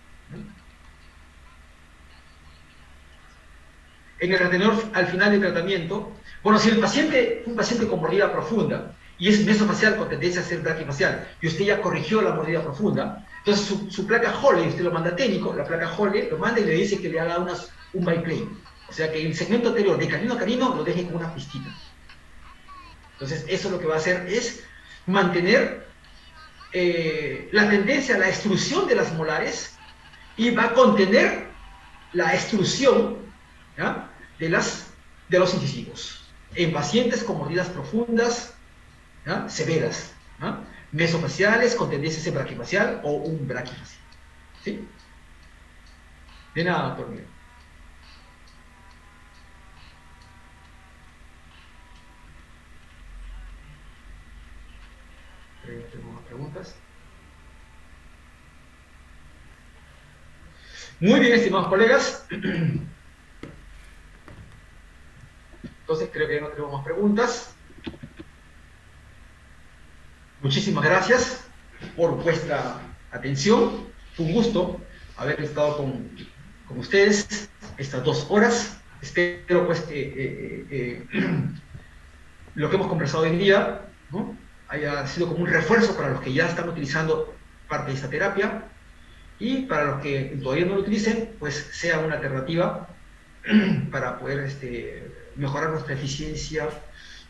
En el retenedor al final del tratamiento, bueno, si el paciente es un paciente con mordida profunda y es mesofacial con tendencia a ser braquifacial y usted ya corrigió la mordida profunda, entonces su placa Hole, usted lo manda técnico, la placa Hole lo manda y le dice que le haga un biplane. O sea que el segmento anterior de canino a canino lo deje con una pistita. Entonces eso lo que va a hacer es mantener la tendencia a la extrusión de las molares y va a contener la extrusión, ¿ya?, de los incisivos en pacientes con mordidas profundas, ¿ya?, severas, ¿ya?, mesofaciales con tendencia a ser braquifacial o un braquifacial. ¿Sí? De nada, doctor Miguel. ¿Tengo más preguntas? Muy bien, estimados colegas. Entonces creo que ya no tenemos más preguntas. Muchísimas gracias por vuestra atención. Fue un gusto haber estado con ustedes estas 2 horas. Espero pues que lo que hemos conversado hoy en día, ¿no?, haya sido como un refuerzo para los que ya están utilizando parte de esta terapia, y para los que todavía no lo utilicen, pues sea una alternativa para poder mejorar nuestra eficiencia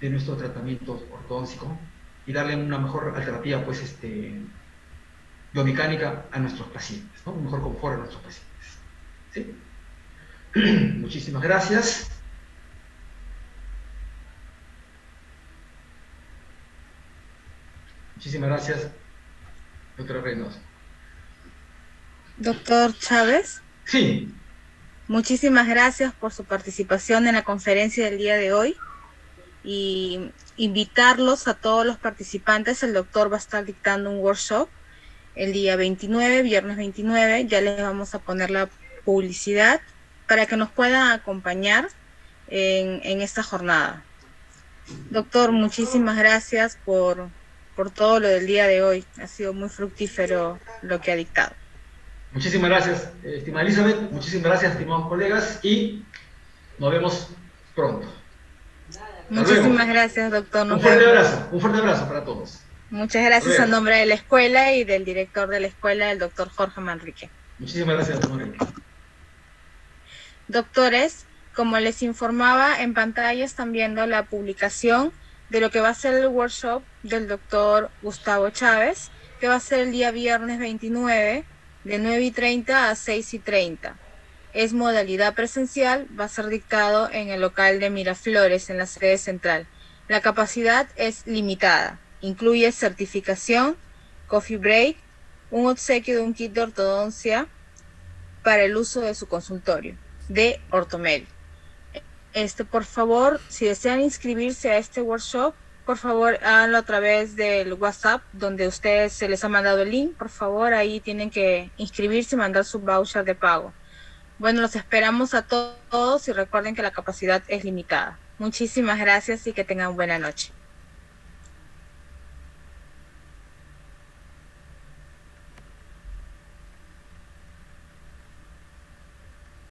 de nuestro tratamiento ortodóntico y darle una mejor alternativa, pues, biomecánica a nuestros pacientes, ¿no?, un mejor confort a nuestros pacientes. ¿Sí? Muchísimas gracias. Muchísimas gracias, doctora Reynoso. Doctor Chávez, Sí. muchísimas gracias por su participación en la conferencia del día de hoy y invitarlos a todos los participantes. El doctor va a estar dictando un workshop el día 29, viernes 29, ya les vamos a poner la publicidad para que nos puedan acompañar en esta jornada. Doctor, muchísimas gracias por todo lo del día de hoy. Ha sido muy fructífero lo que ha dictado. Muchísimas gracias, estimada Elizabeth. Muchísimas gracias, estimados colegas, y nos vemos pronto. Muchísimas gracias, doctor. Un fuerte abrazo para todos. Muchas gracias a nombre de la escuela y del director de la escuela, el doctor Jorge Manrique. Muchísimas gracias, doctor Manrique. Doctores, como les informaba, en pantalla están viendo la publicación de lo que va a ser el workshop del doctor Gustavo Chávez, que va a ser el día viernes 29, de 9:30 a 6:30. Es modalidad presencial, va a ser dictado en el local de Miraflores, en la sede central. La capacidad es limitada. Incluye certificación, coffee break, un obsequio de un kit de ortodoncia para el uso de su consultorio de Ortomed. Por favor, si desean inscribirse a este workshop, por favor, háganlo a través del WhatsApp, donde a ustedes se les ha mandado el link. Por favor, ahí tienen que inscribirse y mandar su voucher de pago. Bueno, los esperamos a todos y recuerden que la capacidad es limitada. Muchísimas gracias y que tengan buena noche.